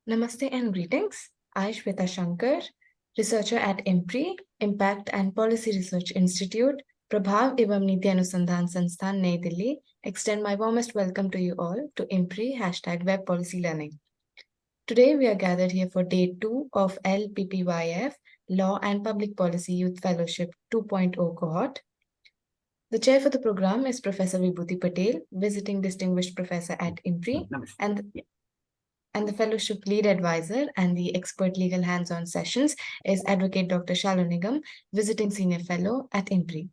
Namaste and greetings. I, Shweta Shankar, researcher at IMPRI, Impact and Policy Research Institute, Prabhav एवं नीति अनुसंधान संस्थान नई Delhi, extend my warmest welcome to you all to IMPRI #Web Policy Learning. Today we are gathered here for day 2 of LPPYF, Law and Public Policy Youth Fellowship 2.0 cohort. The chair for the program is Professor Vibhuti Patel, visiting distinguished professor at IMPRI, and the fellowship lead advisor and the expert legal hands-on sessions is Advocate Dr. Shalu Nigam, visiting senior fellow at IMPRI.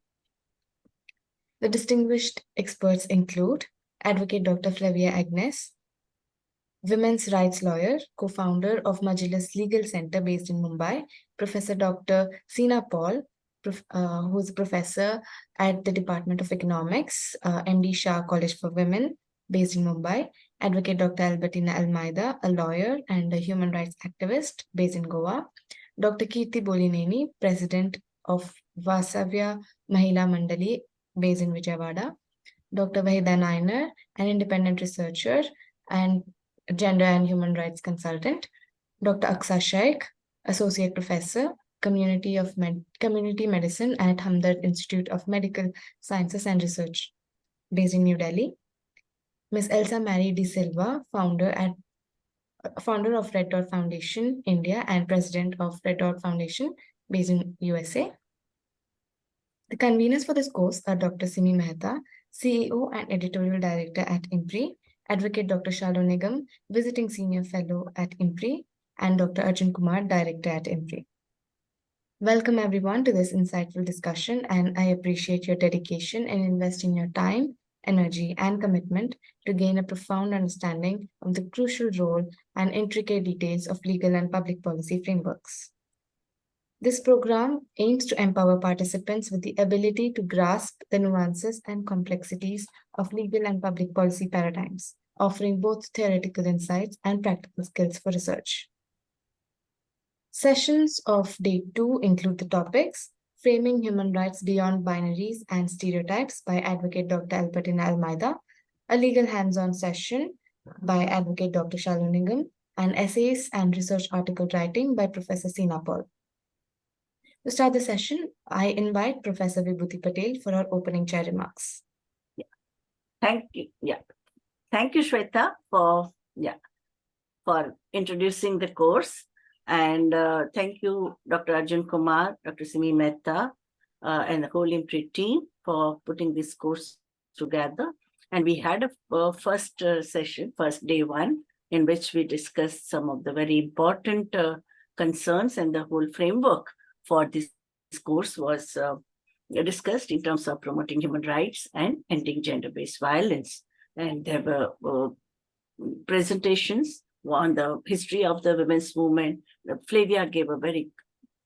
The distinguished experts include Advocate Dr. Flavia Agnes, women's rights lawyer, co-founder of Majlis Legal Center based in Mumbai, Professor Dr. Ceena Paul, who is a professor at the Department of Economics, MD Shah College for Women, based in Mumbai, Advocate Dr. Albertina Almeida, a lawyer and a human rights activist based in Goa, Dr. Kirti Bolineni, president of Vasavya Mahila Mandali, based in Vijayawada, Dr. Vahida Nainer, an independent researcher and gender and human rights consultant, Dr. Aksa Shaikh, associate professor, community medicine at Hamdard Institute of Medical Sciences and Research, based in New Delhi, Ms. Elsa Marie De Silva, founder of Red Dot Foundation, India, and president of Red Dot Foundation, based in USA. The conveners for this course are Dr. Simi Mehta, CEO and editorial director at IMPRI, Advocate Dr. Shalu Nigam, visiting senior fellow at IMPRI, and Dr. Arjun Kumar, director at IMPRI. Welcome everyone to this insightful discussion, and I appreciate your dedication in investing your time, energy, and commitment to gain a profound understanding of the crucial role and intricate details of legal and public policy frameworks. This program aims to empower participants with the ability to grasp the nuances and complexities of legal and public policy paradigms, offering both theoretical insights and practical skills for research. Sessions of day 2 include the topics Framing Human Rights Beyond Binaries and Stereotypes by Advocate Dr. Albertina Almeida, a legal hands-on session by Advocate Dr. Shalu Nigam, and essays and research article writing by Professor Ceena Paul. To start the session, I invite Professor Vibhuti Patel for our opening chair remarks. Thank you. Thank you, Shweta, for introducing the course. And thank you, Dr. Arjun Kumar, Dr. Simi Mehta, and the whole IMPRI team for putting this course together. And we had a first session, first day 1, in which we discussed some of the very important concerns, and the whole framework for this course was discussed in terms of promoting human rights and ending gender-based violence. And there were presentations on the history of the women's movement. Flavia gave a very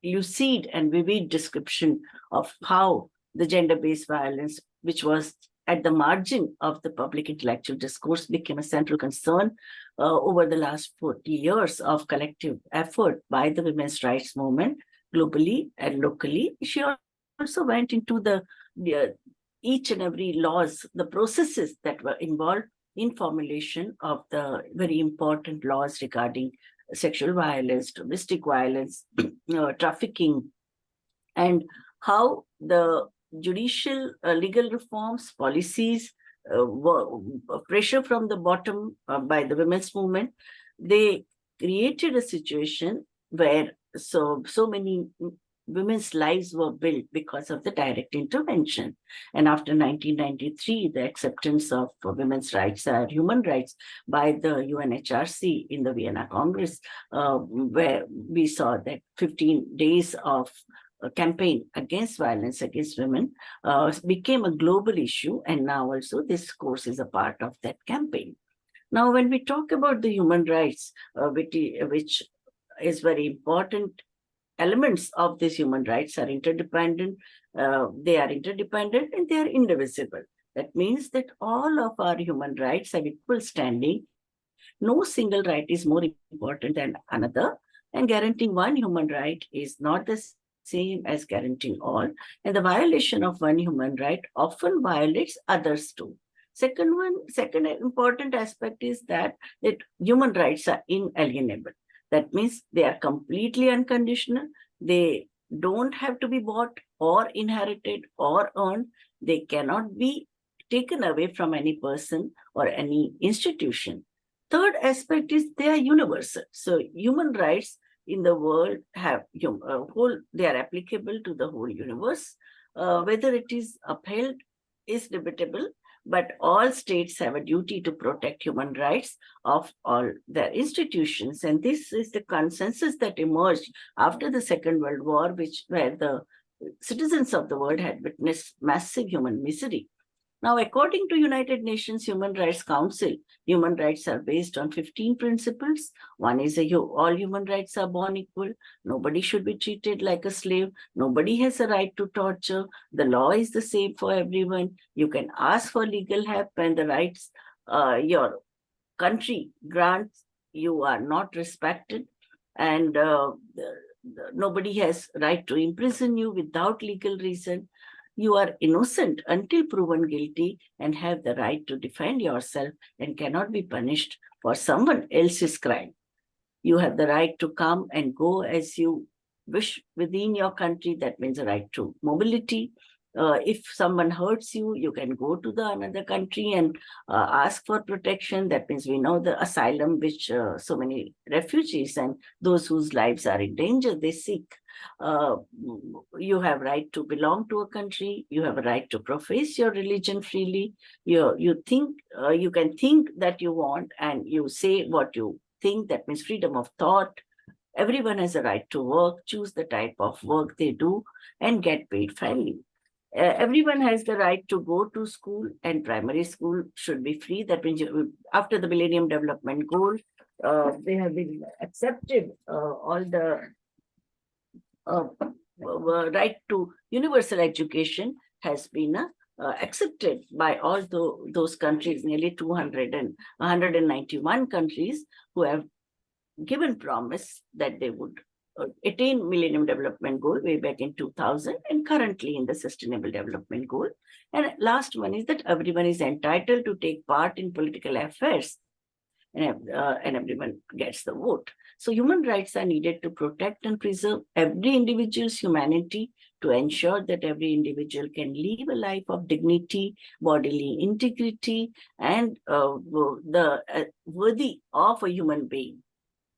lucid and vivid description of how the gender-based violence, which was at the margin of the public intellectual discourse, became a central concern over the last 40 years of collective effort by the women's rights movement globally and locally. She also went into the each and every laws, the processes that were involved in formulation of the very important laws regarding sexual violence, domestic violence, trafficking, and how the judicial legal reforms, policies, pressure from the bottom by the women's movement, they created a situation where so many women's lives were built because of the direct intervention. And after 1993, the acceptance of women's rights and human rights by the UNHRC in the Vienna Congress, where we saw that 15 days of campaign against violence against women became a global issue. And now also this course is a part of that campaign. Now, when we talk about the human rights, which is very important, elements of these human rights are interdependent. They are interdependent and they are indivisible. That means that all of our human rights have equal standing. No single right is more important than another. And guaranteeing one human right is not the same as guaranteeing all. And the violation of one human right often violates others too. Second important aspect is that human rights are inalienable. That means they are completely unconditional. They don't have to be bought or inherited or earned. They cannot be taken away from any person or any institution. Third aspect is they are universal. So human rights in the world have they are applicable to the whole universe. Whether it is upheld is debatable, but all states have a duty to protect human rights of all their institutions. And this is the consensus that emerged after the Second World War, where the citizens of the world had witnessed massive human misery. Now, according to United Nations Human Rights Council, human rights are based on 15 principles. One is all human rights are born equal. Nobody should be treated like a slave. Nobody has a right to torture. The law is the same for everyone. You can ask for legal help when the rights your country grants you are not respected, and nobody has right to imprison you without legal reason. You are innocent until proven guilty and have the right to defend yourself and cannot be punished for someone else's crime. You have the right to come and go as you wish within your country. That means a right to mobility. If someone hurts you, you can go to another country and ask for protection. That means we know the asylum which so many refugees and those whose lives are in danger, they seek. You have right to belong to a country. You have a right to profess your religion freely. You can think that you want and you say what you think. That means freedom of thought. Everyone has a right to work, choose the type of work they do, and get paid fairly. Everyone has the right to go to school, and primary school should be free. That means after the Millennium Development Goals, they have been accepted. All the right to universal education has been accepted by all those countries, nearly 200 and 191 countries who have given promise that they would attain Millennium Development Goal way back in 2000 and currently in the Sustainable Development Goal. And last one is that everyone is entitled to take part in political affairs, and everyone gets the vote. So human rights are needed to protect and preserve every individual's humanity, to ensure that every individual can live a life of dignity, bodily integrity, and worthy of a human being.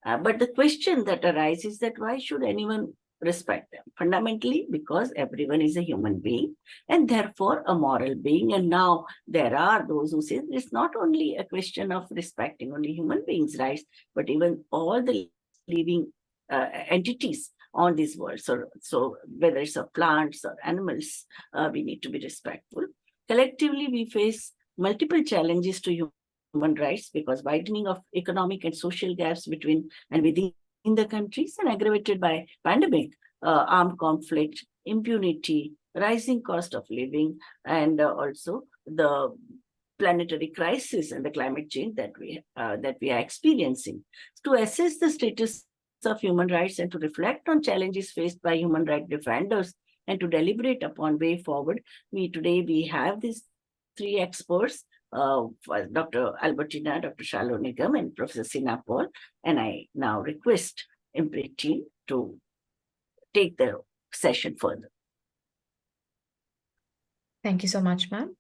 But the question that arises is that why should anyone respect them? Fundamentally, because everyone is a human being and therefore a moral being. And now there are those who say it's not only a question of respecting only human beings' rights, but even all the living entities on this world. So whether it's of plants or animals, we need to be respectful. Collectively, we face multiple challenges to human rights because widening of economic and social gaps between and within the countries and aggravated by pandemic, armed conflict, impunity, rising cost of living, and also the planetary crisis and the climate change that we are experiencing. To assess the status of human rights and to reflect on challenges faced by human rights defenders and to deliberate upon way forward, we have these three experts, Dr. Albertina, Dr. Shalu Nigam, and Professor Ceena, and I now request IMPRI team to take the session further. Thank you so much, ma'am.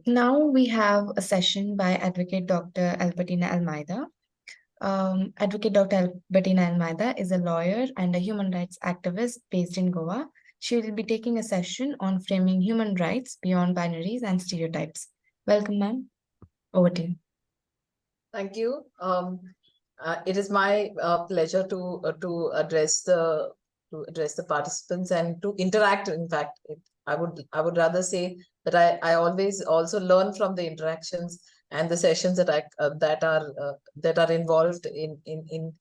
Now we have a session by Advocate Dr. Albertina Almeida. Advocate Dr. Albertina Almeida is a lawyer and a human rights activist based in Goa. She will be taking a session on framing human rights beyond binaries and stereotypes. Welcome, ma'am. Over to you. Thank you. It is my pleasure to address the participants and to interact. In fact, I would rather say that I always also learn from the interactions and the sessions that are involved in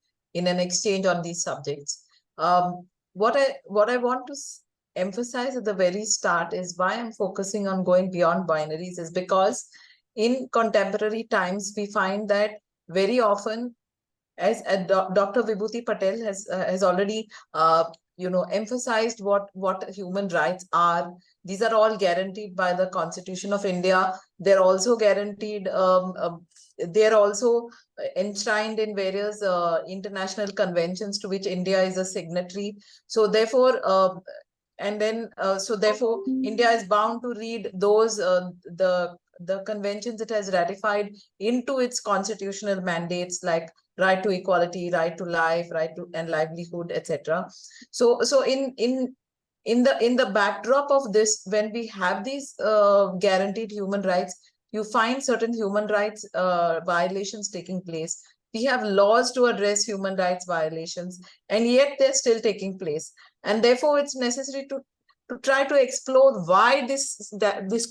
an exchange on these subjects. What I want to emphasize at the very start is why I'm focusing on going beyond binaries is because in contemporary times we find that very often, as Dr. Vibhuti Patel has already emphasized what human rights are. These are all guaranteed by the Constitution of India. They're also guaranteed, they're also enshrined in various international conventions to which India is a signatory. So therefore, therefore, India is bound to read those the conventions it has ratified into its constitutional mandates, like right to equality, right to life, right to and livelihood, etc. So in the backdrop of this, when we have these guaranteed human rights, you find certain human rights violations taking place. We have laws to address human rights violations, and yet they're still taking place. And therefore, it's necessary to try to explore why this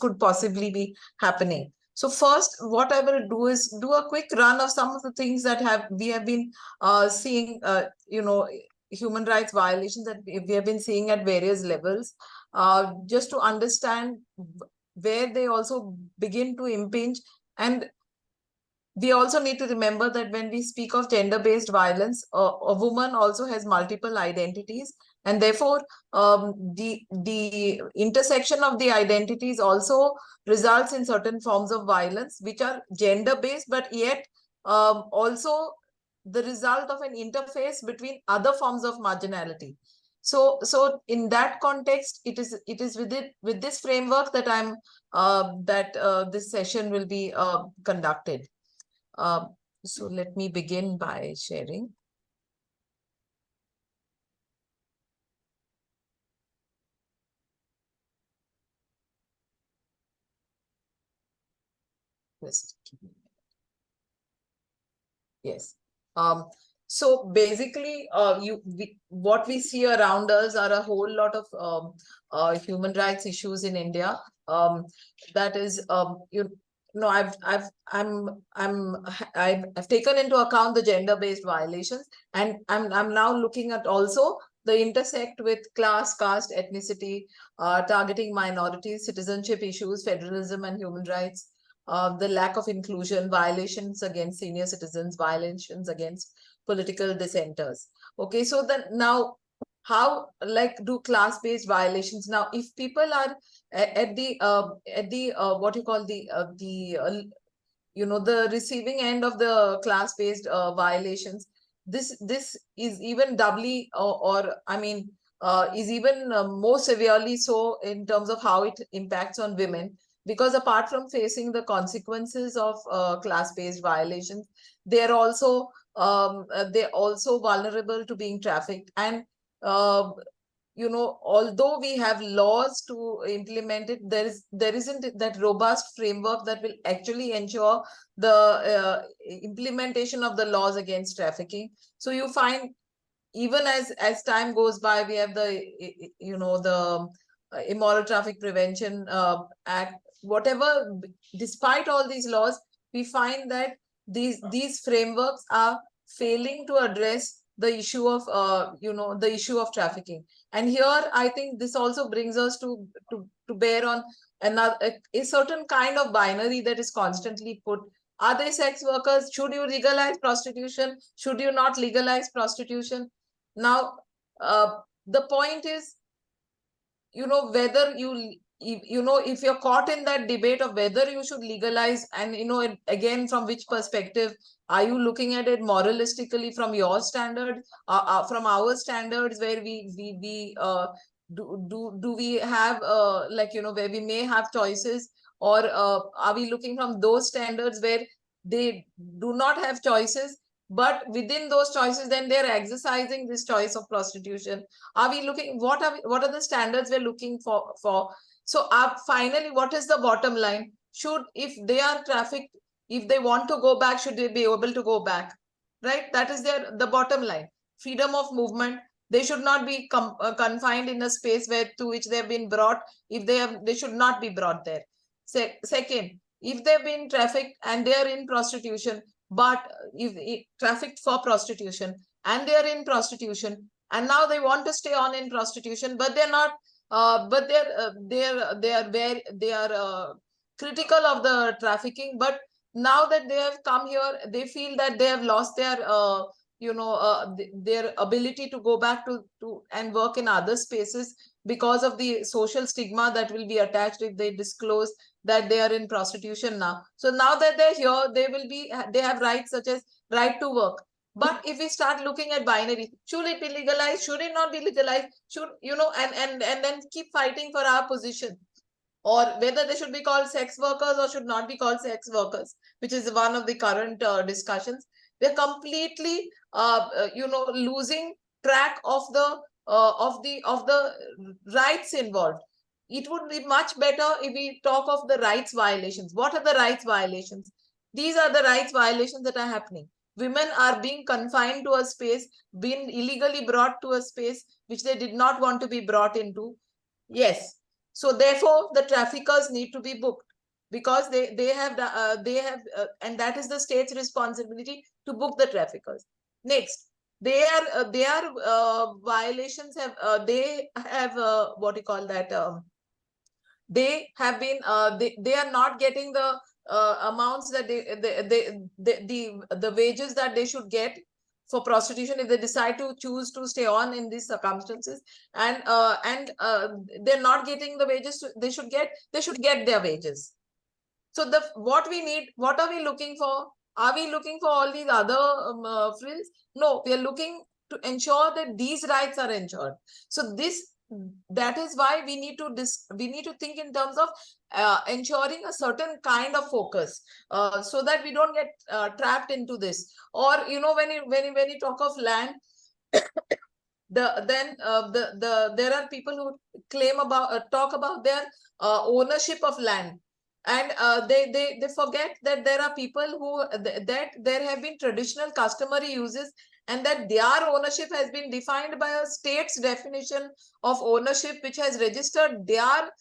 could possibly be happening. So first, what I will do is do a quick run of some of the things that we have been seeing, human rights violations that we have been seeing at various levels, just to understand where they also begin to impinge. And we also need to remember that when we speak of gender-based violence, a woman also has multiple identities, and therefore the intersection of the identities also results in certain forms of violence which are gender-based, but yet also the result of an interface between other forms of marginality. So in that context, it is with this framework that this session will be conducted. So let me begin by sharing. Yes. So basically, what we see around us are a whole lot of human rights issues in India. That is, I've taken into account the gender-based violations, and I'm now looking at also the intersect with class, caste, ethnicity, targeting minorities, citizenship issues, federalism, and human rights. The lack of inclusion, violations against senior citizens, violations against political dissenters. Okay, so then now, how do class-based violations? Now, if people are at the what you call the receiving end of the class-based violations, this is even doubly is even more severely so in terms of how it impacts on women. Because apart from facing the consequences of class-based violations, they're also vulnerable to being trafficked. And although we have laws to implement it, there isn't that robust framework that will actually ensure the implementation of the laws against trafficking. So you find, even as time goes by, we have the Immoral Traffic Prevention Act. Whatever, despite all these laws, we find that these frameworks are failing to address the issue of the issue of trafficking. And here I think this also brings us to bear on a certain kind of binary that is constantly put. Are they sex workers? Should you legalize prostitution? Should you not legalize prostitution? Now, the point is, whether if you're caught in that debate of whether you should legalize, and again, from which perspective are you looking at it? Moralistically, from your standard, from our standards, where we do we have where we may have choices, or are we looking from those standards where they do not have choices, but within those choices then they're exercising this choice of prostitution? Are we looking, what are the standards we're looking for? So finally, what is the bottom line? If they are trafficked, if they want to go back, should they be able to go back? Right? That is the bottom line. Freedom of movement. They should not be confined in a space to which they have been brought. If they should not be brought there. Second, if they've been trafficked and they are in prostitution, but if trafficked for prostitution, and they are in prostitution, and now they want to stay on in prostitution, but they're not, but they are critical of the trafficking. But now that they have come here, they feel that they have lost their their ability to go back to and work in other spaces because of the social stigma that will be attached if they disclose that they are in prostitution now. So now that they're here, they have rights such as right to work. But if we start looking at binary, should it be legalized? Should it not be legalized? Should, and then keep fighting for our position, or whether they should be called sex workers or should not be called sex workers, which is one of the current discussions. We're completely, losing track of the rights involved. It would be much better if we talk of the rights violations. What are the rights violations? These are the rights violations that are happening. Women are being confined to a space, being illegally brought to a space which they did not want to be brought into. Yes. So therefore, the traffickers need to be booked, because they have and that is the state's responsibility to book the traffickers. Next, their violations they have what you call that. They have been they are not getting the amounts that the wages that they should get for prostitution if they decide to choose to stay on in these circumstances, and they're not getting the wages they should get their wages. So what we need, what are we looking for? Are we looking for all these other frills? No, we are looking to ensure that these rights are ensured. So that is why we need to think in terms of ensuring a certain kind of focus, so that we don't get trapped into this. Or when you talk of land, there are people who claim about talk about their ownership of land, and they forget that there are people who that there have been traditional customary uses, and that their ownership has been defined by a state's definition of ownership, which has registered their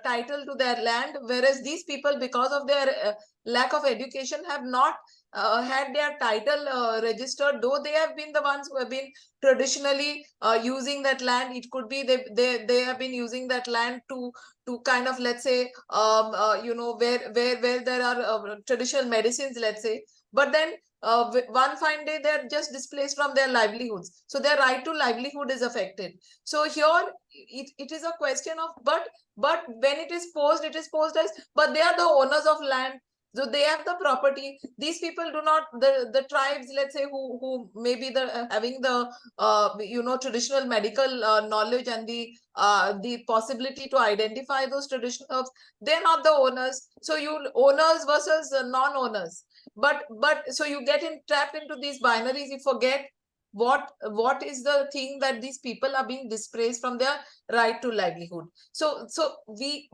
title to their land, whereas these people, because of their lack of education, have not had their title registered, though they have been the ones who have been traditionally using that land. It could be they have been using that land to kind of, let's say, where there are traditional medicines, let's say, but then one fine day they're just displaced from their livelihoods, so their right to livelihood is affected. So here it is a question of, but when it is posed as, but they are the owners of land, so they have the property. These people do not, the tribes, let's say, who maybe having the traditional medical knowledge and the possibility to identify those traditional herbs, they're not the owners. So you owners versus non-owners, but so you get trapped into these binaries. You forget what is the thing that these people are being displaced from their right to livelihood. So we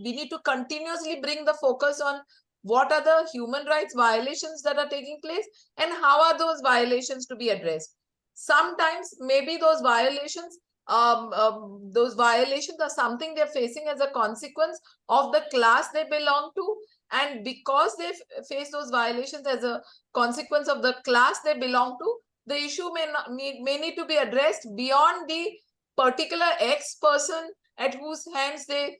need to continuously bring the focus on what are the human rights violations that are taking place and how are those violations to be addressed. Sometimes maybe those violations are something they're facing as a consequence of the class they belong to, and because they face those violations as a consequence of the class they belong to, the issue may need to be addressed beyond the particular X person at whose hands they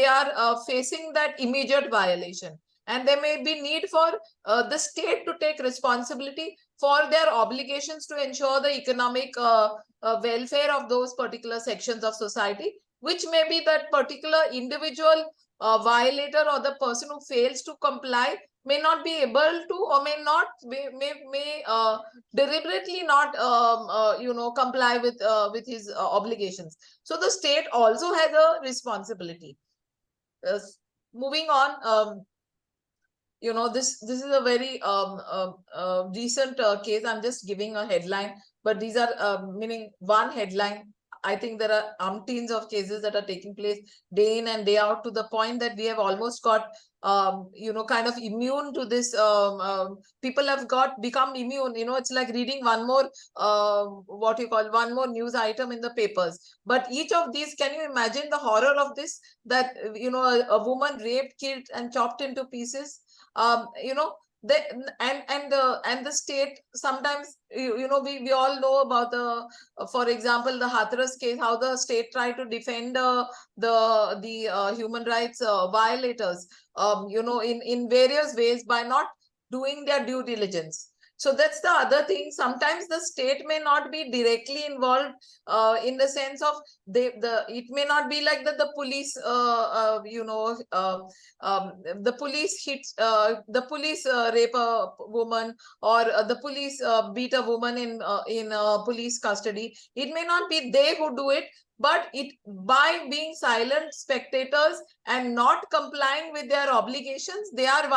are facing that immediate violation. And there may be need for the state to take responsibility for their obligations to ensure the economic welfare of those particular sections of society, which may be that particular individual violator or the person who fails to comply may not be able to, or may deliberately not comply with his obligations. So the state also has a responsibility. Moving on, this is a very recent case. I'm just giving a headline, but these are meaning one headline. I think there are umpteens of cases that are taking place day in and day out, to the point that we have almost got kind of immune to this. People have become immune. It's like reading one more one more news item in the papers. But each of these, can you imagine the horror of this, that a woman raped, killed and chopped into pieces? And the state sometimes, we all know about for example, the Hathras case, how the state tried to defend the human rights violators, in various ways, by not doing their due diligence. So that's the other thing. Sometimes the state may not be directly involved in the sense of it may not be like that the police the police hits the police rape a woman, or the police beat a woman in police custody. It may not be they who do it, but it by being silent spectators and not complying with their obligations, they are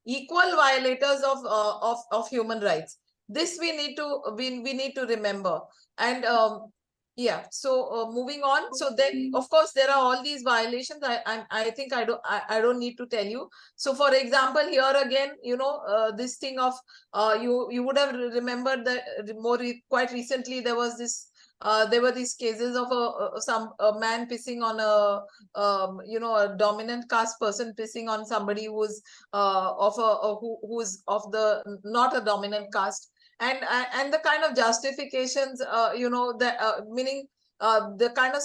equal violators of human rights. This we need to remember. And yeah, so moving on. So then, of course, there are all these violations. I think I don't need to tell you. So, for example, here again, this thing of you would have remembered that quite recently there was this. There were these cases of a man pissing on a dominant caste person pissing on somebody who's who's of the not a dominant caste, and the kind of justifications meaning the kind of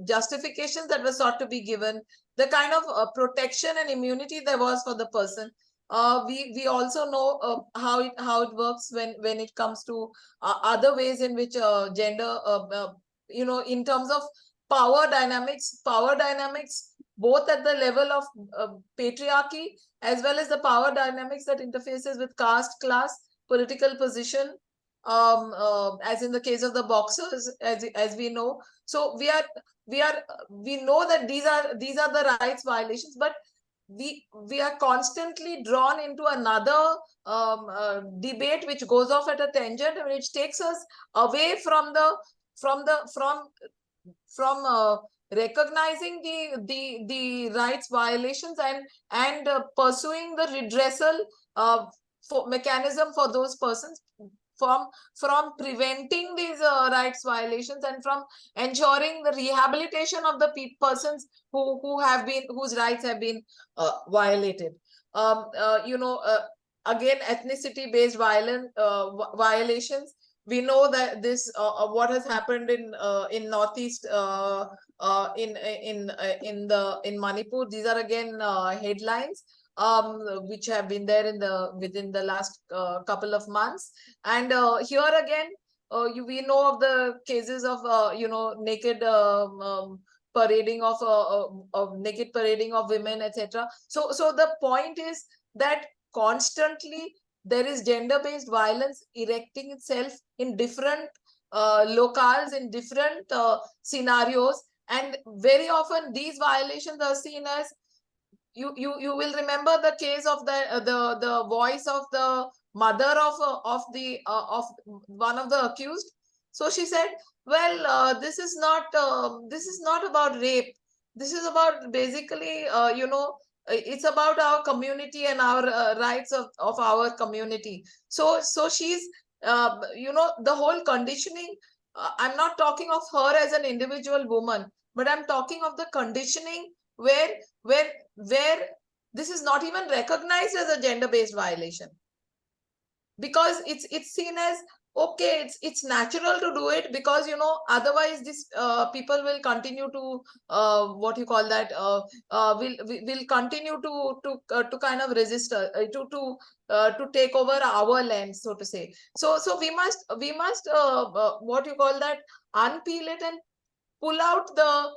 justifications that were sought to be given, the kind of protection and immunity there was for the person. We also know how it works when it comes to other ways in which gender in terms of power dynamics both at the level of patriarchy as well as the power dynamics that interfaces with caste, class, political position, as in the case of the boxers, as we know. So we know that these are the rights violations, but we are constantly drawn into another debate which goes off at a tangent and which takes us away from recognizing the rights violations and pursuing the redressal mechanism for those persons, from preventing these rights violations and from ensuring the rehabilitation of the persons whose rights have been violated. Again, ethnicity based violations. We know that this what has happened in Northeast in Manipur. These are again headlines which have been there within the last couple of months. And here again, we know of the cases of naked parading of naked parading of women, etc. So the point is that constantly there is gender-based violence erecting itself in different locales, in different scenarios, and very often these violations are seen as you will remember the case of the voice of the mother of one of the accused. So she said, well, this is not about rape. This is about basically it's about our community and our rights of our community. So she's the whole conditioning. I'm not talking of her as an individual woman, but I'm talking of the conditioning where this is not even recognized as a gender-based violation, because it's seen as okay, it's natural to do it, because otherwise this people will continue to what you call that will continue to kind of resist to take over our land, so to say. So we must what you call that, unpeel it and pull out the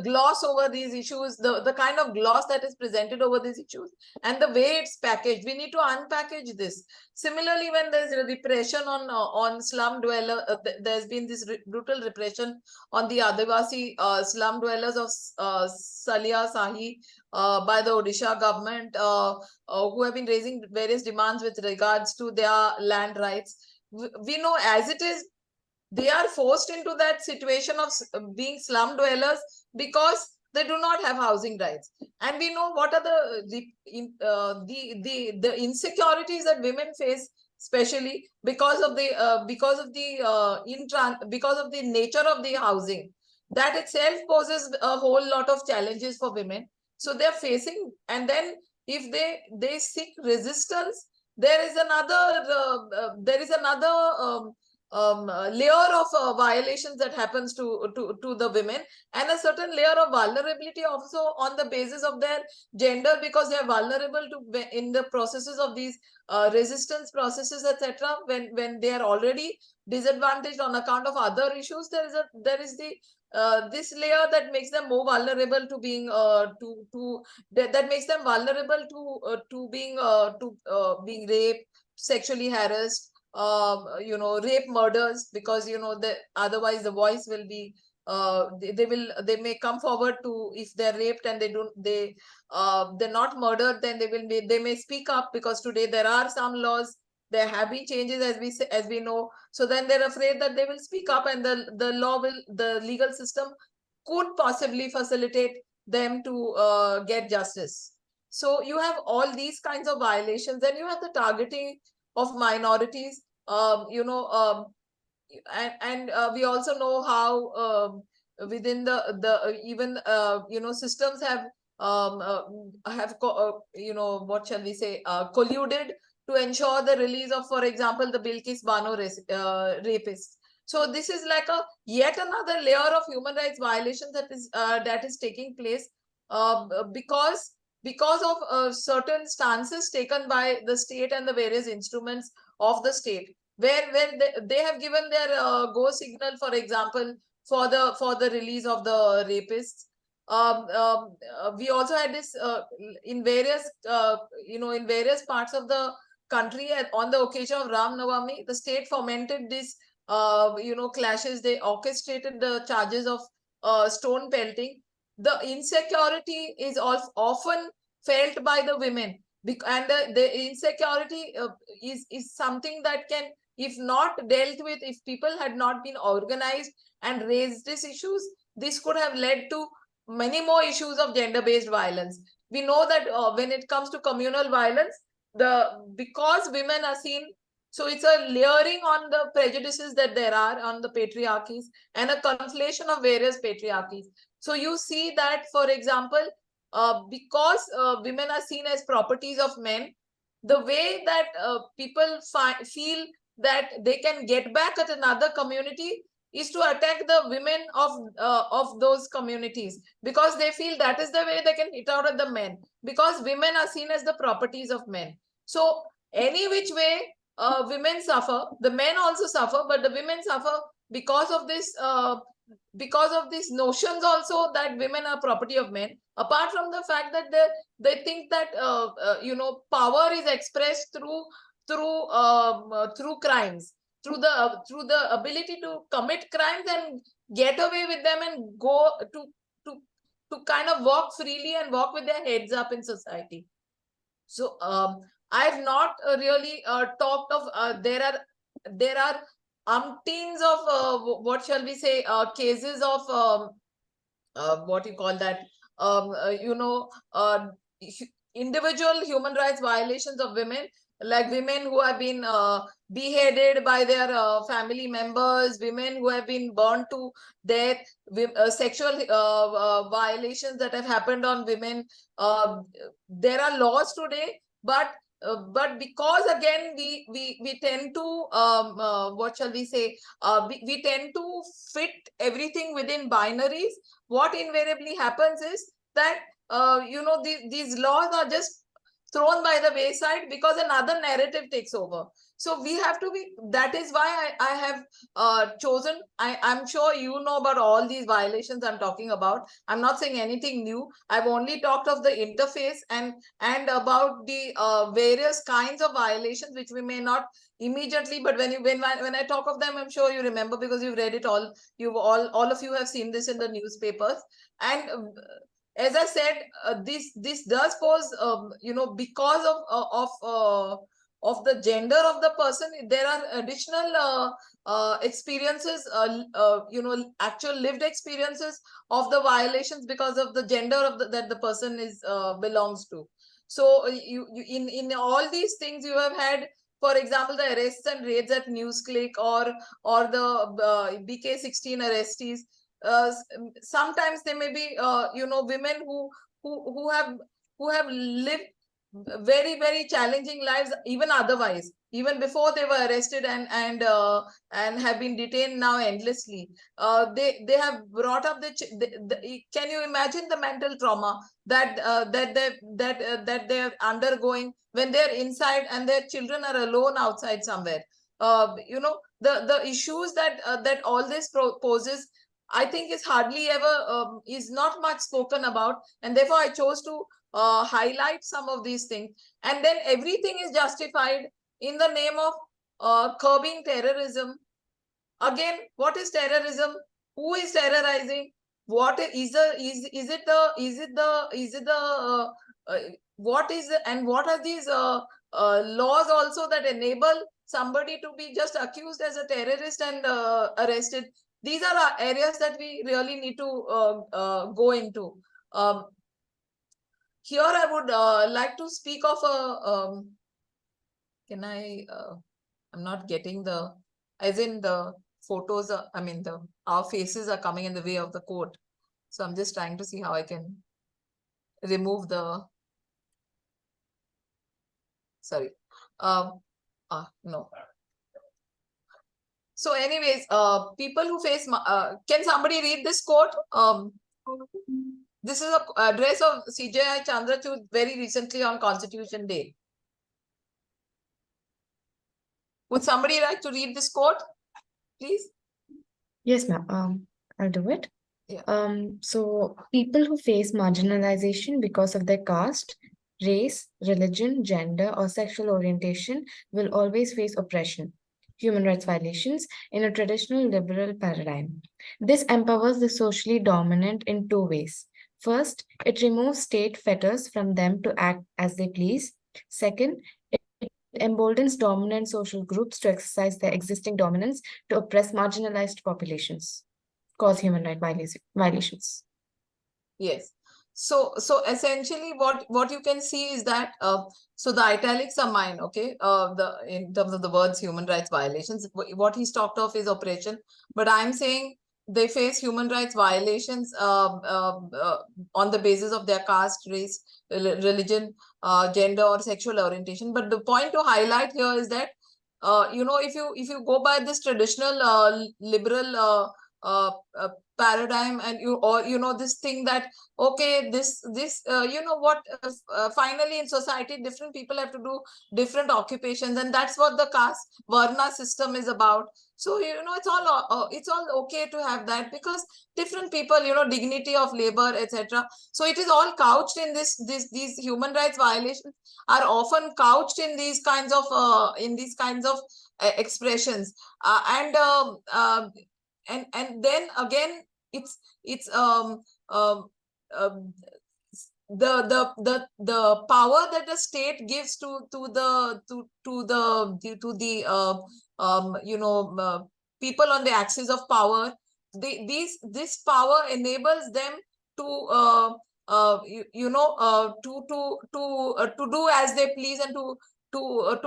gloss over these issues, the kind of gloss that is presented over these issues, and the way it's packaged. We need to unpackage this. Similarly, when there's a repression on slum dweller, there's been this brutal repression on the Adivasi slum dwellers of Salia Sahi by the Odisha government, who have been raising various demands with regards to their land rights. We know as it is, they are forced into that situation of being slum dwellers because they do not have housing rights. And we know what are the insecurities that women face, especially because of the nature of the housing. That itself poses a whole lot of challenges for women. So they're facing, and then if they seek resistance, there is another layer of violations that happens to the women, and a certain layer of vulnerability also on the basis of their gender, because they are vulnerable to in the processes of these resistance processes, etc. When they are already disadvantaged on account of other issues, there is the this layer that makes them more vulnerable to being that makes them vulnerable to being raped, sexually harassed, rape, murders, because otherwise the voice will be they may come forward to, if they're raped and they're not murdered, then they may speak up, because today there are some laws, there have been changes, as we know. So then they're afraid that they will speak up, and the legal system could possibly facilitate them to get justice. So you have all these kinds of violations, and you have the targeting of minorities, and we also know how within the even systems have what shall we say, colluded to ensure the release of, for example, the Bilkis Bano rapists. So this is like a yet another layer of human rights violations that is taking place because of certain stances taken by the state and the various instruments of the state, where they have given their go signal, for example, for the release of the rapists. We also had this in various in various parts of the country, on the occasion of Ram Navami, the state fomented this clashes. They orchestrated the charges of stone pelting. The insecurity is often felt by the women, and the insecurity is something that can, if not dealt with, if people had not been organized and raised these issues, this could have led to many more issues of gender-based violence. We know that when it comes to communal violence, because women are seen, so it's a layering on the prejudices that there are on the patriarchies, and a conflation of various patriarchies. So you see that, for example, because women are seen as properties of men, the way that people feel that they can get back at another community is to attack the women of those communities, because they feel that is the way they can hit out at the men, because women are seen as the properties of men. So any which way, women suffer, the men also suffer, but the women suffer because of these notions also, that women are property of men, apart from the fact that they think that power is expressed through crimes, through the ability to commit crimes and get away with them, and go to kind of walk freely and walk with their heads up in society. So I've not really talked of there are umpteens of what shall we say, cases of what you call that, individual human rights violations of women, like women who have been beheaded by their family members, women who have been burned to death, sexual violations that have happened on women. There are laws today, but because again we tend to what shall we say, we tend to fit everything within binaries. What invariably happens is that these laws are just thrown by the wayside because another narrative takes over. So we have to be, that is why I have chosen, I'm sure you know about all these violations I'm talking about. I'm not saying anything new. I've only talked of the interface and about the various kinds of violations which we may not immediately, but when I talk of them, I'm sure you remember, because you've read it all. All of you have seen this in the newspapers. And as I said, this does pose, because of the gender of the person, there are additional experiences, actual lived experiences of the violations because of the gender of that the person is belongs to. So in all these things, you have had, for example, the arrests and raids at NewsClick, or the BK16 arrestees. Sometimes they may be women who have lived very, very challenging lives, even otherwise, even before they were arrested and have been detained now endlessly. They have brought up can you imagine the mental trauma that that they're undergoing when they're inside and their children are alone outside somewhere? You know, the issues that that all this poses, I think is hardly ever is not much spoken about, and therefore I chose to highlight some of these things. And then everything is justified in the name of curbing terrorism. Again, what is terrorism? Who is terrorizing? What is what is the, and what are these laws also that enable somebody to be just accused as a terrorist and arrested? These are areas that we really need to go into. Here I would like to speak of a, can I, I'm not getting the, as in the photos, I mean, our faces are coming in the way of the quote. So I'm just trying to see how I can remove the, sorry. No. So anyways, people who face, can somebody read this quote? This is a address of CJI Chandrachud very recently on Constitution Day. Would somebody like to read this quote, please? Yes, ma'am. I'll do it. Yeah. So people who face marginalization because of their caste, race, religion, gender, or sexual orientation will always face oppression, human rights violations in a traditional liberal paradigm. This empowers the socially dominant in two ways. First, it removes state fetters from them to act as they please. Second, it emboldens dominant social groups to exercise their existing dominance to oppress marginalized populations, cause human rights violations. Yes. So essentially what you can see is that so the italics are mine, okay? In terms of the words human rights violations, what he's talked of is oppression, but I'm saying they face human rights violations on the basis of their caste, race, religion, gender, or sexual orientation. But the point to highlight here is that you know, if you go by this traditional liberal paradigm, and you know, this thing that okay, this you know what, finally in society different people have to do different occupations, and that's what the caste varna system is about. So you know, it's all okay to have that, because different people, you know, dignity of labor, etc. So it is all couched in these human rights violations are often couched in these kinds of expressions, and then again it's the power that the state gives to the you know, people on the axis of power. This power enables them to to do as they please, and to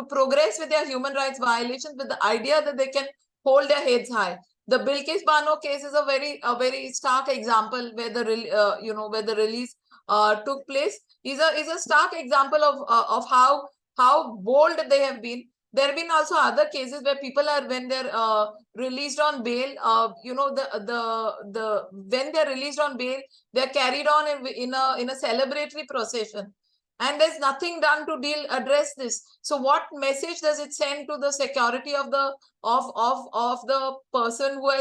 progress with their human rights violations with the idea that they can hold their heads high. The Bilkis Bano case is a very stark example where the release took place. Is a stark example of how bold they have been. There have been also other cases where people are, when they're released on bail, you know, when they're released on bail, they're carried on in a celebratory procession, and there's nothing done to address this. So what message does it send to the security of the of the person who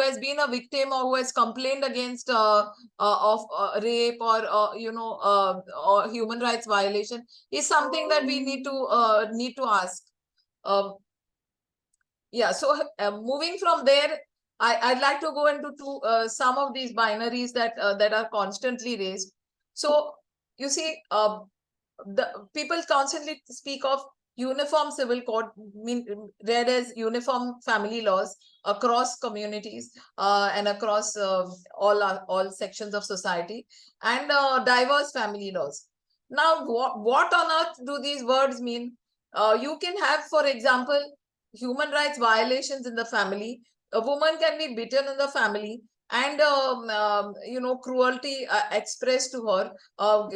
has been a victim, or who has complained against of rape, or you know, or human rights violation, is something that we need to ask. Yeah, so moving from there, I'd like to go into some of these binaries that are constantly raised. So you see, the people constantly speak of uniform civil code, read as uniform family laws across communities and across all sections of society, and diverse family laws. Now, what on earth do these words mean? You can have, for example, human rights violations in the family. A woman can be beaten in the family, and cruelty expressed to her.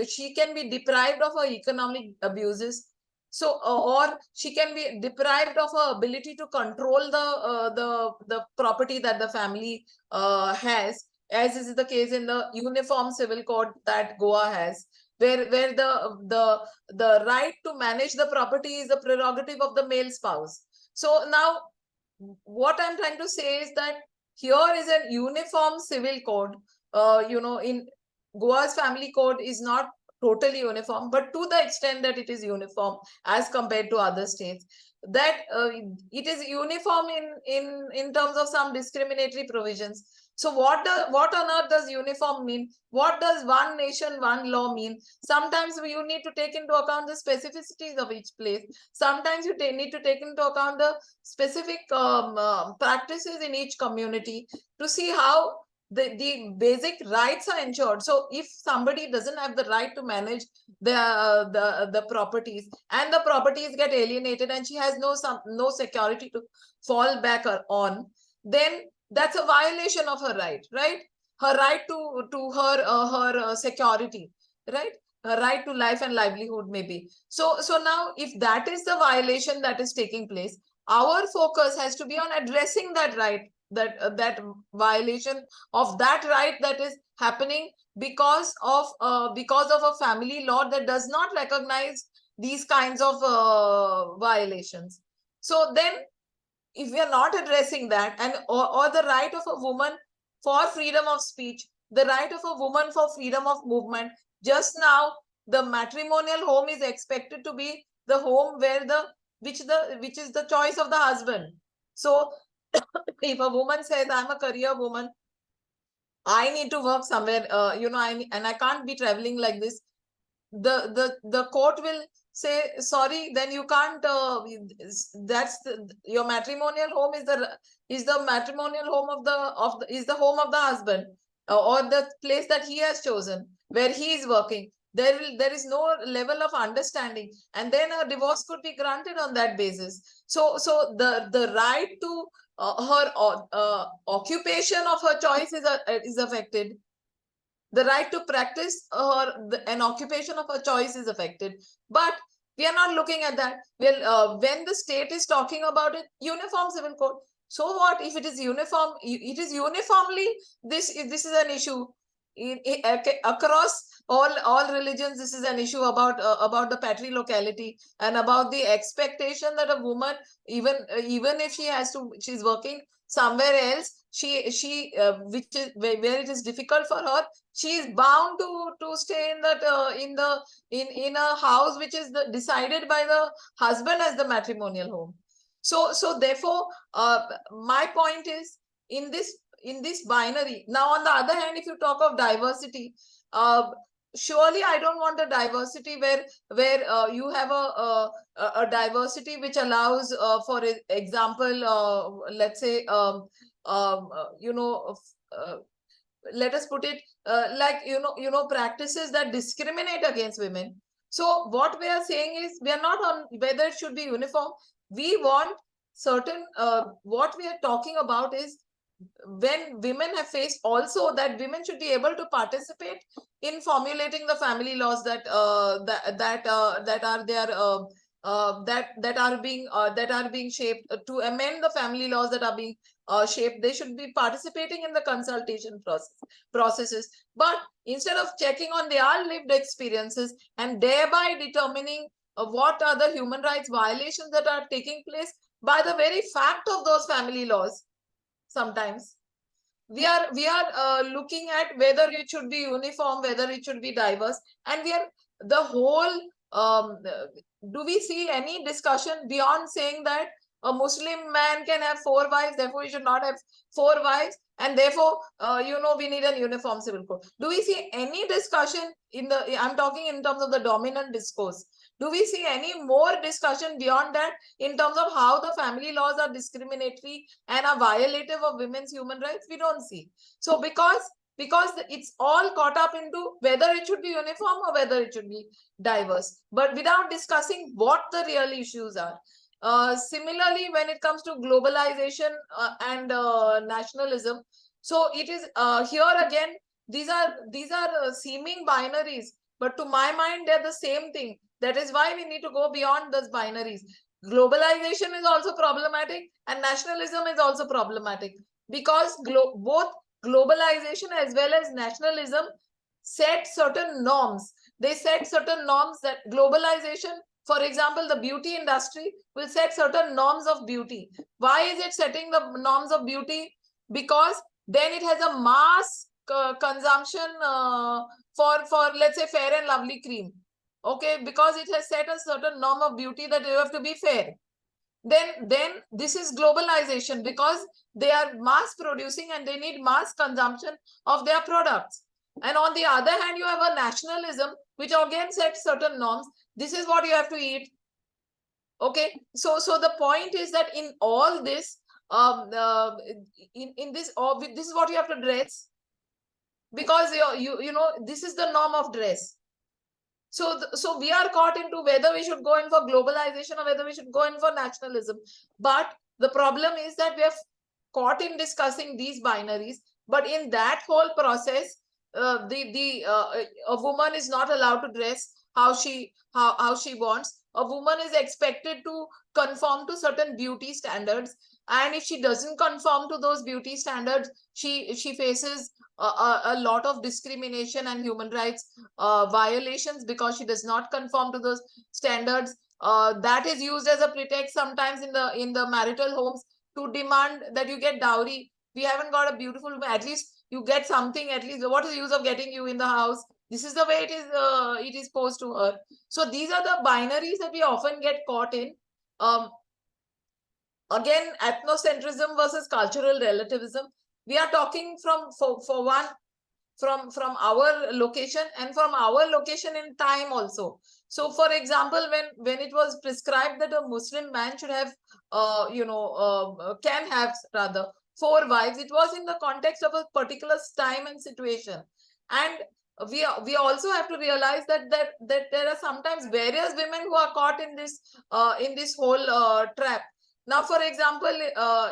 She can be deprived of her economic abuses. So, or she can be deprived of her ability to control the property that the family has, as is the case in the Uniform Civil Code that Goa has, where the right to manage the property is the prerogative of the male spouse. So now, what I'm trying to say is that here is a uniform civil code. In Goa's family code is not totally uniform, but to the extent that it is uniform as compared to other states, that it is uniform in terms of some discriminatory provisions. So what on earth does uniform mean? What does one nation, one law mean? Sometimes you need to take into account the specificities of each place. Sometimes you need to take into account the specific practices in each community to see how the basic rights are ensured. So if somebody doesn't have the right to manage the properties, and the properties get alienated, and she has no security to fall back on, then that's a violation of her right, right? Her right to her security, right? Her right to life and livelihood, maybe. So now, if that is the violation that is taking place, our focus has to be on addressing that right, that violation of that right that is happening because of a family law that does not recognize these kinds of violations. So then, if we are not addressing that, and or the right of a woman for freedom of speech, the right of a woman for freedom of movement, just now the matrimonial home is expected to be the home where which is the choice of the husband. So if a woman says, I'm a career woman, I need to work somewhere, and I can't be traveling like this, the court will say, sorry, then you can't. Your matrimonial home is the matrimonial home of the home of the husband, or the place that he has chosen where he is working. There is no level of understanding, and then a divorce could be granted on that basis. So the right to her occupation of her choice is affected. The right to practice an occupation of her choice is affected. But we are not looking at that. Well, when the state is talking about it, uniform civil code. So what if it is uniform? It is uniformly, this is an issue across all religions. This is an issue about the patrilocality, and about the expectation that a woman, even if she's working somewhere else, she which is where it is difficult for her, she is bound to stay in a house which is decided by the husband as the matrimonial home. So therefore, my point is, in this binary. Now, on the other hand, if you talk of diversity, surely I don't want a diversity where you have a diversity which allows, for example, let's say, let us put it like practices that discriminate against women. So what we are saying is, we are not on whether it should be uniform. We want certain, what we are talking about is, when women have faced, also that women should be able to participate in formulating the family laws that are being shaped, to amend the family laws that are being shaped. They should be participating in the consultation processes. But instead of checking on their lived experiences and thereby determining what are the human rights violations that are taking place by the very fact of those family laws, sometimes we are looking at whether it should be uniform, whether it should be diverse, and we are the whole. Do we see any discussion beyond saying that a Muslim man can have 4 wives, therefore he should not have 4 wives, and therefore we need a uniform civil code? Do we see any discussion I'm talking in terms of the dominant discourse? Do we see any more discussion beyond that in terms of how the family laws are discriminatory and are violative of women's human rights? We don't see. So because it's all caught up into whether it should be uniform or whether it should be diverse, but without discussing what the real issues are. Similarly, when it comes to globalization and nationalism, So it is here again, these are seeming binaries, but to my mind, they're the same thing. That is why we need to go beyond those binaries. Globalization is also problematic and nationalism is also problematic, because both globalization as well as nationalism set certain norms. They set certain norms that globalization, for example, the beauty industry will set certain norms of beauty. Why is it setting the norms of beauty? Because then it has a mass consumption for let's say Fair and Lovely cream. Okay, because it has set a certain norm of beauty that you have to be fair. Then this is globalization, because they are mass producing and they need mass consumption of their products. And on the other hand, you have a nationalism which again sets certain norms. This is what you have to eat. Okay, so the point is that in all this, in this, this is what you have to dress, because you know this is the norm of dress. So we are caught into whether we should go in for globalization or whether we should go in for nationalism. But the problem is that we are caught in discussing these binaries. But in that whole process, a woman is not allowed to dress how she wants. A woman is expected to conform to certain beauty standards, and if she doesn't conform to those beauty standards, she faces a lot of discrimination and human rights violations, because she does not conform to those standards. That is used as a pretext sometimes in the marital homes to demand that you get dowry. We haven't got a beautiful woman, at least you get something. At least what is the use of getting you in the house? This is the way it is posed to her. So these are the binaries that we often get caught in. Again, ethnocentrism versus cultural relativism. We are talking for one from our location and from our location in time also. So for example, when it was prescribed that a Muslim man should have can have rather 4 wives, it was in the context of a particular time and situation. And we also have to realize that there are sometimes various women who are caught in this whole trap. Now, for example,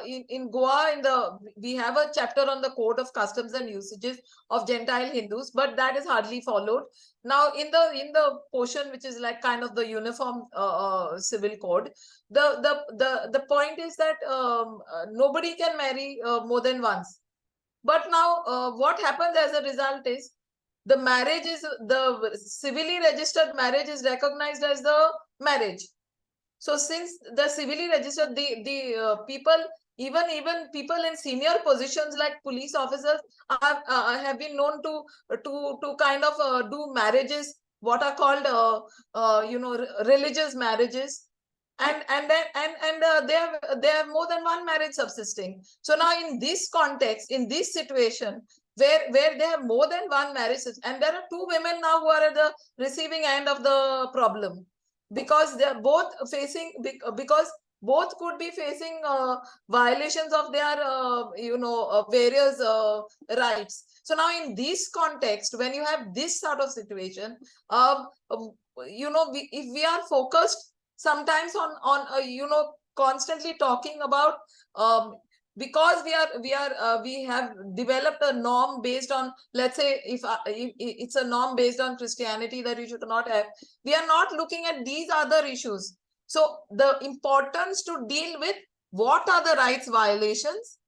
in Goa, we have a chapter on the Code of Customs and Usages of Gentile Hindus, but that is hardly followed. Now, in the portion which is like kind of the uniform civil code, the point is that nobody can marry more than once. But now, what happens as a result is the civilly registered marriage is recognized as the marriage. So since the civilly registered, the people, even people in senior positions like police officers have been known to kind of do marriages, what are called religious marriages, and they have more than one marriage subsisting. So now in this context, in this situation, where they have more than one marriage, and there are 2 women now who are at the receiving end of the problem, because they are both facing, because both could be facing violations of their various rights. So now in this context, when you have this sort of situation, if we are focused sometimes on constantly talking about, because we have developed a norm based on, let's say, if it's a norm based on Christianity that we should not have, we are not looking at these other issues. So the importance to deal with what are the rights violations,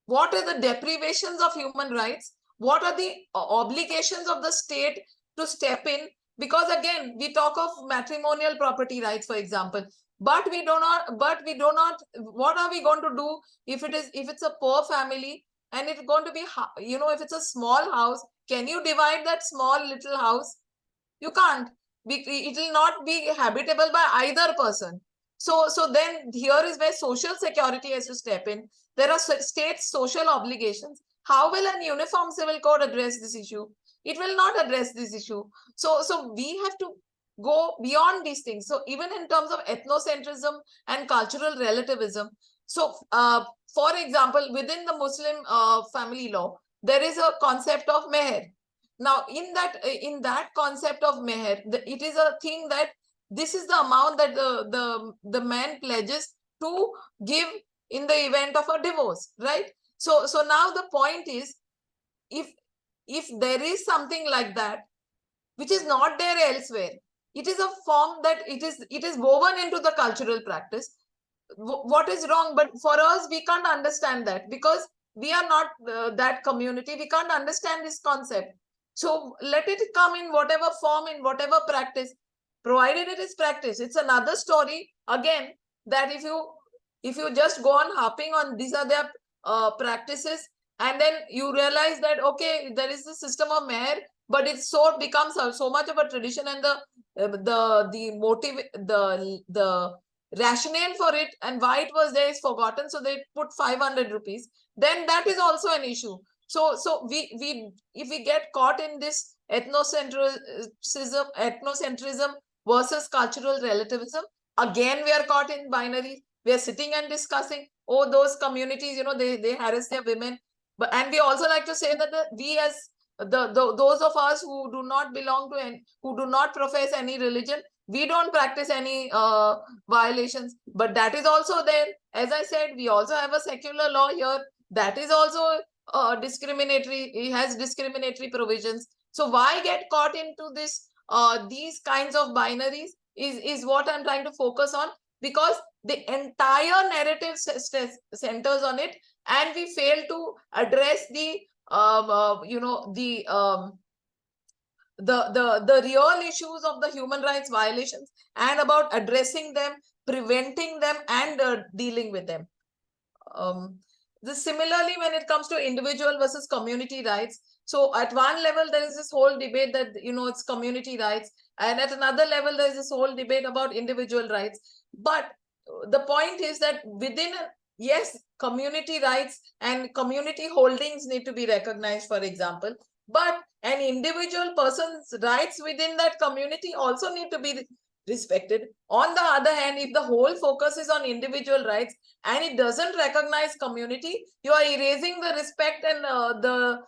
what are the deprivations of human rights, what are the obligations of the state to step in, because again we talk of matrimonial property rights, for example, but we do not what are we going to do if it's a poor family and it's going to be, if it's a small house, can you divide that small little house? You can't. It will not be habitable by either person. So then here is where social security has to step in. There are state social obligations. How will a uniform civil code address this issue? It will not address this issue. So we have to go beyond these things. So even in terms of ethnocentrism and cultural relativism. So for example, within the Muslim family law, there is a concept of meher. Now, in that concept of meher, it is a thing that this is the amount that the man pledges to give in the event of a divorce, right? So now the point is, if there is something like that, which is not there elsewhere, it is a form that it is woven into the cultural practice. What is wrong? But for us, we can't understand that because we are not that community. We can't understand this concept. So let it come in whatever form, in whatever practice, provided it is practice. It's another story again, that if you just go on harping on these are their practices, and then you realize that okay, there is a system of meher, but it so becomes so much of a tradition, and the motive, the rationale for it and why it was there is forgotten, so they put 500 rupees, then that is also an issue. So we if we get caught in this ethnocentrism versus cultural relativism, again we are caught in binary. We are sitting and discussing, oh, those communities, they harass their women. But and we also like to say that we as those of us who do not belong to any, who do not profess any religion, we don't practice any violations. But that is also there. As I said, we also have a secular law here that is also discriminatory. It has discriminatory provisions. So why get caught into this these kinds of binaries is what I'm trying to focus on, because the entire narrative centers on it, and we fail to address the the real issues of the human rights violations, and about addressing them, preventing them, and dealing with them. Similarly, when it comes to individual versus community rights, so at one level there is this whole debate that it's community rights, and at another level there is this whole debate about individual rights. But the point is that within yes, community rights and community holdings need to be recognized, for example, but an individual person's rights within that community also need to be respected. On the other hand, if the whole focus is on individual rights and it doesn't recognize community, you are erasing the respect and the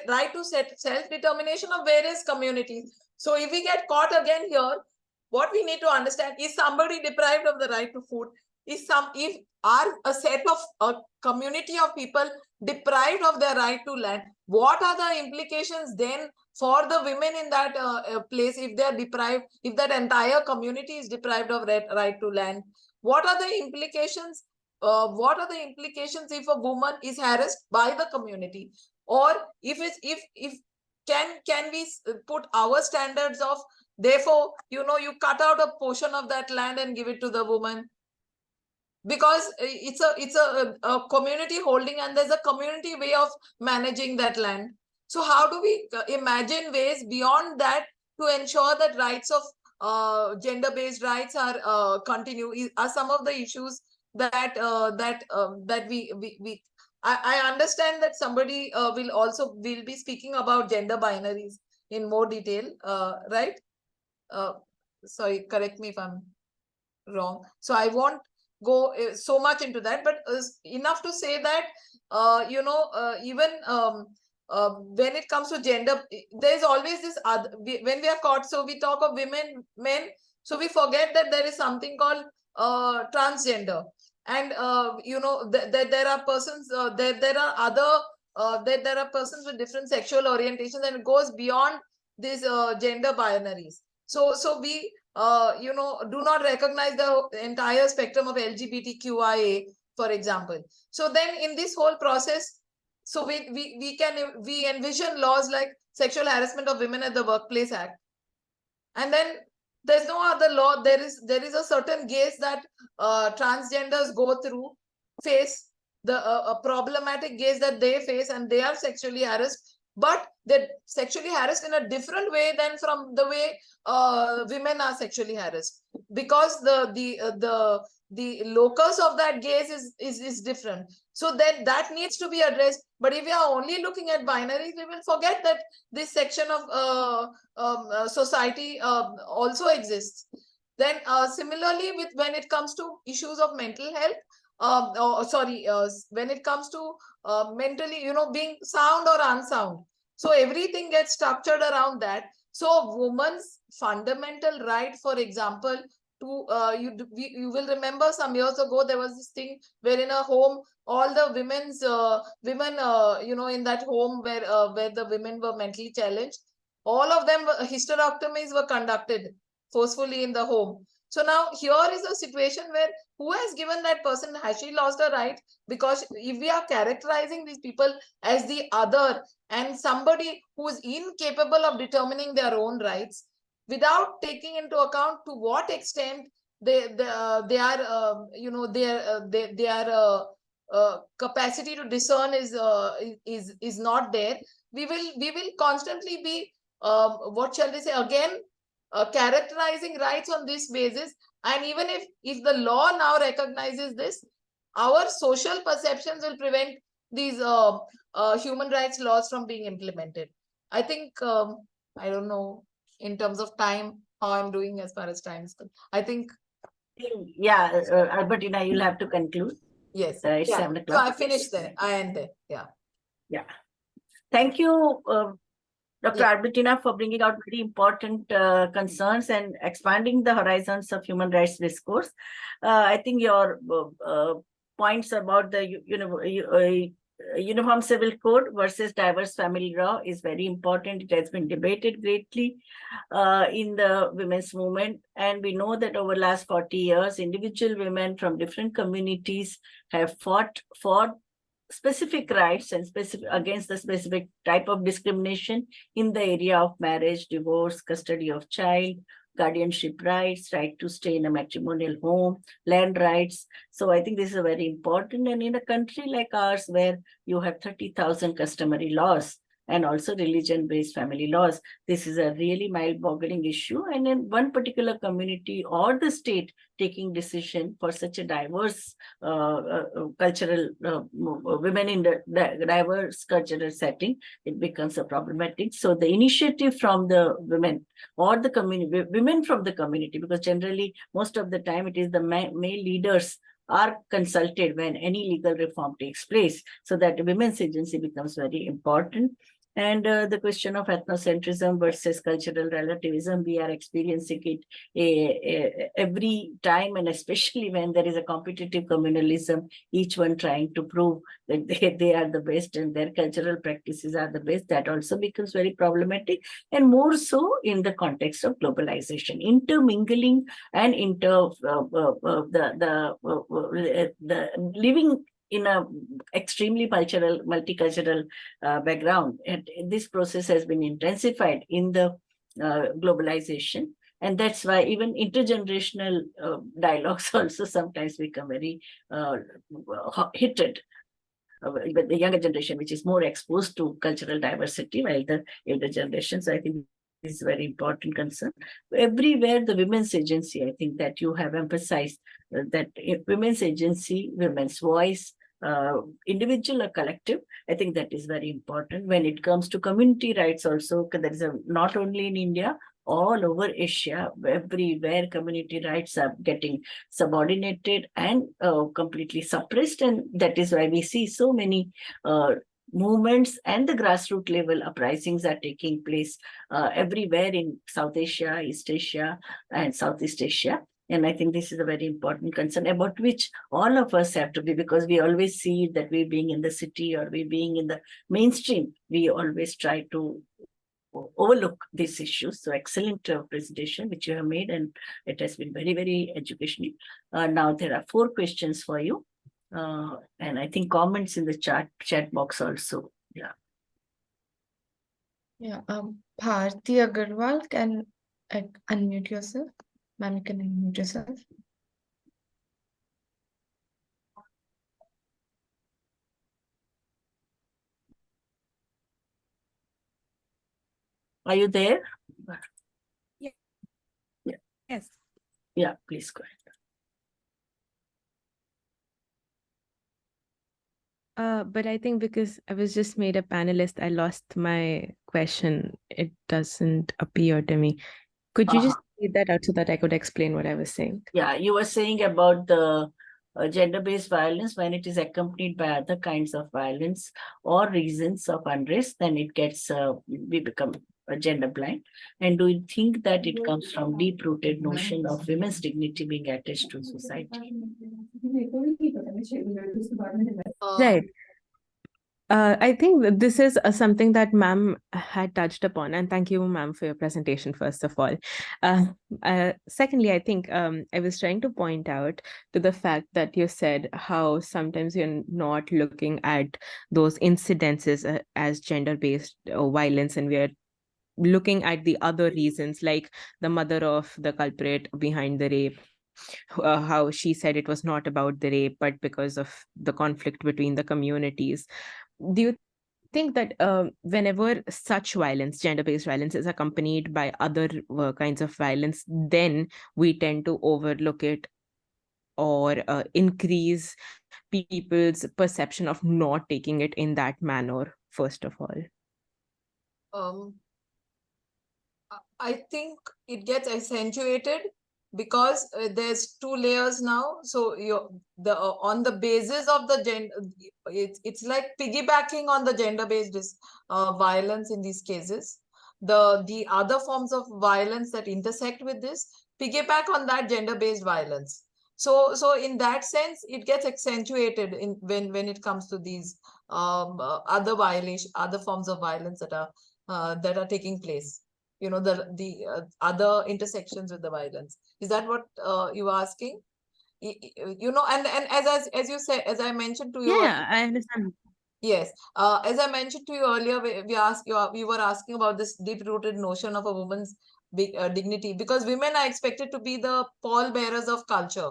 right to self-determination of various communities. So if we get caught again here, what we need to understand is, somebody deprived of the right to food? If are a set of a community of people deprived of their right to land, what are the implications then for the women in that place, if they are deprived, if that entire community is deprived of right to land? What are the implications? What are the implications if a woman is harassed by the community? Or if can we put our standards of, therefore you cut out a portion of that land and give it to the woman, because it's a community holding, and there's a community way of managing that land. So how do we imagine ways beyond that to ensure that rights of gender-based rights are continue? Are some of the issues that I understand that somebody will be speaking about gender binaries in more detail, right? Sorry, correct me if I'm wrong. So I won't go so much into that, but enough to say that even when it comes to gender, there's always this other, when we are caught, so we talk of women, men, so we forget that there is something called transgender, and there are persons, there are other there are persons with different sexual orientations, and it goes beyond these gender binaries. So we do not recognize the entire spectrum of LGBTQIA, for example. So then in this whole process, so we envision laws like Sexual Harassment of Women at the Workplace Act. And then there's no other law. There is a certain gaze that transgenders go through, face a problematic gaze that they face, and they are sexually harassed. But they're sexually harassed in a different way than from the way women are sexually harassed, because the locus of that gaze is different. So that needs to be addressed. But if we are only looking at binaries, we will forget that this section of society also exists. Then similarly, when it comes to issues of mental health, when it comes to mentally, being sound or unsound. So everything gets structured around that. So woman's fundamental right, for example, to you will remember some years ago there was this thing where in a home all the women in that home where the women were mentally challenged, all of them hysterectomies were conducted forcefully in the home. So now here is a situation where who has given that person, has she lost her right? Because if we are characterizing these people as the other and somebody who is incapable of determining their own rights, without taking into account to what extent their capacity to discern is not there, we will constantly be what shall they say again, characterizing rights on this basis. And even if the law now recognizes this, our social perceptions will prevent these human rights laws from being implemented. I think I don't know in terms of time how I'm doing as far as time is concerned. I think yeah, Albertina, you'll have to conclude. yes. It's Yeah. 7 So o'clock. I finished there. I end there. Yeah. Yeah. Thank you, Dr. Yeah. Albertina, for bringing out very important concerns and expanding the horizons of human rights discourse. I think your points about the Uniform Civil Code versus diverse family law is very important. It has been debated greatly in the women's movement. And we know that over the last 40 years, individual women from different communities have fought for specific rights and against the specific type of discrimination in the area of marriage, divorce, custody of child, guardianship rights, right to stay in a matrimonial home, land rights. So I think this is very important. And in a country like ours, where you have 30,000 customary laws and also religion-based family laws, this is a really mind-boggling issue. And in one particular community or the state taking decision for such a diverse cultural women in the diverse cultural setting, it becomes a problematic. So the initiative from the women or the community, women from the community, because generally most of the time it is the male leaders are consulted when any legal reform takes place, so that women's agency becomes very important. And the question of ethnocentrism versus cultural relativism, we are experiencing it every time, and especially when there is a competitive communalism, each one trying to prove that they are the best and their cultural practices are the best. That also becomes very problematic, and more so in the context of globalization, intermingling and the living in a extremely multicultural background. And this process has been intensified in the globalization. And that's why even intergenerational dialogues also sometimes become very heated. But the younger generation, which is more exposed to cultural diversity, while the elder generations, I think, is a very important concern. Everywhere the women's agency, I think that you have emphasized that women's agency, women's voice, individual or collective, I think that is very important. When it comes to community rights also, there is not only in India, all over Asia, everywhere community rights are getting subordinated and completely suppressed. And that is why we see so many movements and the grassroots level uprisings are taking place everywhere in South Asia, East Asia, and Southeast Asia. And I think this is a very important concern about which all of us have to be, because we always see that we being in the city or we being in the mainstream, we always try to overlook these issues. So excellent presentation which you have made, and it has been very, very educational. Now there are 4 questions for you. And I think comments in the chat box also. Yeah. Yeah. Bharti Agarwal, can unmute yourself. Ma'am, you can unmute yourself. Are you there? Yeah. Yeah. Yes. Yeah, please go ahead. But I think because I was just made a panelist, I lost my question. It doesn't appear to me. Could you just read that out so that I could explain what I was saying? Yeah, you were saying about the gender-based violence, when it is accompanied by other kinds of violence or reasons of unrest, then it gets, we become gender blind? And do you think that it comes from deep-rooted notion of women's dignity being attached to society? Right. I think that this is something that ma'am had touched upon, and thank you, ma'am, for your presentation, first of all. Secondly, I think I was trying to point out to the fact that you said how sometimes you're not looking at those incidences as gender-based violence, and we are looking at the other reasons, like the mother of the culprit behind the rape, how she said it was not about the rape, but because of the conflict between the communities. Do you think that whenever such violence, gender-based violence, is accompanied by other kinds of violence, then we tend to overlook it or increase people's perception of not taking it in that manner, first of all? I think it gets accentuated because there's two layers now. So on the basis of the gender, it's like piggybacking on the gender-based violence in these cases. The other forms of violence that intersect with this piggyback on that gender-based violence. So in that sense, it gets accentuated when it comes to these other forms of violence that are taking place. The other intersections with the violence. Is that what you were asking? And as you said, as I mentioned to you. Yeah, I understand. Yes, as I mentioned to you earlier, we were asking about this deep-rooted notion of a woman's dignity, because women are expected to be the pallbearers of culture.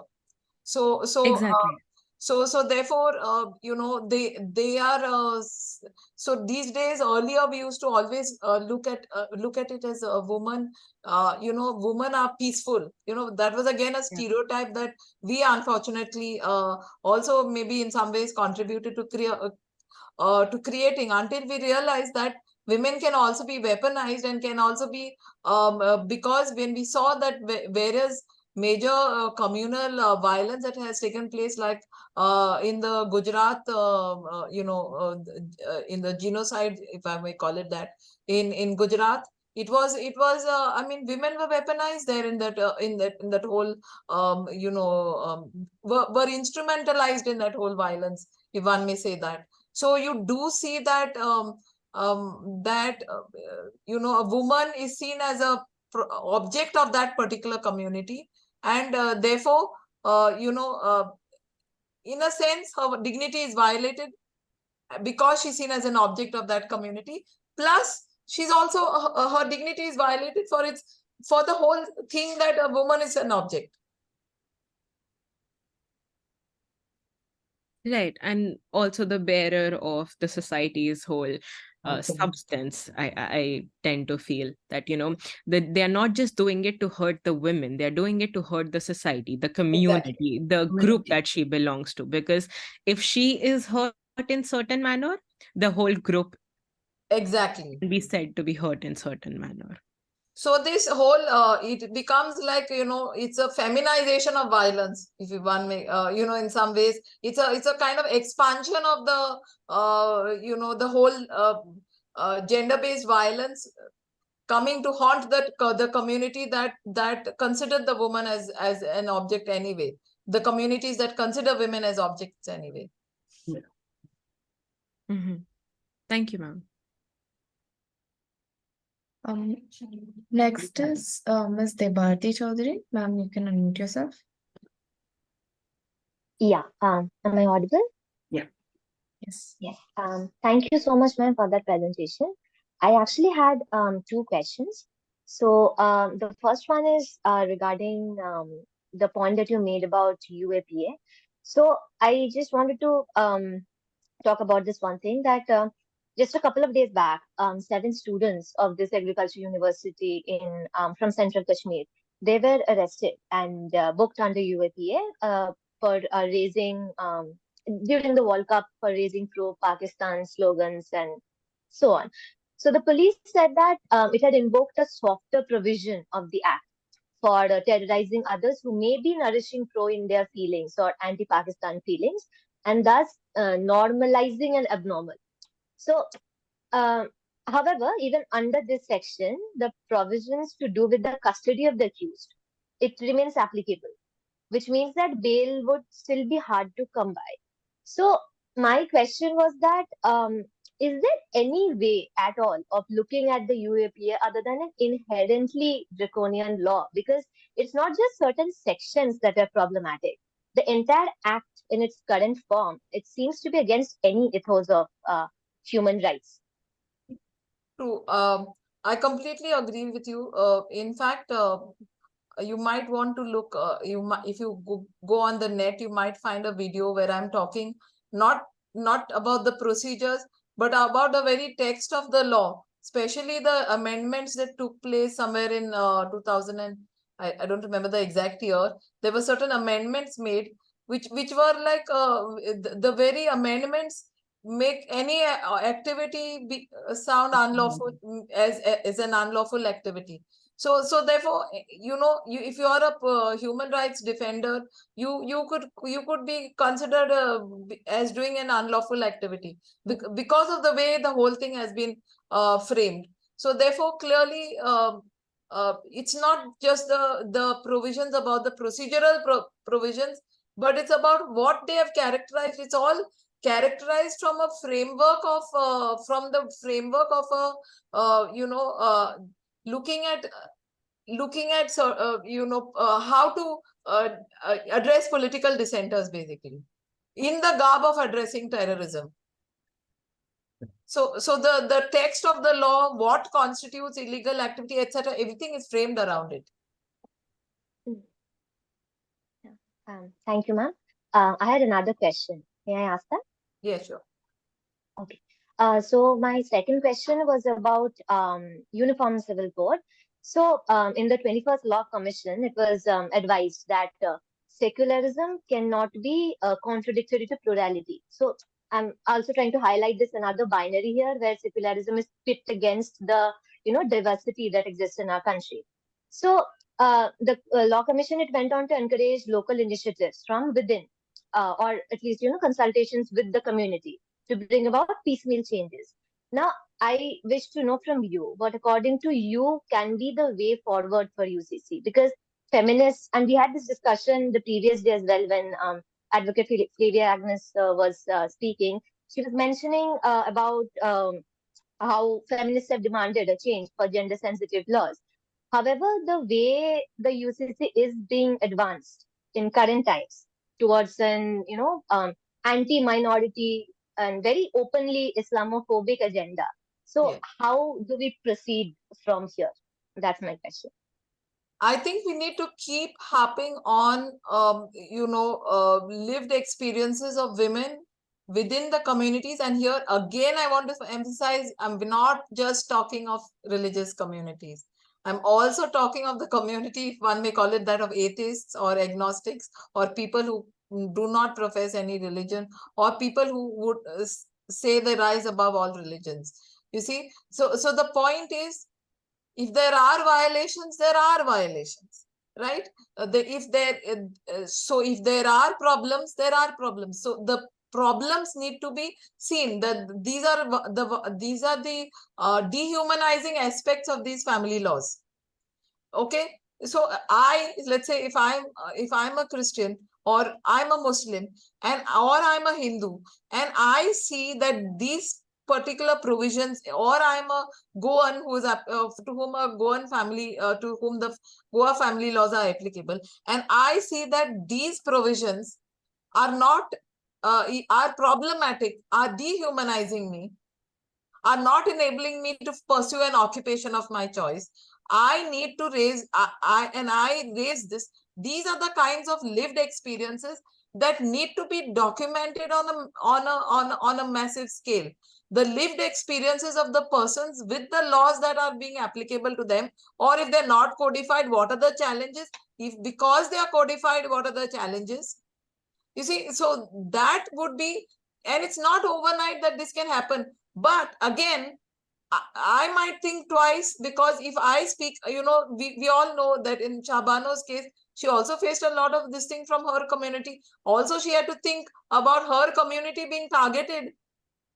Exactly. So therefore, they are. So these days, earlier we used to always look at it as a woman. Women are peaceful. That was again a stereotype that we unfortunately also maybe in some ways contributed to creating, until we realized that women can also be weaponized and can also be because when we saw that various major communal violence that has taken place, like in the Gujarat, in the genocide, if I may call it that, in Gujarat, it was I mean, women were weaponized there in that whole were instrumentalized in that whole violence, if one may say that. So you do see that a woman is seen as a object of that particular community, and therefore in a sense her dignity is violated because she's seen as an object of that community. Plus, she's also her dignity is violated for the whole thing that a woman is an object. Right, and also the bearer of the society's whole substance. I tend to feel that, that they are not just doing it to hurt the women, they're doing it to hurt the society, the community, the group that she belongs to. Because if she is hurt in certain manner, the whole group can be said to be hurt in certain manner. So this whole, it becomes like, it's a feminization of violence, if one may, in some ways, it's a kind of expansion of the, the whole gender-based violence coming to haunt the community that considered the woman as an object anyway. The communities that consider women as objects anyway. Yeah. Thank you, ma'am. Next is Ms. Debati Chaudhary. Ma'am, you can unmute yourself. Yeah. Am I audible? Yeah. Yes. Yes. Thank you so much, ma'am, for that presentation. I actually had two questions. So the first one is regarding the point that you made about UAPA. So I just wanted to talk about this one thing that just a couple of days back, 7 students of this agriculture university in from Central Kashmir, they were arrested and booked under UAPA for raising during the World Cup, for raising pro-Pakistan slogans and so on. So the police said that it had invoked a softer provision of the act for terrorizing others who may be nourishing pro-India feelings or anti-Pakistan feelings, and thus normalizing an abnormal. So However, even under this section, the provisions to do with the custody of the accused, it remains applicable, which means that bail would still be hard to come by. So my question was that is there any way at all of looking at the UAPA other than an inherently draconian law? Because it's not just certain sections that are problematic. The entire act in its current form, it seems to be against any ethos of human rights. True. I completely agree with you. In fact, you might want to look, if you go on the net, you might find a video where I'm talking not about the procedures, but about the very text of the law, especially the amendments that took place somewhere in 2000 and I don't remember the exact year. There were certain amendments made which were like the very amendments make any activity sound unlawful as an unlawful activity. So therefore, if you are a human rights defender, you could be considered as doing an unlawful activity because of the way the whole thing has been framed. So therefore, clearly, it's not just the provisions about the procedural provisions, but it's about what they have characterized. It's all characterized from a framework of looking at how to address political dissenters, basically, in the garb of addressing terrorism. So the text of the law, what constitutes illegal activity, etc., everything is framed around it. Thank you, ma'am. I had another question. May I ask that? Yeah, sure. Okay. So my second question was about Uniform Civil Code. So in the 21st Law Commission, it was advised that secularism cannot be contradictory to plurality. So I'm also trying to highlight this another binary here, where secularism is pit against the diversity that exists in our country. So the Law Commission, it went on to encourage local initiatives from within, or at least consultations with the community to bring about piecemeal changes. Now, I wish to know from you what, according to you, can be the way forward for UCC, because feminists, and we had this discussion the previous day as well when Advocate Flavia Agnes was speaking. She was mentioning about how feminists have demanded a change for gender-sensitive laws. However, the way the UCC is being advanced in current times towards an anti-minority and very openly Islamophobic agenda. So Yeah. how do we proceed from here? That's my question. I think we need to keep harping on, lived experiences of women within the communities. And here again, I want to emphasize, I'm not just talking of religious communities. I'm also talking of the community, if one may call it that, of atheists or agnostics, or people who do not profess any religion, or people who would say they rise above all religions. You see, so the point is, if there are violations, there are violations, right? If there are problems, there are problems. So the problems need to be seen. That these are the dehumanizing aspects of these family laws. Okay, so let's say if I'm a Christian, or I'm a Muslim, or I'm a Hindu, and I see that these particular provisions, or I'm a Goan who is to whom a Goan family, to whom the Goa family laws are applicable, and I see that these provisions are not are problematic, are dehumanizing me, are not enabling me to pursue an occupation of my choice, I need to raise, I raise this. These are the kinds of lived experiences that need to be documented on a massive scale. The lived experiences of the persons with the laws that are being applicable to them, or if they're not codified, what are the challenges? If because they are codified, what are the challenges? You see, so that would be, and it's not overnight that this can happen. But again, I might think twice, because if I speak, we all know that in Shabano's case, she also faced a lot of this thing from her community. Also, she had to think about her community being targeted.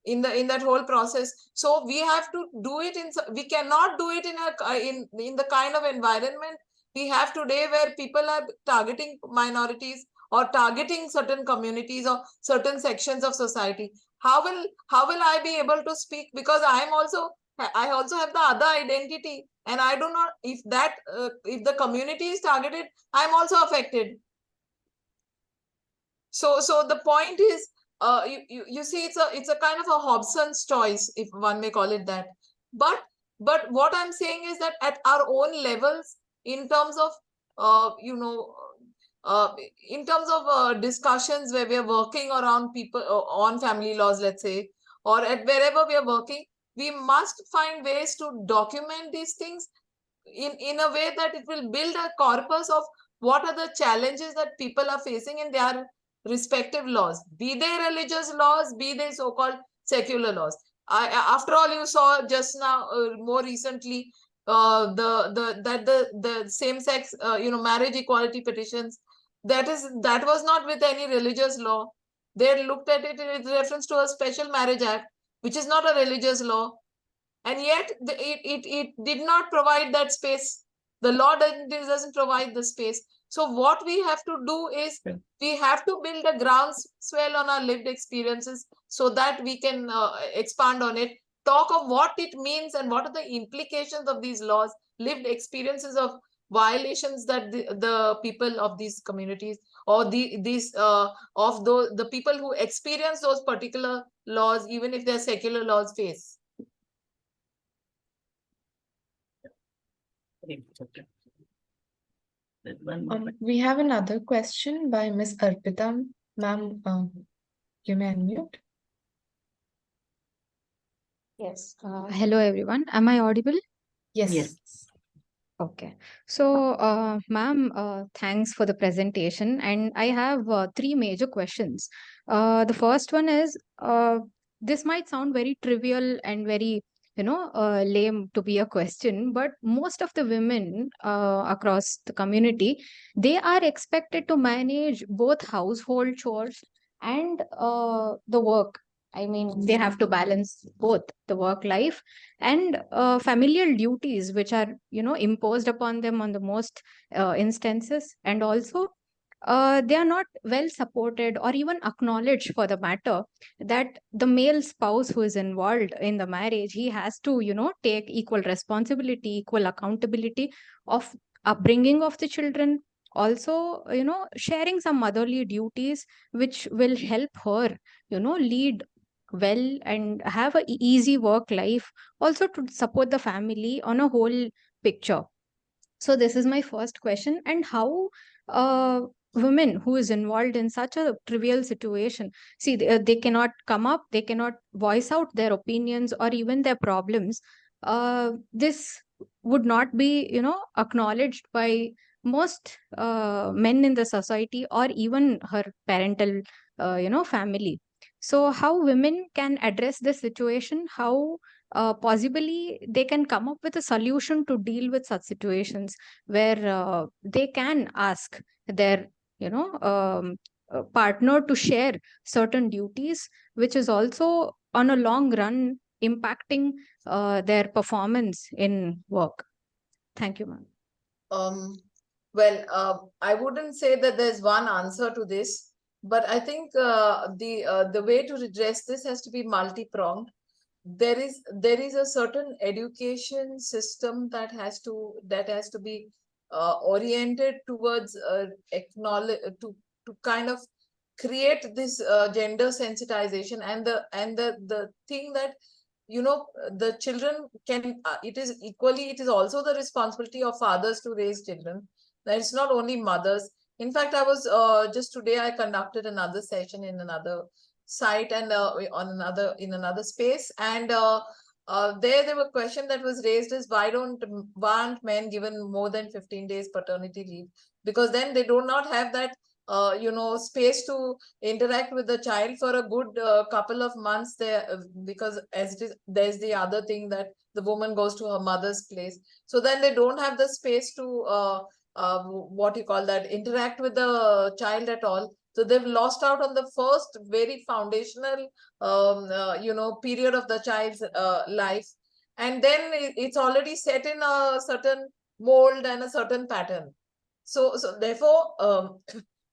in that whole process. So we have to do it we cannot do it in the kind of environment we have today, where people are targeting minorities or targeting certain communities or certain sections of society. How will I be able to speak? Because I also have the other identity, and I do not, if the community is targeted, I'm also affected. So the point is, you see, it's a kind of a Hobson's choice, if one may call it that. But what I'm saying is that at our own levels, in terms of in terms of discussions where we are working around people on family laws, let's say, or at wherever we are working, we must find ways to document these things in a way that it will build a corpus of what are the challenges that people are facing in their respective laws, be they religious laws, be they so-called secular laws. After all, you saw just now, more recently, the same-sex marriage equality petitions, that was not with any religious law. They looked at it with reference to a special marriage act, which is not a religious law. And yet it did not provide that space. The law doesn't provide the space. So what we have to do is we have to build a groundswell on our lived experiences so that we can expand on it, talk of what it means and what are the implications of these laws, lived experiences of violations that the people of these communities or the people who experience those particular laws, even if they're secular laws, face. We have another question by Ms. Arpita. Ma'am, you may unmute. Yes. Hello, everyone. Am I audible? Yes. Okay. So, ma'am, thanks for the presentation. And I have three major questions. The first one is, this might sound very trivial and very, lame to be a question, but most of the women across the community, they are expected to manage both household chores and the work. I mean, they have to balance both the work life and familial duties, which are imposed upon them on the most instances. And also they are not well supported or even acknowledged, for the matter, that the male spouse who is involved in the marriage, he has to take equal responsibility, equal accountability of upbringing of the children, also sharing some motherly duties which will help her lead well and have a easy work life, also to support the family on a whole picture. So this is my first question. And how women who is involved in such a trivial situation, see, they cannot come up, they cannot voice out their opinions or even their problems, this would not be acknowledged by most men in the society or even her parental family. So how women can address this situation, how possibly they can come up with a solution to deal with such situations, where they can ask their partner to share certain duties, which is also on a long run impacting their performance in work. Thank you, ma'am. Well, I wouldn't say that there's one answer to this, but I think the way to redress this has to be multi-pronged. There is a certain education system that has to be oriented towards acknowledge to kind of create this gender sensitization, and the thing that the children can it is also the responsibility of fathers to raise children. That it's not only mothers. In fact, I was just today I conducted another session in another site and in another space, and there were question that was raised is aren't men given more than 15 days paternity leave, because then they do not have that space to interact with the child for a good couple of months there, because as it is, there's the other thing that the woman goes to her mother's place, so then they don't have the space to what you call that, interact with the child at all. So they've lost out on the first very foundational, period of the child's life. And then it's already set in a certain mold and a certain pattern. So therefore,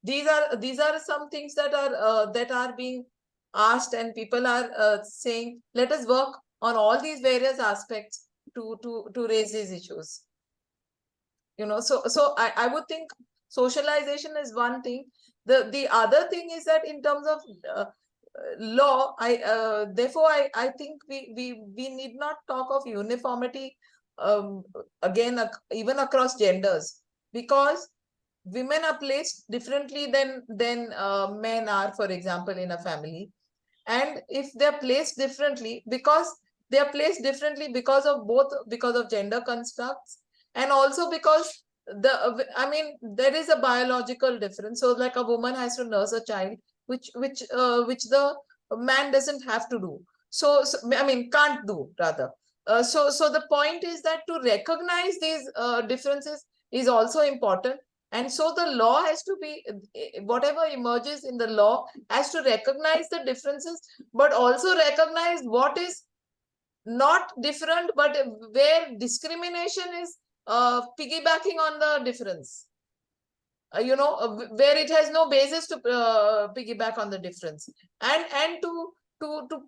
these are some things that are being asked, and people are saying, let us work on all these various aspects to raise these issues. So I would think socialization is one thing. The other thing is that in terms of law, I think we need not talk of uniformity again even across genders, because women are placed differently than men are, for example, in a family. And if they're placed differently, because because of gender constructs, and also because there is a biological difference. So like a woman has to nurse a child, which the man doesn't have to do. So can't do, rather. So the point is that to recognize these differences is also important. And so the law has to be, whatever emerges in the law has to recognize the differences, but also recognize what is not different, but where discrimination is piggybacking on the difference. Where it has no basis to piggyback on the difference, and to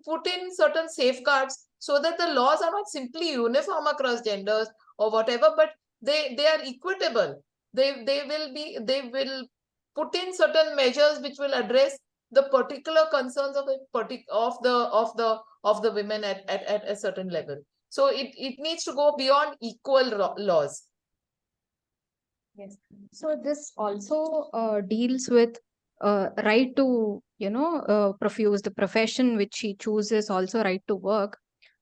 put in certain safeguards so that the laws are not simply uniform across genders or whatever, but they are equitable. They will put in certain measures which will address the particular concerns of the women at a certain level. So it needs to go beyond equal laws. Yes. So this also deals with right to, profuse the profession which she chooses, also right to work.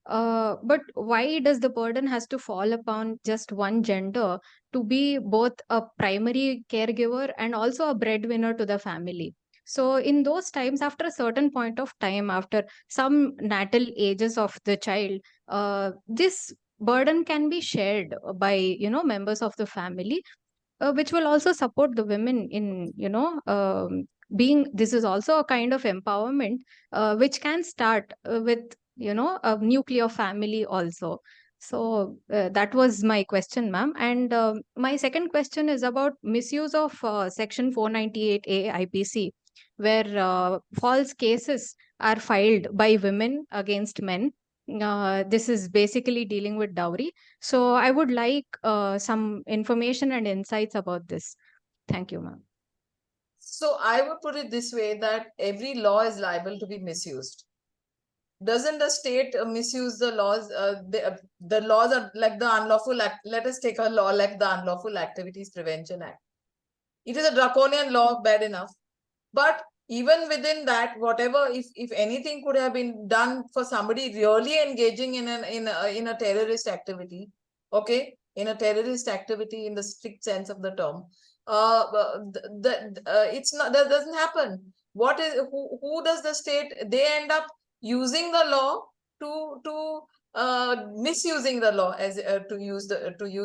But why does the burden has to fall upon just one gender to be both a primary caregiver and also a breadwinner to the family? So in those times, after a certain point of time, after some natal ages of the child, this burden can be shared by, members of the family, which will also support the women in, being, this is also a kind of empowerment, which can start with, a nuclear family also. So that was my question, ma'am. And my second question is about misuse of section 498A IPC, where false cases are filed by women against men. This is basically dealing with dowry. So I would like some information and insights about this. Thank you, ma'am. So I would put it this way, that every law is liable to be misused. Doesn't the state misuse the laws? The laws are like the unlawful act. Let us take a law like the Unlawful Activities Prevention Act. It is a draconian law, bad enough. But even within that, whatever, if anything could have been done for somebody really engaging in a terrorist activity, okay, in a terrorist activity in the strict sense of the term, it's not, that doesn't happen. What is, who does the state? They end up using the law to misusing the law, as to use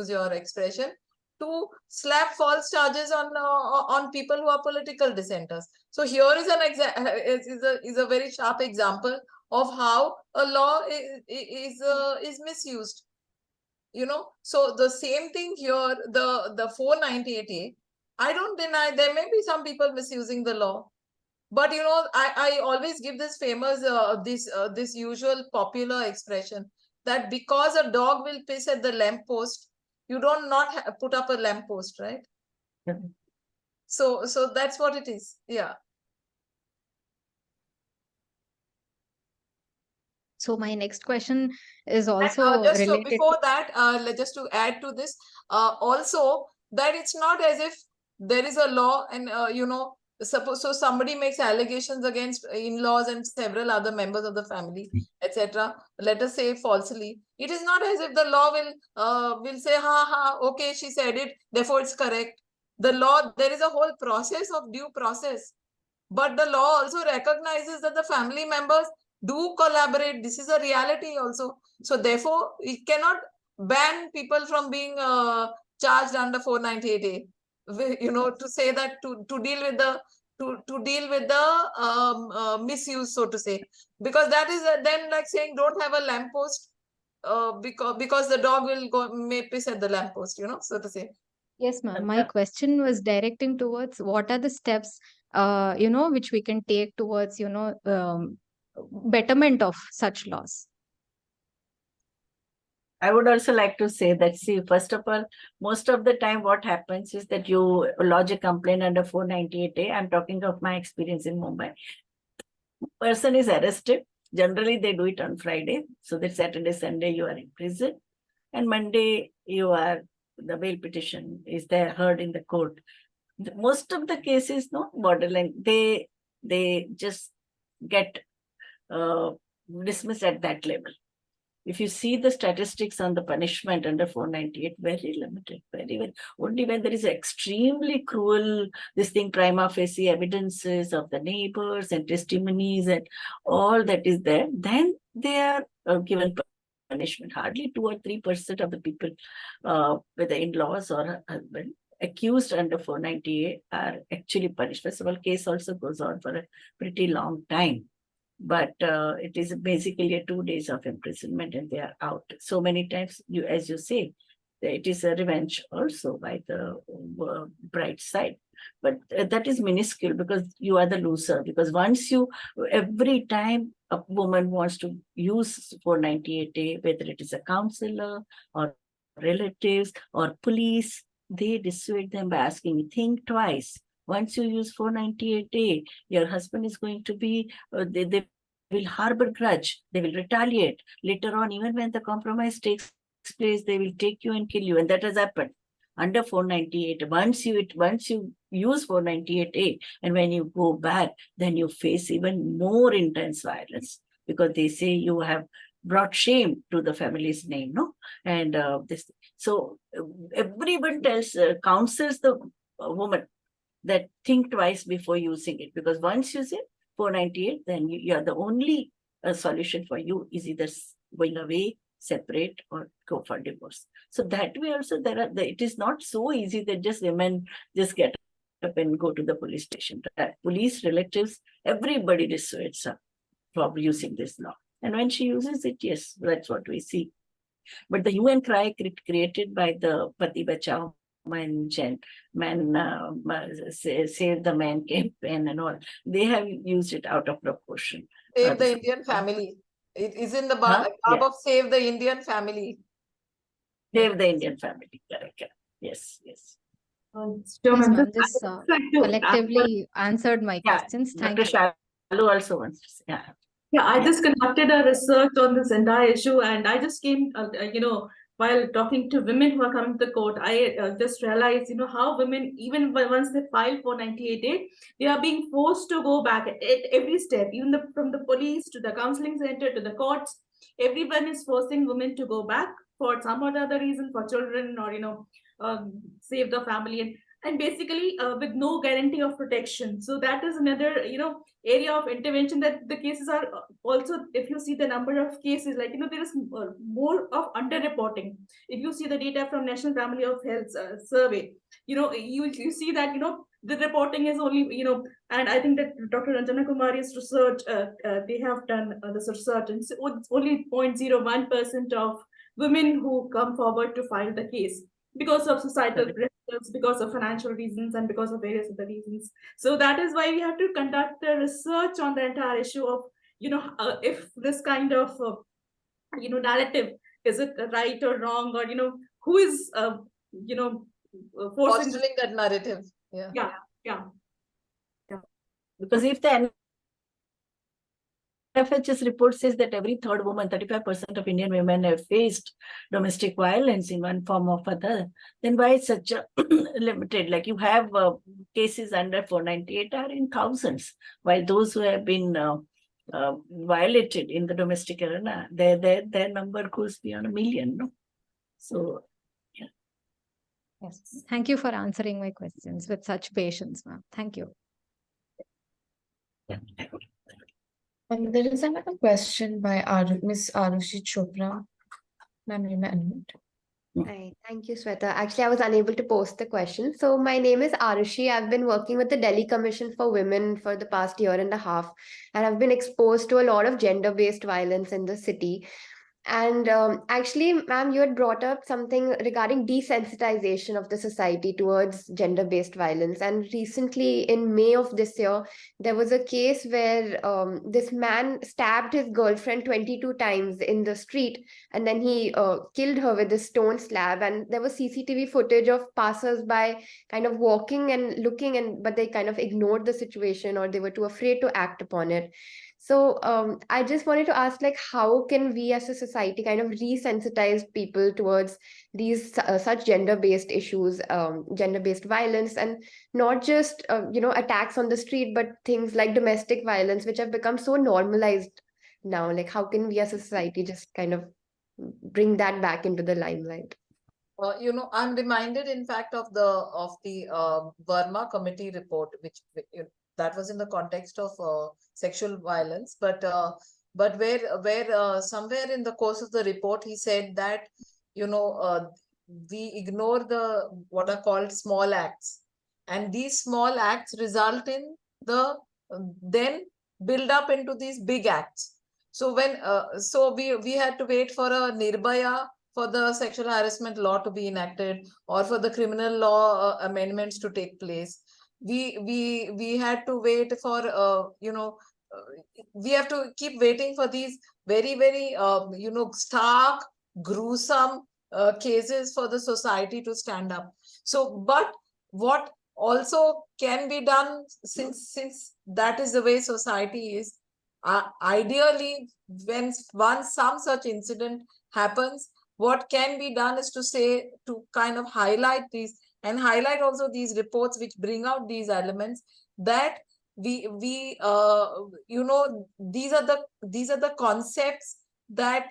your expression, to slap false charges on people who are political dissenters. So here is a very sharp example of how a law is misused. So the same thing here, the 498A. I don't deny there may be some people misusing the law, but I always give this famous this usual popular expression that because a dog will piss at the lamppost, you don't not put up a lamppost, right? So that's what it is. Yeah. So my next question is also just related. before that, just to add to this, also that it's not as if there is a law and suppose so somebody makes allegations against in-laws and several other members of the family, etc. Let us say falsely. It is not as if the law will say, ha, okay, she said it, therefore it's correct. The law, there is a whole process of due process. But the law also recognizes that the family members do collaborate. This is a reality also. So therefore, it cannot ban people from being charged under 498A. To say that to deal with the to deal with the misuse, so to say, because that is then like saying don't have a lamppost because the dog will may piss at the lamppost, so to say. Yes, ma'am. My question was directing towards what are the steps, which we can take towards, betterment of such laws. I would also like to say that, see, first of all, most of the time what happens is that you lodge a complaint under 498A. I'm talking of my experience in Mumbai. Person is arrested. Generally, they do it on Friday. So that Saturday, Sunday, you are in prison. And Monday, the bail petition is there heard in the court. Most of the cases, no, borderline, they just get dismissed at that level. If you see the statistics on the punishment under 498, very limited, very. Only when there is extremely cruel, this thing, prima facie evidences of the neighbors and testimonies and all that is there, then they are given punishment. Hardly 2 or 3% of the people, whether in-laws or husband, accused under 498 are actually punished. First of all, case also goes on for a pretty long time. But it is basically 2 days of imprisonment and they are out. So many times, as you say, it is a revenge also by the bride side. But that is minuscule because you are the loser. Because every time a woman wants to use 498A, whether it is a counselor or relatives or police, they dissuade them by asking, think twice. Once you use 498A, your husband is going to be, they will harbor grudge, they will retaliate. Later on, even when the compromise takes place, they will take you and kill you. And that has happened under 498. Once you use 498A, and when you go back, then you face even more intense violence because they say you have brought shame to the family's name, no? And so everyone counsels the woman that think twice before using it, because once you say 498, then you are the only solution for you is either going away, separate, or go for divorce. So that way also it is not so easy that just women just get up and go to the police station. Police, relatives, everybody dissuades her from using this law. And when she uses it, yes, that's what we see. But the hue and cry created by the Pati Bachao save the man campaign and all, they have used it out of proportion. Save the Indian family. It is in the barb of Save the Indian Family. Save the Indian family. Correct. Yes. This collectively answered my questions. Thank you. Dr. Shalu also wants to say. Yeah, I just conducted a research on this entire issue, and I just came, while talking to women who are coming to the court, I just realized, how women, even once they file 498A, they are being forced to go back at every step, even from the police to the counseling center to the courts. Everyone is forcing women to go back for some or other reason, for children or, save the family. And basically with no guarantee of protection. So that is another, area of intervention that the cases are also, if you see the number of cases, like, there is more of underreporting. If you see the data from National Family of Health survey, you see that, the reporting is only, and I think that Dr. Ranjana Kumari's research, they have done this research, and it's only 0.01% of women who come forward to file the case because of societal pressures, because of financial reasons, and because of various other reasons. So that is why we have to conduct a research on the entire issue of, if this kind of, narrative, is it right or wrong, or, who is, fostering that narrative. Yeah. Because if the FHS report says that every third woman, 35% of Indian women have faced domestic violence in one form or other, then why is such a limited? Like you have cases under 498 are in thousands, while those who have been violated in the domestic arena, their number goes beyond 1 million. No? So, yeah. Yes. Thank you for answering my questions with such patience, ma'am. Thank you. Yeah. There is another question by Ms. Arushi Chopra. Ma'am, you may unmute. Hi, thank you, Sweta. Actually, I was unable to post the question. So, my name is Arushi. I've been working with the Delhi Commission for Women for the past year and a half, and I've been exposed to a lot of gender-based violence in the city. And actually, ma'am, you had brought up something regarding desensitization of the society towards gender-based violence. And recently, in May of this year, there was a case where this man stabbed his girlfriend 22 times in the street, and then he killed her with a stone slab. And there was CCTV footage of passers-by kind of walking and looking, and but they kind of ignored the situation, or they were too afraid to act upon it. So I just wanted to ask, like, how can we as a society kind of resensitize people towards these such gender-based issues, gender-based violence, and not just attacks on the street, but things like domestic violence, which have become so normalized now. Like, how can we as a society just kind of bring that back into the limelight? I'm reminded, in fact, of the Burma Committee report, which that was in the context of sexual violence, but where somewhere in the course of the report he said that we ignore the what are called small acts, and these small acts result in the then build up into these big acts. So when we had to wait for a Nirbhaya for the sexual harassment law to be enacted, or for the criminal law amendments to take place. We had to wait for we have to keep waiting for these very stark, gruesome cases for the society to stand up. So, but what also can be done, since that is the way society is, ideally, when once some such incident happens, what can be done is to kind of highlight these, and highlight also these reports which bring out these elements, that these are the concepts that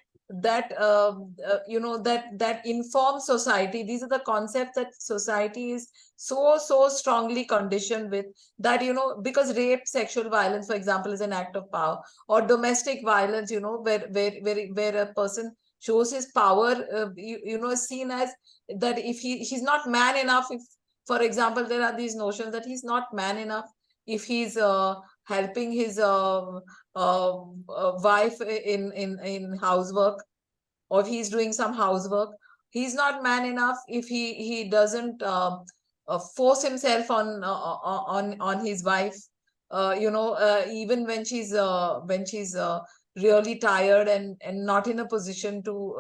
inform society. These are the concepts that society is so strongly conditioned with, that because rape, sexual violence, for example, is an act of power, or domestic violence, where a person shows his power, is seen as that if he's not man enough. If, for example, there are these notions that he's not man enough if he's helping his wife in housework, or if he's doing some housework. He's not man enough if he doesn't force himself on his wife, even when she's really tired and not in a position to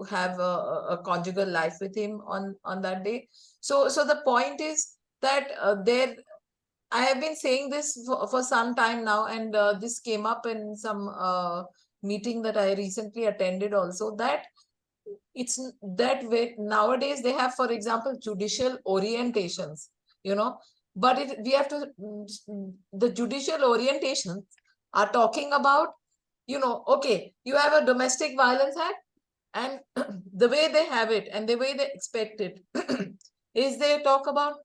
have a conjugal life with him on that day. So the point is that I have been saying this for some time now, and this came up in some meeting that I recently attended also, that it's that way nowadays they have, for example, judicial orientations, but we have to, the judicial orientations are talking about, okay, you have a domestic violence act, and the way they have it and the way they expect it is they talk about,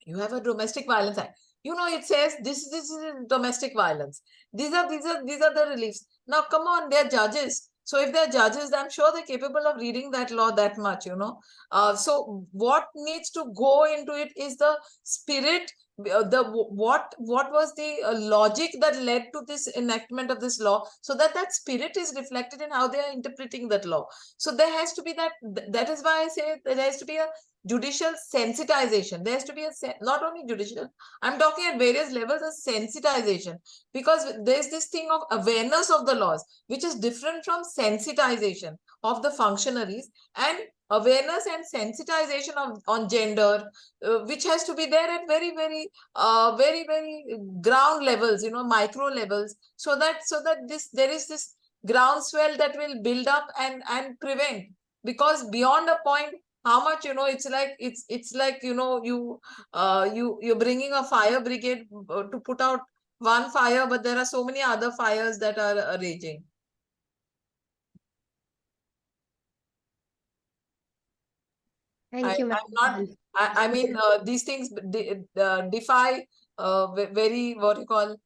you have a domestic violence act, it says this is domestic violence, these are the reliefs. Now come on, they're judges, so if they're judges, I'm sure they're capable of reading that law that much. So what needs to go into it is the spirit, what was the logic that led to this enactment of this law, so that spirit is reflected in how they are interpreting that law. So there has to be that is why I say there has to be a judicial sensitization. There has to be not only judicial, I'm talking at various levels of sensitization, because there's this thing of awareness of the laws, which is different from sensitization of the functionaries, and awareness and sensitization on gender, which has to be there at very ground levels, micro levels, so that there is this groundswell that will build up and prevent. Because beyond a point, how much, it's like you're bringing a fire brigade to put out one fire, but there are so many other fires that are raging. Thank you, ma'am. I mean, these things defy very, what you call,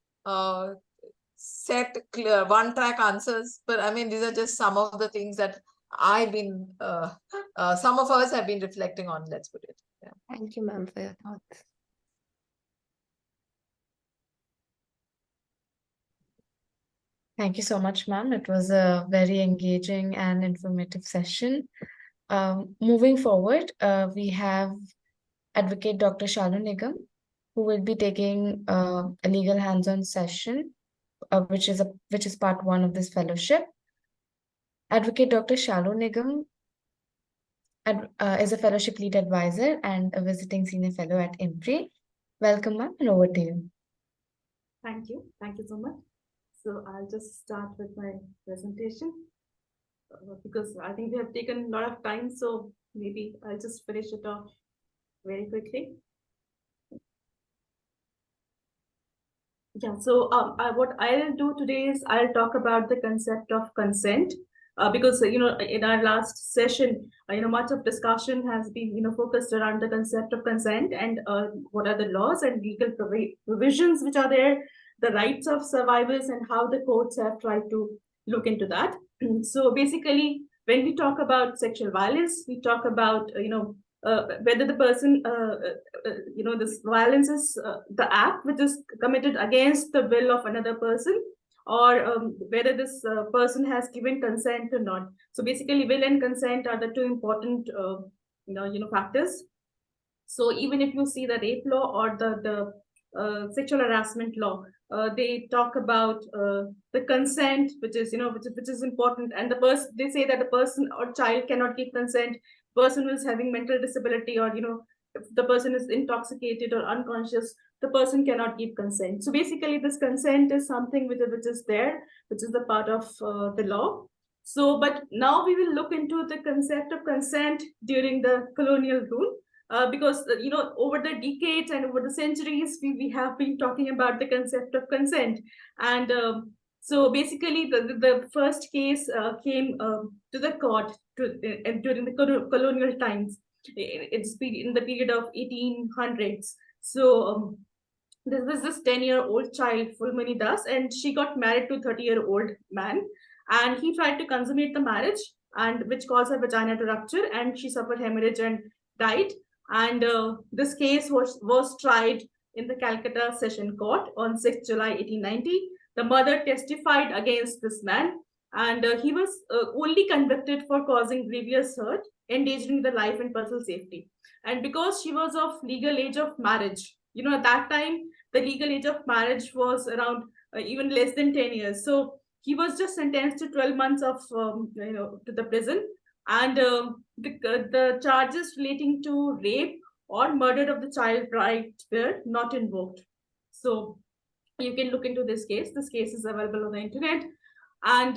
set clear one-track answers, but I mean, these are just some of the things that I've been, some of us have been reflecting on, let's put it. Yeah. Thank you, ma'am, for your thoughts. Thank you so much, ma'am. It was a very engaging and informative session. Moving forward, we have Advocate Dr. Shalu Nigam, who will be taking a legal hands-on session, which is part 1 of this fellowship. Advocate Dr. Shalu Nigam is a fellowship lead advisor and a visiting senior fellow at IMPRI. Welcome, ma'am, and over to you. Thank you. Thank you so much. So I'll just start with my presentation because I think we have taken a lot of time. So maybe I'll just finish it off very quickly. Yeah, so what I'll do today is I'll talk about the concept of consent because, in our last session, much of discussion has been, focused around the concept of consent and what are the laws and legal provisions which are there, the rights of survivors and how the courts have tried to look into that. So basically, when we talk about sexual violence, we talk about, whether the person, this violence is the act which is committed against the will of another person, or whether this person has given consent or not. So basically, will and consent are the two important, factors. So even if you see the rape law or the sexual harassment law, they talk about the consent, which is which is important, and the person, they say that the person or child cannot give consent. Person who is having mental disability, or if the person is intoxicated or unconscious, the person cannot give consent. So basically, this consent is something which is there, which is the part of the law. So, but now we will look into the concept of consent during the colonial rule. Because over the decades and over the centuries, we have been talking about the concept of consent. And so basically the first case came to the court during the colonial times. It's in the period of 1800s. So there was this 10-year-old child, Fulmani Das, and she got married to a 30-year-old man, and he tried to consummate the marriage, and which caused her vagina to rupture, and she suffered hemorrhage and died. And this case was tried in the Calcutta Session Court on 6th July 1890. The mother testified against this man, and he was only convicted for causing grievous hurt, endangering the life and personal safety. And because she was of legal age of marriage, at that time, the legal age of marriage was around even less than 10 years. So he was just sentenced to 12 months of, to the prison. And the charges relating to rape or murder of the child bride were not invoked. So you can look into this case. This case is available on the internet. And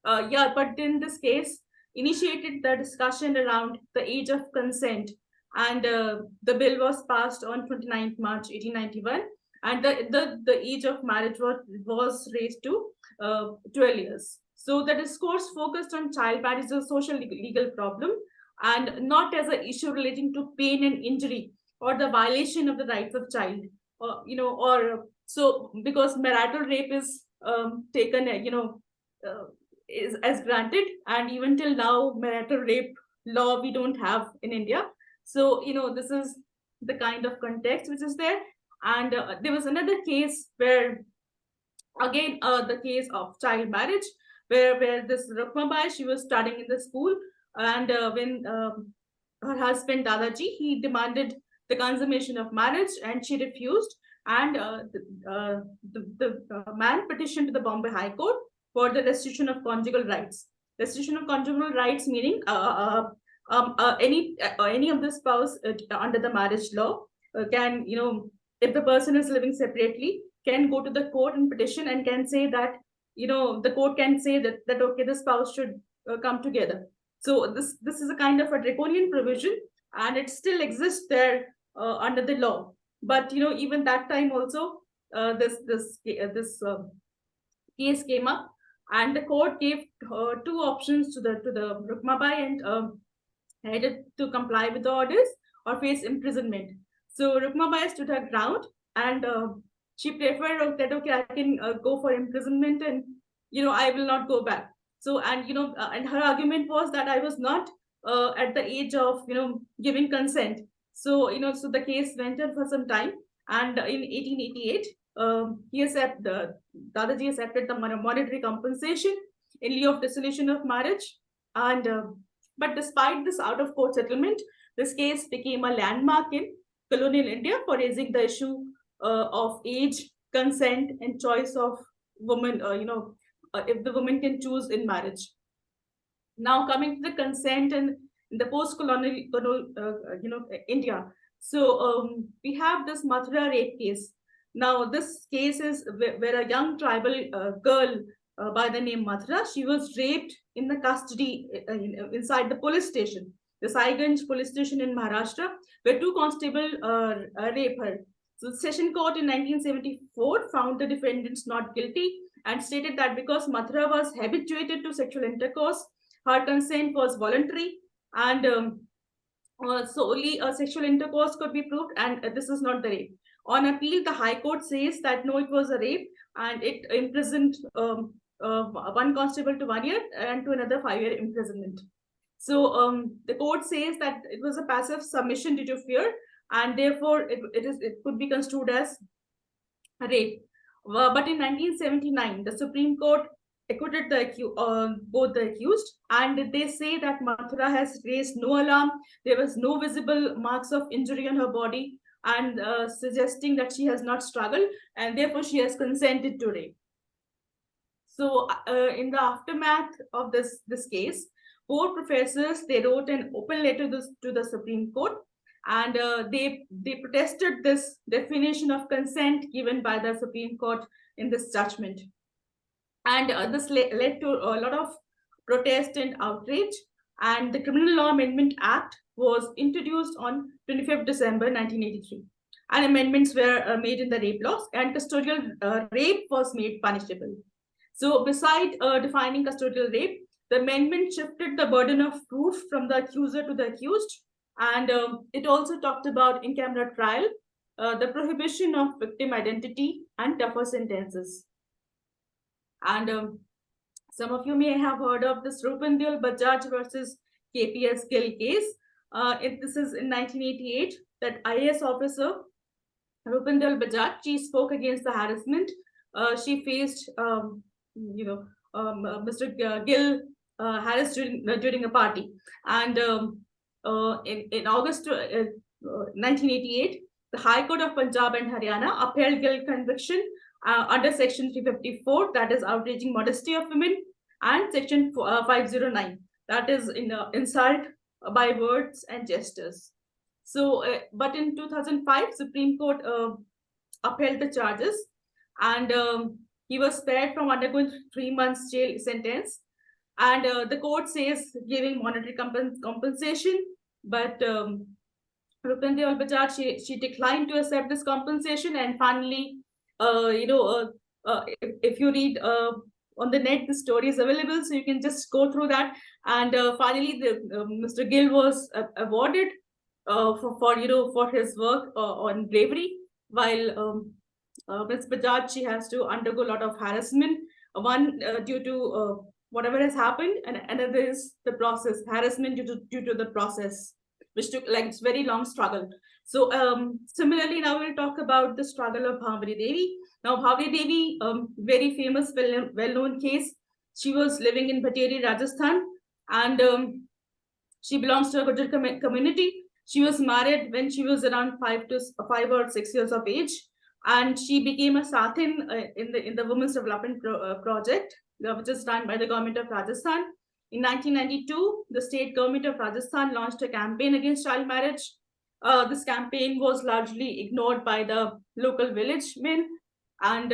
but in this case, initiated the discussion around the age of consent. And the bill was passed on 29th March 1891. And the age of marriage was raised to 12 years. So the discourse focused on child marriage as a social legal problem and not as an issue relating to pain and injury or the violation of the rights of child. So because marital rape is taken, is as granted, and even till now, marital rape law we don't have in India. So this is the kind of context which is there. And there was another case where, again, the case of child marriage, where this Rukmabai, she was studying in the school, and when her husband Dadaji, he demanded the consummation of marriage, and she refused. And the man petitioned to the Bombay High Court for the restitution of conjugal rights. Restitution of conjugal rights meaning any of the spouse under the marriage law can, if the person is living separately, can go to the court and petition and can say that, the court can say that okay, the spouse should come together. So this is a kind of a draconian provision, and it still exists there under the law. But even that time also, this case came up, and the court gave two options to the Rukmabai, and either to comply with the orders or face imprisonment. So Rukmabai stood her ground, and she preferred that, okay, I can go for imprisonment and, I will not go back. So, and, and her argument was that I was not at the age of, giving consent. So, so the case went on for some time. And in 1888, Dadaji accepted the monetary compensation in lieu of dissolution of marriage. And but despite this out-of-court settlement, this case became a landmark in colonial India for raising the issue of age, consent, and choice of women. If the woman can choose in marriage. Now coming to the consent and the post-colonial, India. So we have this Mathura rape case. Now this case is where a young tribal girl by the name Mathura, she was raped in the custody inside the police station, the Saiganj police station in Maharashtra, where two constables raped her. So the session court in 1974 found the defendants not guilty and stated that because Mathura was habituated to sexual intercourse, her consent was voluntary, and so only sexual intercourse could be proved, and this is not the rape. On appeal, the High Court says that no, it was a rape, and it imprisoned one constable to 1 year and to another 5-year imprisonment. So the court says that it was a passive submission due to fear, and therefore it could be construed as a rape. But in 1979, the Supreme Court acquitted both the accused, and they say that Mathura has raised no alarm. There was no visible marks of injury on her body, and suggesting that she has not struggled, and therefore she has consented to rape. So in the aftermath of this case, 4 professors, they wrote an open letter to the Supreme Court, and they protested this definition of consent given by the Supreme Court in this judgment. And this led to a lot of protest and outrage, and the Criminal Law Amendment Act was introduced on 25th December 1983. And amendments were made in the rape laws, and custodial rape was made punishable. So beside defining custodial rape, the amendment shifted the burden of proof from the accuser to the accused, and it also talked about in-camera trial, the prohibition of victim identity, and tougher sentences. And some of you may have heard of this Rupendil Bajaj versus KPS Gill case. This is in 1988 that IAS officer Rupendil Bajaj, she spoke against the harassment. She faced, Mr. Gill harassed during a party, and in August 1988, the High Court of Punjab and Haryana upheld Gill conviction under Section 354, that is outraging modesty of women, and Section 509, that is insult by words and gestures. So, but in 2005, Supreme Court upheld the charges, and he was spared from undergoing 3 months jail sentence. And the court says giving monetary compensation, but Rupendil Bajaj, she declined to accept this compensation, and finally, if you read on the net, the story is available, so you can just go through that. And finally, Mr. Gill was awarded for his work on bravery, while Ms. Bajaj, she has to undergo a lot of harassment. One due to whatever has happened, and another is the process harassment due to the process, which took it's very long struggle. So similarly, now we'll talk about the struggle of Bhavani Devi. Now Bhavani Devi, very famous, well-known case. She was living in Bhateri, Rajasthan, and she belongs to a Gujjar community. She was married when she was around 5 or 6 years of age, and she became a Sathin in the Women's Development Project, which is run by the government of Rajasthan. In 1992, the state government of Rajasthan launched a campaign against child marriage. This campaign was largely ignored by the local village men, and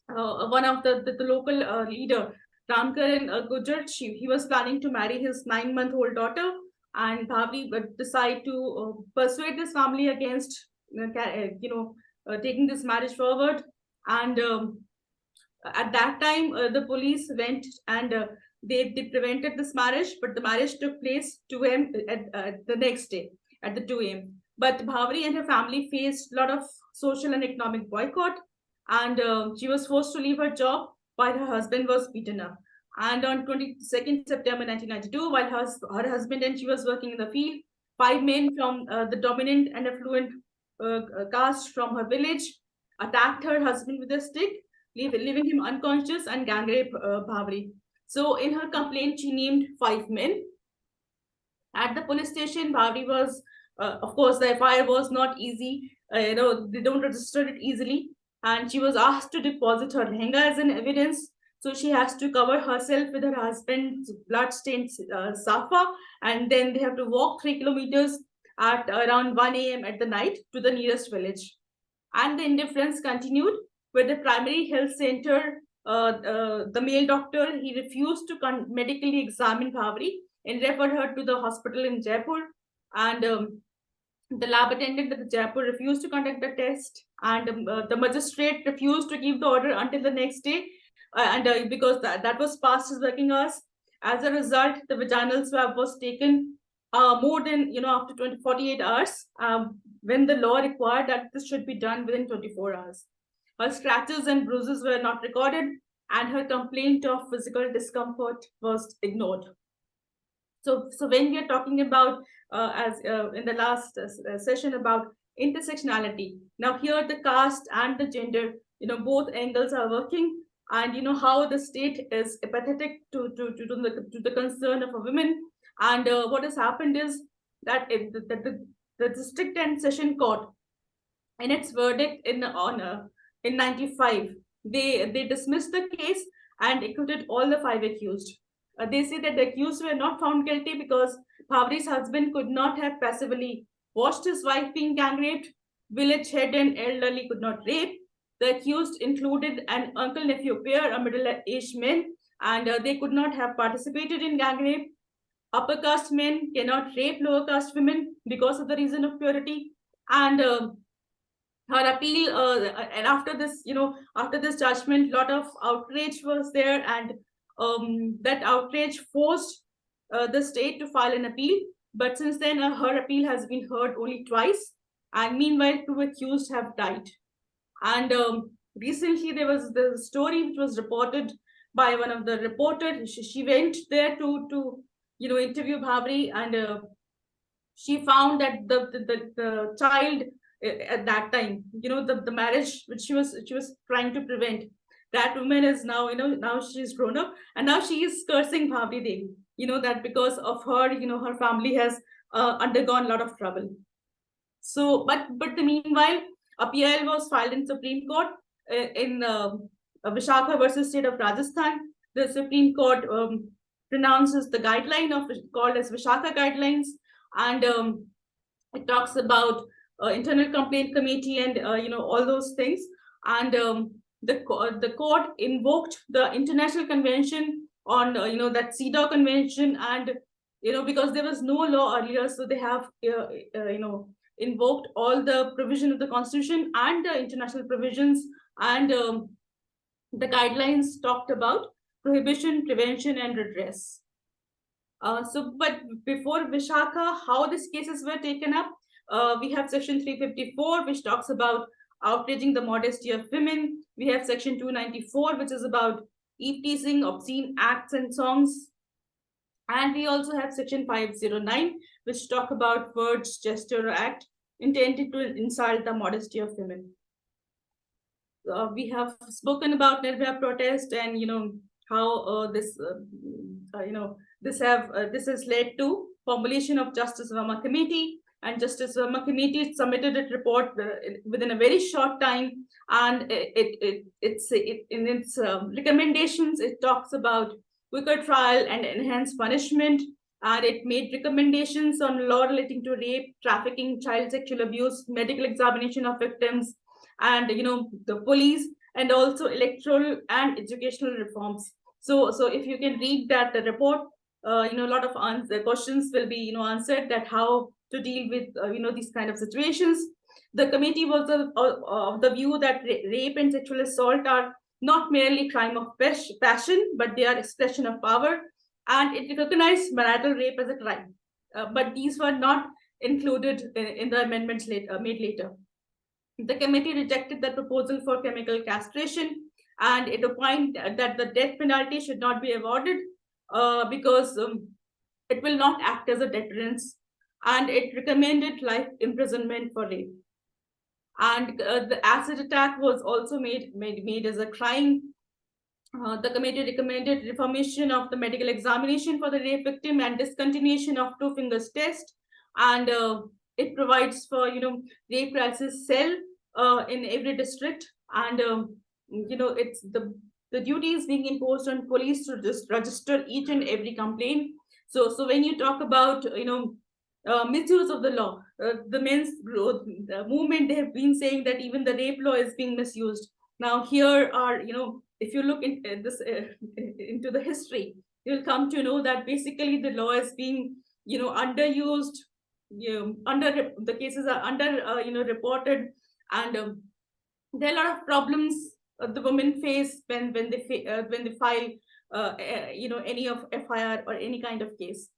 one of the local leader, Ramkaran Gujjar, he was planning to marry his 9-month-old daughter, and Bhavani decided to persuade this family against taking this marriage forward. And at that time, the police went and they prevented this marriage, but the marriage took place 2 a.m. at the next day at the 2 a.m. But Bhavri and her family faced a lot of social and economic boycott, and she was forced to leave her job while her husband was beaten up. And on 22nd September 1992, while her husband and she was working in the field, 5 men from the dominant and affluent caste from her village attacked her husband with a stick, leaving him unconscious, and gang raped Bhavri. So in her complaint, she named 5 men. At the police station, Bhavri was, of course, the FIR was not easy. They don't register it easily. And she was asked to deposit her lehenga as an evidence. So she has to cover herself with her husband's blood-stained safa. And then they have to walk 3 kilometers at around 1 a.m. at the night to the nearest village. And the indifference continued, where the primary health center, the male doctor, he refused to medically examine Bhavri and referred her to the hospital in Jaipur. And the lab attendant at the Jaipur refused to conduct the test, and the magistrate refused to give the order until the next day, because that was past his working hours. As a result, the vaginal swab was taken more than, after 48 hours, when the law required that this should be done within 24 hours. Her scratches and bruises were not recorded, and her complaint of physical discomfort was ignored. So when we are talking about, as in the last session, about intersectionality, now here the caste and the gender, both angles are working, and how the state is apathetic to the concern of a woman. And what has happened is that the district and session court, in its verdict in 95, they dismissed the case and acquitted all the 5 accused. They say that the accused were not found guilty because Bhavri's husband could not have passively watched his wife being gang raped. Village head and elderly could not rape. The accused included an uncle-nephew pair, a middle-aged men, and they could not have participated in gang rape. Upper caste men cannot rape lower caste women because of the reason of purity. And her appeal, and after this judgment, a lot of outrage was there, and that outrage forced the state to file an appeal. But since then, her appeal has been heard only twice, and meanwhile, 2 accused have died. And recently, there was the story which was reported by one of the reporters. She went there to interview Bhavri, and she found that the child at that time, the marriage which she was trying to prevent, that woman is now, now she's grown up, and now she is cursing Bhavri Devi, that because of her, her family has undergone a lot of trouble. So, but the meanwhile, a PIL was filed in Supreme Court in Vishakha versus State of Rajasthan. The Supreme Court pronounces the guideline called as Vishakha guidelines, and it talks about internal complaint committee and all those things. And the court invoked the international convention on that CEDAW convention, and because there was no law earlier, so they have invoked all the provision of the constitution and the international provisions, and the guidelines talked about prohibition, prevention, and redress. But before Vishakha, how these cases were taken up, we have section 354, which talks about outraging the modesty of women. We have section 294, which is about eve-teasing, obscene acts and songs. And we also have section 509, which talk about words, gesture, or act intended to insult the modesty of women. We have spoken about Nirbhaya protest, and how this has led to formulation of Justice Verma Committee, and Justice Verma Committee submitted its report within a very short time, and in its recommendations, it talks about quicker trial and enhanced punishment, and it made recommendations on law relating to rape, trafficking, child sexual abuse, medical examination of victims, and the police, and also electoral and educational reforms. So if you can read that report, a lot of the questions will be answered, that how to deal with these kind of situations. The committee was of the view that rape and sexual assault are not merely crime of passion, but they are expression of power, and it recognized marital rape as a crime. But these were not included in the amendments made later. The committee rejected the proposal for chemical castration, and it opined that the death penalty should not be awarded because it will not act as a deterrence, and it recommended life imprisonment for rape. And the acid attack was also made as a crime. The committee recommended reformation of the medical examination for the rape victim and discontinuation of two fingers test, and it provides for rape crisis cell in every district, and it's the duty is being imposed on police to just register each and every complaint. So when you talk about misuse of the law, the men's movement, they have been saying that even the rape law is being misused. Now here are if you look into this into the history, you'll come to know that basically the law is being underused. The cases are under reported, and there are a lot of problems the women face when they file any of FIR or any kind of case.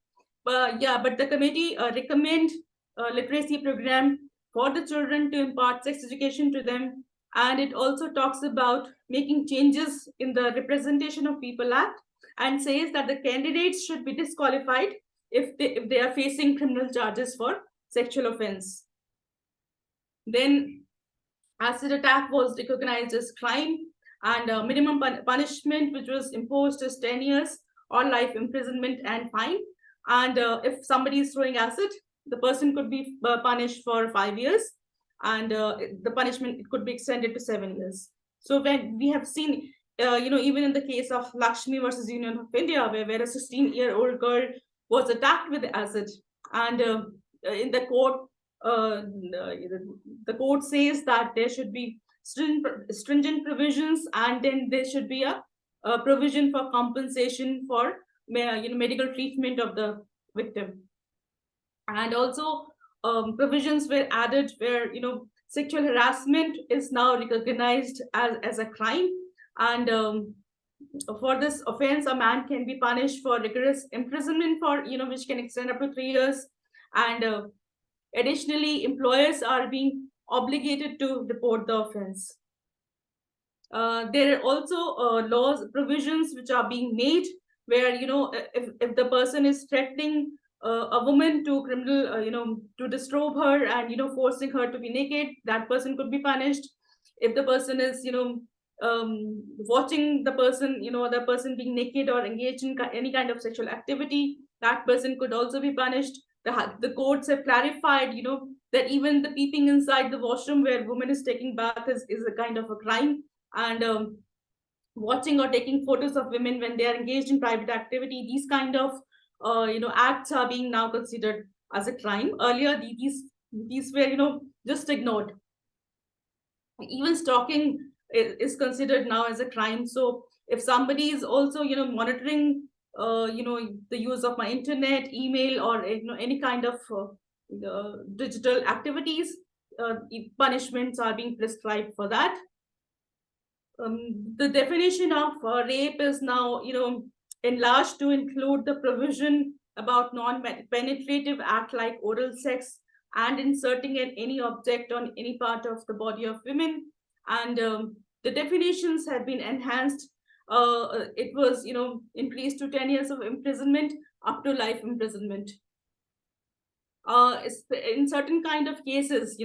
But the committee recommend a literacy program for the children to impart sex education to them, and it also talks about making changes in the Representation of People Act, and says that the candidates should be disqualified if they are facing criminal charges for sexual offense. Then acid attack was recognized as crime, and minimum punishment which was imposed is 10 years or life imprisonment and fine. And if somebody is throwing acid, the person could be punished for 5 years, and the punishment, it could be extended to 7 years. So when we have seen, even in the case of Lakshmi versus Union of India, where a 16-year-old girl was attacked with acid, and in the court, the court says that there should be stringent provisions, and then there should be a provision for compensation for medical treatment of the victim. And also provisions were added where sexual harassment is now recognized as a crime, and for this offense a man can be punished for rigorous imprisonment for which can extend up to 3 years. And additionally, employers are being obligated to report the offense. There are also laws provisions which are being made where if the person is threatening a woman to criminal to disrobe her and forcing her to be naked, that person could be punished. If the person is watching the person the person being naked or engaged in any kind of sexual activity, that person could also be punished. The courts have clarified that even the peeping inside the washroom where woman is taking bath is a kind of a crime, and watching or taking photos of women when they are engaged in private activity, these kind of acts are being now considered as a crime. Earlier these were just ignored. Even stalking is considered now as a crime. So if somebody is also monitoring the use of my internet, email, or any kind of digital activities, punishments are being prescribed for that. The definition of rape is now enlarged to include the provision about non-penetrative act like oral sex and inserting any object on any part of the body of women. And the definitions have been enhanced. It was increased to 10 years of imprisonment up to life imprisonment. In certain kind of cases,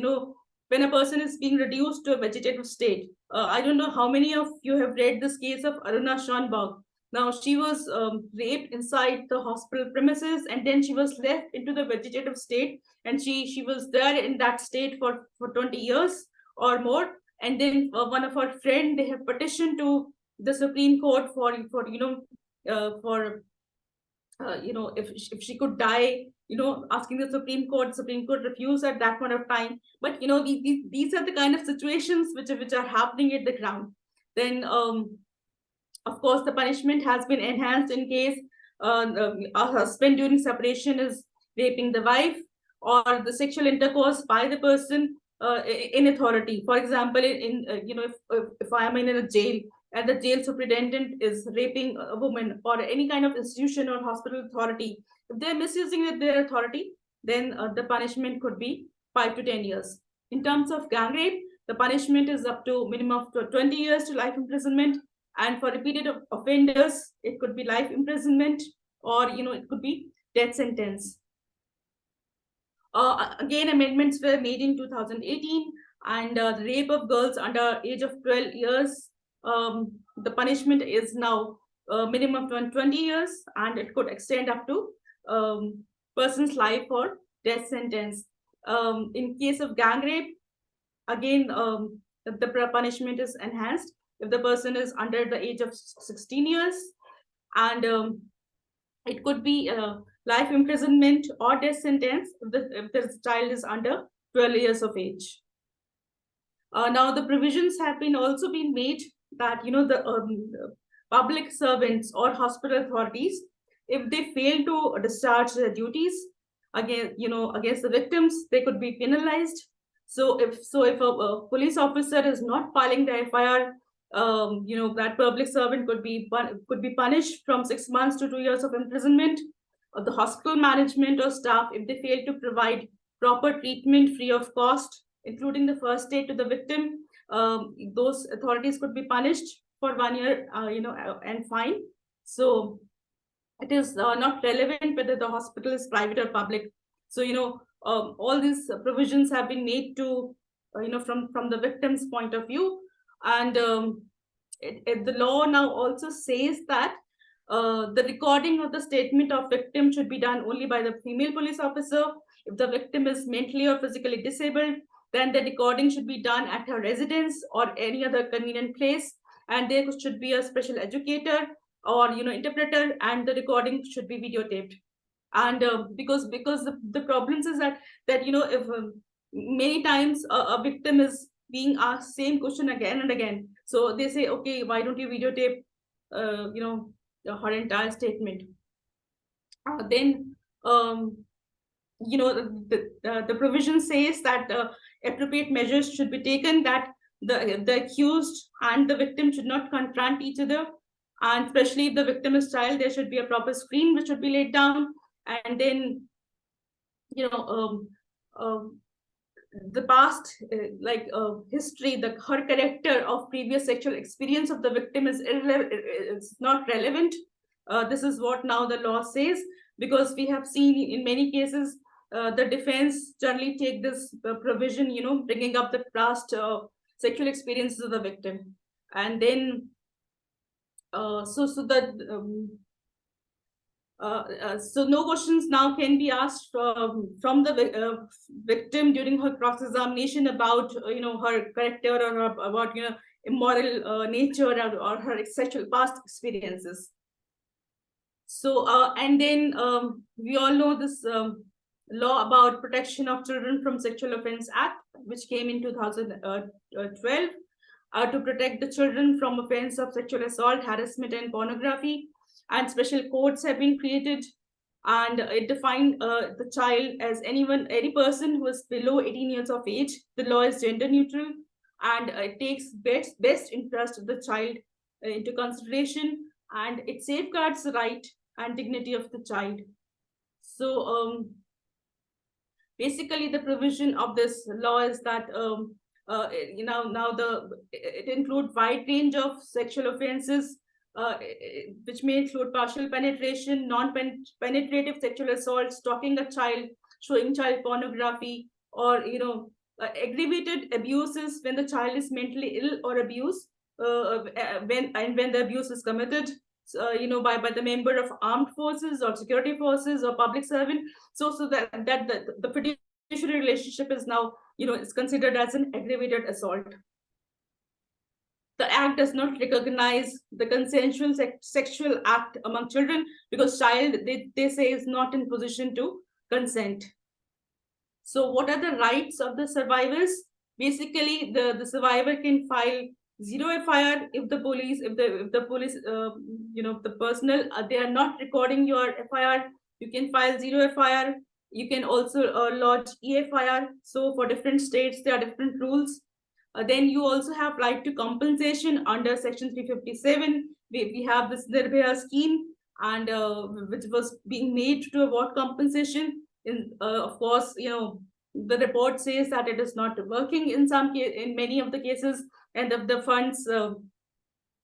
when a person is being reduced to a vegetative state, I don't know how many of you have read this case of Aruna Schoenberg. Now, she was raped inside the hospital premises, and then she was left into the vegetative state, and she was there in that state for 20 years or more. And then one of her friend, they have petitioned to the Supreme Court for if she could die, asking the Supreme Court refused at that point of time. But these are the kind of situations which are happening at the ground. Then of course the punishment has been enhanced in case a husband during separation is raping the wife, or the sexual intercourse by the person in authority. For example, if I am in a jail and the jail superintendent is raping a woman, or any kind of institution or hospital authority, if they're misusing their authority, then the punishment could be 5 to 10 years. In terms of gang rape, the punishment is up to minimum of 20 years to life imprisonment. And for repeated offenders, it could be life imprisonment, or it could be death sentence. Again, amendments were made in 2018, and the rape of girls under age of 12 years, the punishment is now minimum of 20 years, and it could extend up to person's life or death sentence. In case of gang rape, again, the punishment is enhanced if the person is under the age of 16 years, and it could be life imprisonment or death sentence if the child is under 12 years of age. Now, the provisions have also been made that the public servants or hospital authorities, if they fail to discharge their duties against the victims, they could be penalized. So if a police officer is not filing the FIR, that public servant could be punished from 6 months to 2 years of imprisonment. Or the hospital management or staff, if they fail to provide proper treatment free of cost, including the first aid to the victim, those authorities could be punished for 1 year, and fine. So it is not relevant whether the hospital is private or public. So all these provisions have been made to from the victim's point of view. And the law now also says that the recording of the statement of victim should be done only by the female police officer. If the victim is mentally or physically disabled, then the recording should be done at her residence or any other convenient place, and there should be a special educator or interpreter, and the recording should be videotaped. And because the problems is that if many times a victim is being asked same question again and again, so they say, okay, why don't you videotape her entire statement? Then the provision says that appropriate measures should be taken, that the accused and the victim should not confront each other, and especially if the victim is child, there should be a proper screen which should be laid down. And then the past history, her character of previous sexual experience of the victim is not relevant. This is what now the law says, because we have seen in many cases the defense generally take this provision, bringing up the past sexual experiences of the victim. And then so no questions now can be asked from the victim during her cross-examination about her character, or about immoral nature, or her sexual past experiences. So and then we all know this law about Protection of Children from Sexual Offence Act, which came in 2012 to protect the children from offence of sexual assault, harassment, and pornography. And special codes have been created, and it defined the child as any person who is below 18 years of age. The law is gender neutral, and it takes best interest of the child into consideration, and it safeguards the right and dignity of the child. So basically, the provision of this law is that it includes wide range of sexual offences, which may include partial penetration, non-penetrative sexual assault, stalking a child, showing child pornography, or aggravated abuses when the child is mentally ill or abused, when the abuse is committed by the member of armed forces or security forces or public servant. So that the fiduciary relationship is now is considered as an aggravated assault. The act does not recognize the consensual sexual act among children, because child, they say, is not in position to consent. So what are the rights of the survivors? Basically, the survivor can file 0 FIR if the police, the personnel, they are not recording your FIR, you can file 0 FIR. You can also lodge EFIR. So for different states, there are different rules. Then you also have right to compensation under Section 357. We have this Nirbhaya scheme, and which was being made to award compensation. Of course, the report says that it is not working in many of the cases, and the funds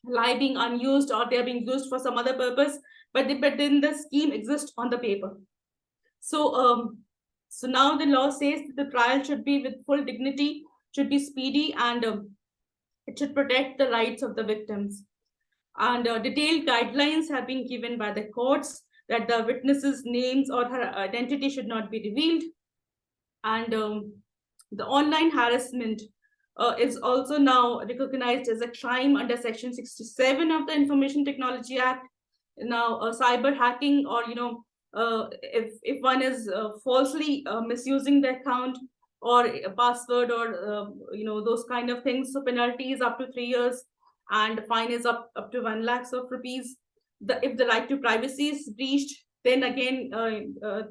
lie being unused, or they're being used for some other purpose, but then the scheme exists on the paper. So so now the law says that the trial should be with full dignity, should be speedy, and it should protect the rights of the victims. And detailed guidelines have been given by the courts that the witnesses' names or her identity should not be revealed. And the online harassment is also now recognized as a crime under Section 67 of the Information Technology Act. Now, cyber hacking, or if one is falsely misusing the account or a password, or those kind of things, so penalty is up to 3 years, and fine is up to 1 lakh of rupees. If the right to privacy is breached, then again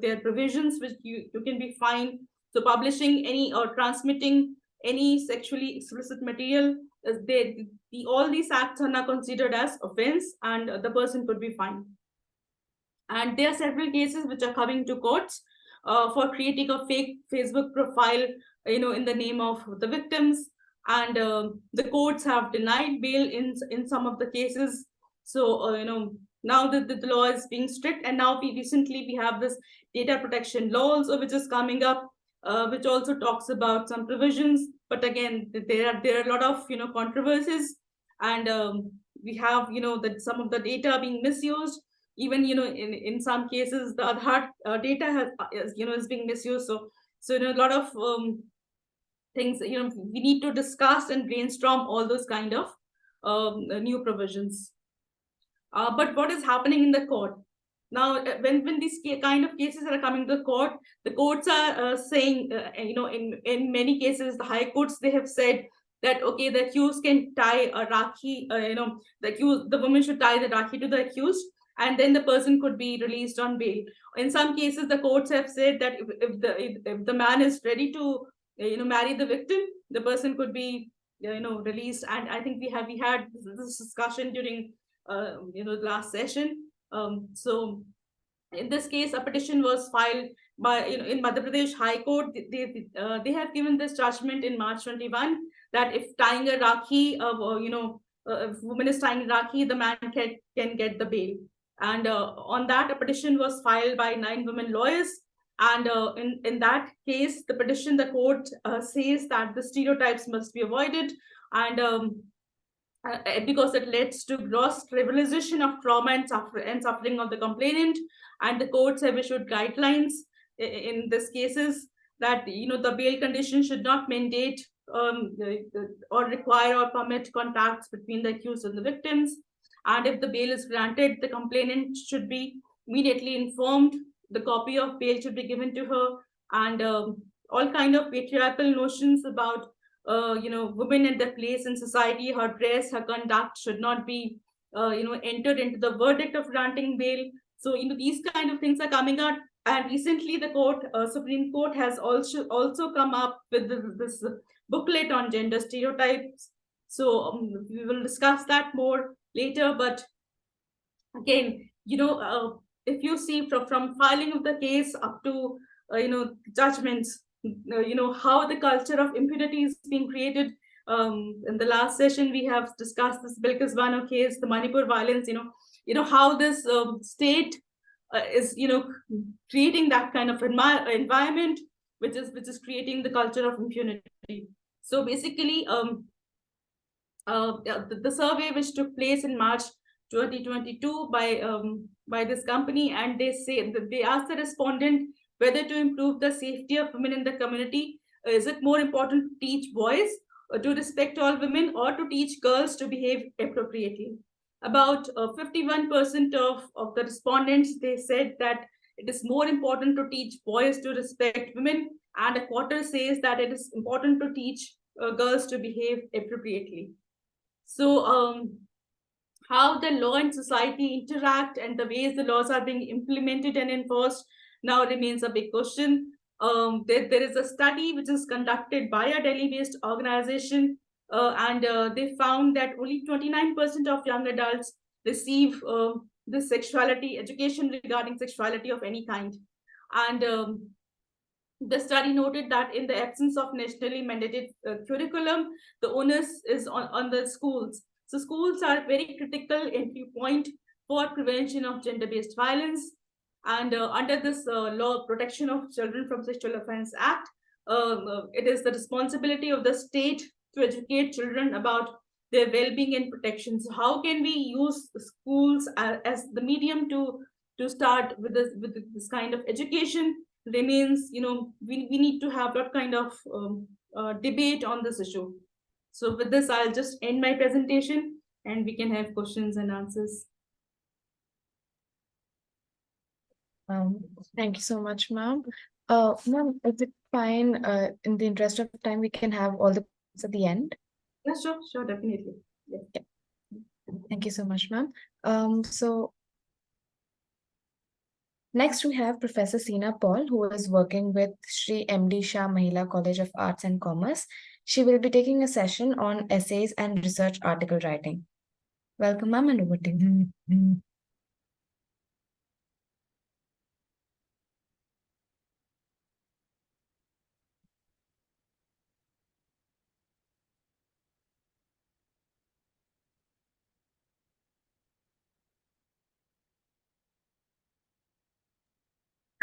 there are provisions which you can be fined. So publishing any or transmitting any sexually explicit material, all these acts are now considered as offense, and the person could be fined. And there are several cases which are coming to courts for creating a fake Facebook profile, in the name of the victims. And the courts have denied bail in some of the cases. So now that the law is being strict, and now recently we have this data protection law also, which is coming up, which also talks about some provisions. But again, there are a lot of controversies, and we have that some of the data being misused. Even in some cases the Aadhaar data is being misused. So a lot of things we need to discuss and brainstorm all those kind of new provisions. But what is happening in the court now, when these kind of cases are coming to the court, the courts are saying, in many cases, the high courts, they have said that, okay, the accused can tie a rakhi, the woman should tie the rakhi to the accused, and then the person could be released on bail. In some cases, the courts have said that if the man is ready to, marry the victim, the person could be, released. And I think we had this discussion during, the last session. So in this case, a petition was filed by, in Madhya Pradesh High Court. They have given this judgment in March 21 that if tying a rakhi, if woman is tying a rakhi, the man can get the bail. And on that, a petition was filed by 9 women lawyers. And in that case, the court says that the stereotypes must be avoided, and because it leads to gross trivialization of trauma and suffering of the complainant. And the courts have issued guidelines in these cases that the bail condition should not mandate or require or permit contacts between the accused and the victims. And if the bail is granted, the complainant should be immediately informed. The copy of bail should be given to her, and all kind of patriarchal notions about women and their place in society, her dress, her conduct should not be entered into the verdict of granting bail. So these kind of things are coming out. And recently the Supreme Court has also come up with this booklet on gender stereotypes. So we will discuss that more later. But again, if you see from filing of the case up to judgments, how the culture of impunity is being created. In the last session, we have discussed this Bilkis Bano case, the Manipur violence. How this state is creating that kind of environment, which is creating the culture of impunity. So basically, the survey which took place in March 2022 by this company, and they asked the respondent whether to improve the safety of women in the community. Is it more important to teach boys to respect all women, or to teach girls to behave appropriately? About 51% of the respondents, they said that it is more important to teach boys to respect women, and a quarter says that it is important to teach girls to behave appropriately. So how the law and society interact and the ways the laws are being implemented and enforced now remains a big question. There is a study which is conducted by a Delhi-based organization, and they found that only 29% of young adults receive this sexuality education regarding sexuality of any kind. And The study noted that in the absence of nationally mandated curriculum, the onus is on the schools. So schools are very critical entry point for prevention of gender-based violence. And under this law, Protection of Children from Sexual Offense Act, it is the responsibility of the state to educate children about their well-being and protection. So how can we use schools as the medium to start with this kind of education? Remains, we need to have that kind of debate on this issue. So with this, I'll just end my presentation and we can have questions and answers. Thank you so much, ma'am. Ma'am, is it fine? In the interest of time, we can have all the questions at the end. Yeah, sure, definitely. Yeah. Thank you so much, ma'am. So next we have Professor Ceena Paul, who is working with Sri MD Shah Mahila College of Arts and Commerce. She will be taking a session on essays and research article writing. Welcome, ma'am, and over to you.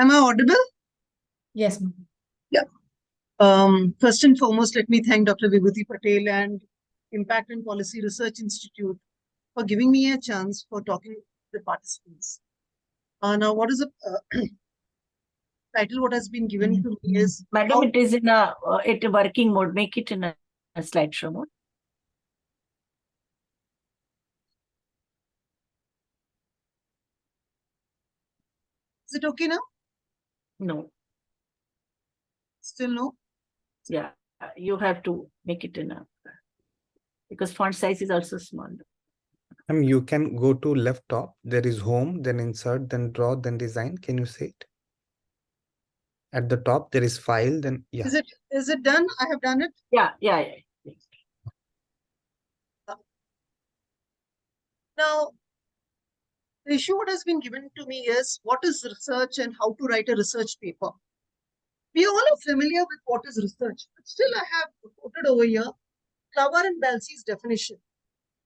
Am I audible? Yes, ma'am. Yeah. First and foremost, let me thank Dr. Vibhuti Patel and Impact and Policy Research Institute for giving me a chance for talking to the participants. Now, what is the title? What has been given to me is... Madam, it is in a working mode. Make it in a slideshow mode. Is it okay now? No. Still no? Yeah, you have to make it in a... Because font size is also small. You can go to left top. There is home, then insert, then draw, then design. Can you see it? At the top, there is file, then yeah. Is it done? I have done it. Yeah. Now, the issue what has been given to me is what is research and how to write a research paper. We all are familiar with what is research, but still I have quoted over here Clover and Balsi's definition,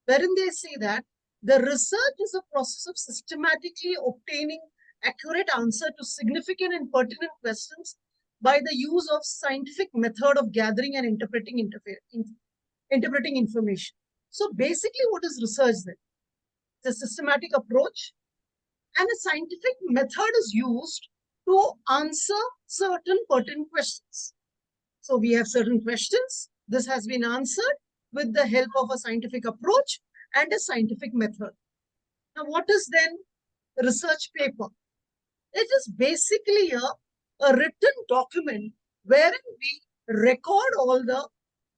wherein they say that the research is a process of systematically obtaining accurate answer to significant and pertinent questions by the use of scientific method of gathering and interpreting information. So basically, what is research then? It's a systematic approach, and a scientific method is used to answer certain pertinent questions. So we have certain questions. This has been answered with the help of a scientific approach and a scientific method. Now, what is then a research paper? It is basically a written document wherein we record all the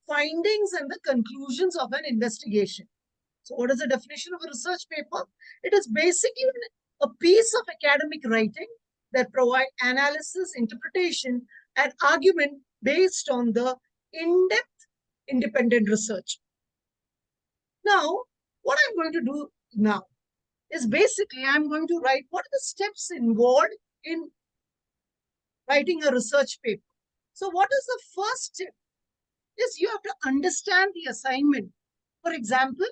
findings and the conclusions of an investigation. So what is the definition of a research paper? It is basically a piece of academic writing that provide analysis, interpretation, and argument based on the in-depth independent research. Now, what I'm going to do now is basically I'm going to write what are the steps involved in writing a research paper. So what is the first step? Is you have to understand the assignment. For example,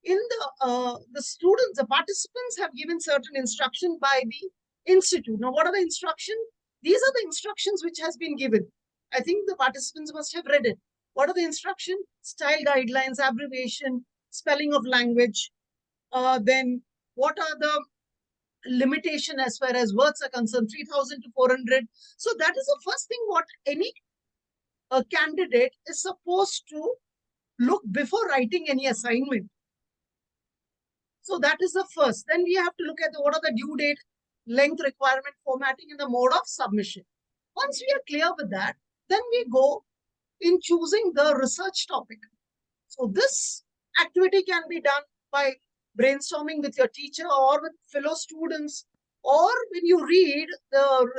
in the students, the participants have given certain instruction by the institute. Now, what are the instructions? These are the instructions which has been given. I think the participants must have read it. What are the instructions? Style guidelines, abbreviation, spelling of language. Then what are the limitation as far as words are concerned? 3,000 to 400. So that is the first thing what any candidate is supposed to look before writing any assignment. So that is the first. Then we have to look at what are the due date, length requirement, formatting, and the mode of submission. Once we are clear with that, then we go in choosing the research topic. So this activity can be done by brainstorming with your teacher or with fellow students, or when you read the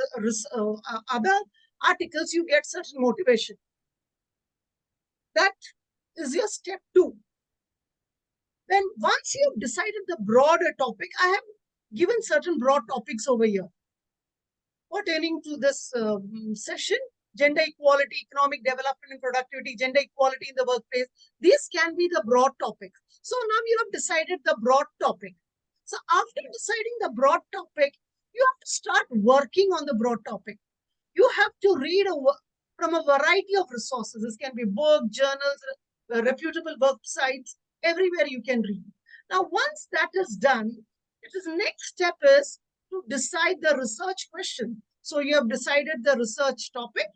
other articles, you get certain motivation. That is your step 2. Then once you've decided the broader topic, I have given certain broad topics over here. What pertaining to this session, gender equality, economic development and productivity, gender equality in the workplace. These can be the broad topics. So now you have decided the broad topic. So after deciding the broad topic, you have to start working on the broad topic. You have to read from a variety of resources. This can be books, journals, reputable websites, everywhere you can read. Now, once that is done, next step is to decide the research question. So you have decided the research topic.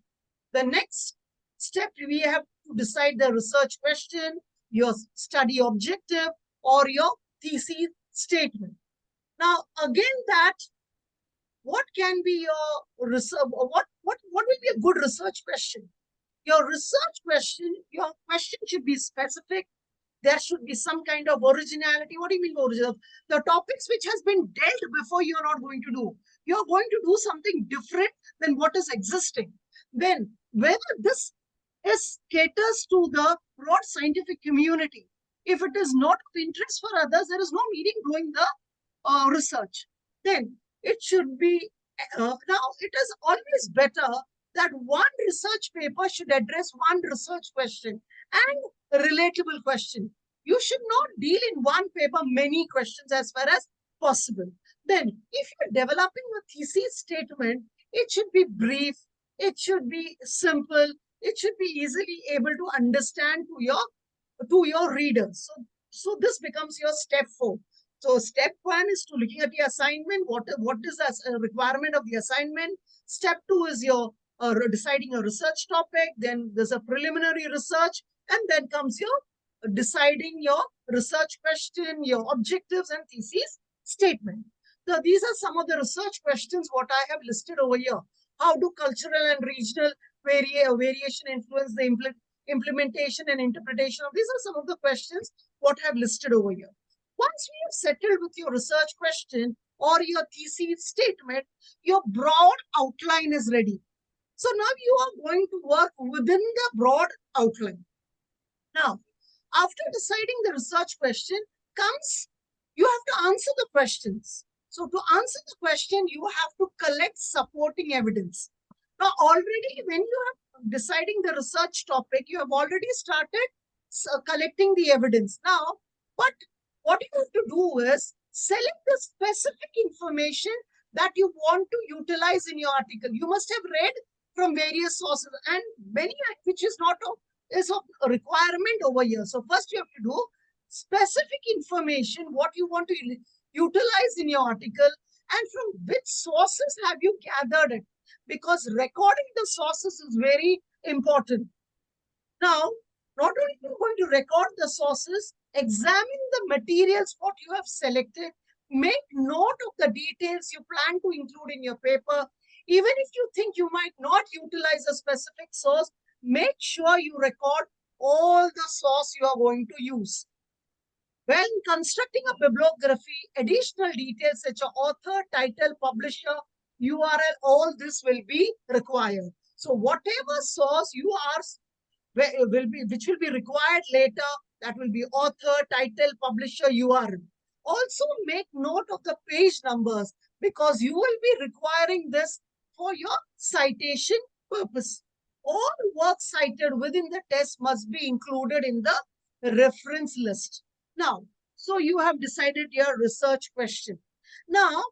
The next step, we have to decide the research question, your study objective, or your thesis statement. Now, again, what can be your research? What will be a good research question? Your question should be specific. There should be some kind of originality. What do you mean original? The topics which has been dealt before, you're not going to do. You're going to do something different than what is existing. Then, whether this caters to the broad scientific community, if it is not of interest for others, there is no meaning doing the research. Then it should be, now it is always better that one research paper should address one research question and a relatable question. You should not deal in one paper many questions as far as possible. Then, if you're developing a thesis statement, it should be brief, it should be simple, it should be easily able to understand to your readers. So this becomes your step 4. So step 1 is to looking at the assignment. What is the requirement of the assignment? Step 2 is your deciding a research topic. Then there's a preliminary research, and then comes your deciding your research question, your objectives and thesis statement. So these are some of the research questions what I have listed over here. How do cultural and regional variation influence the implementation and interpretation of? These are some of the questions what I have listed over here. Once we have settled with your research question or your thesis statement, your broad outline is ready. So now you are going to work within the broad outline. Now, after deciding the research question comes, you have to answer the questions. So to answer the question, you have to collect supporting evidence. Now, already when you are deciding the research topic, you have already started collecting the evidence. Now, but what you have to do is select the specific information that you want to utilize in your article. You must have read from various sources, and many which is not is of a requirement over here. So first you have to do specific information, what you want to utilize in your article, and from which sources have you gathered it, because recording the sources is very important. Now, not only are you going to record the sources, examine the materials what you have selected, make note of the details you plan to include in your paper. Even if you think you might not utilize a specific source, make sure you record all the source you are going to use. When constructing a bibliography, additional details such as author, title, publisher, URL, all this will be required. So whatever source you are which will be required later, that will be author, title, publisher, URL. Also make note of the page numbers, because you will be requiring this for your citation purpose. All work cited within the test must be included in the reference list. Now, so you have decided your research question. Now,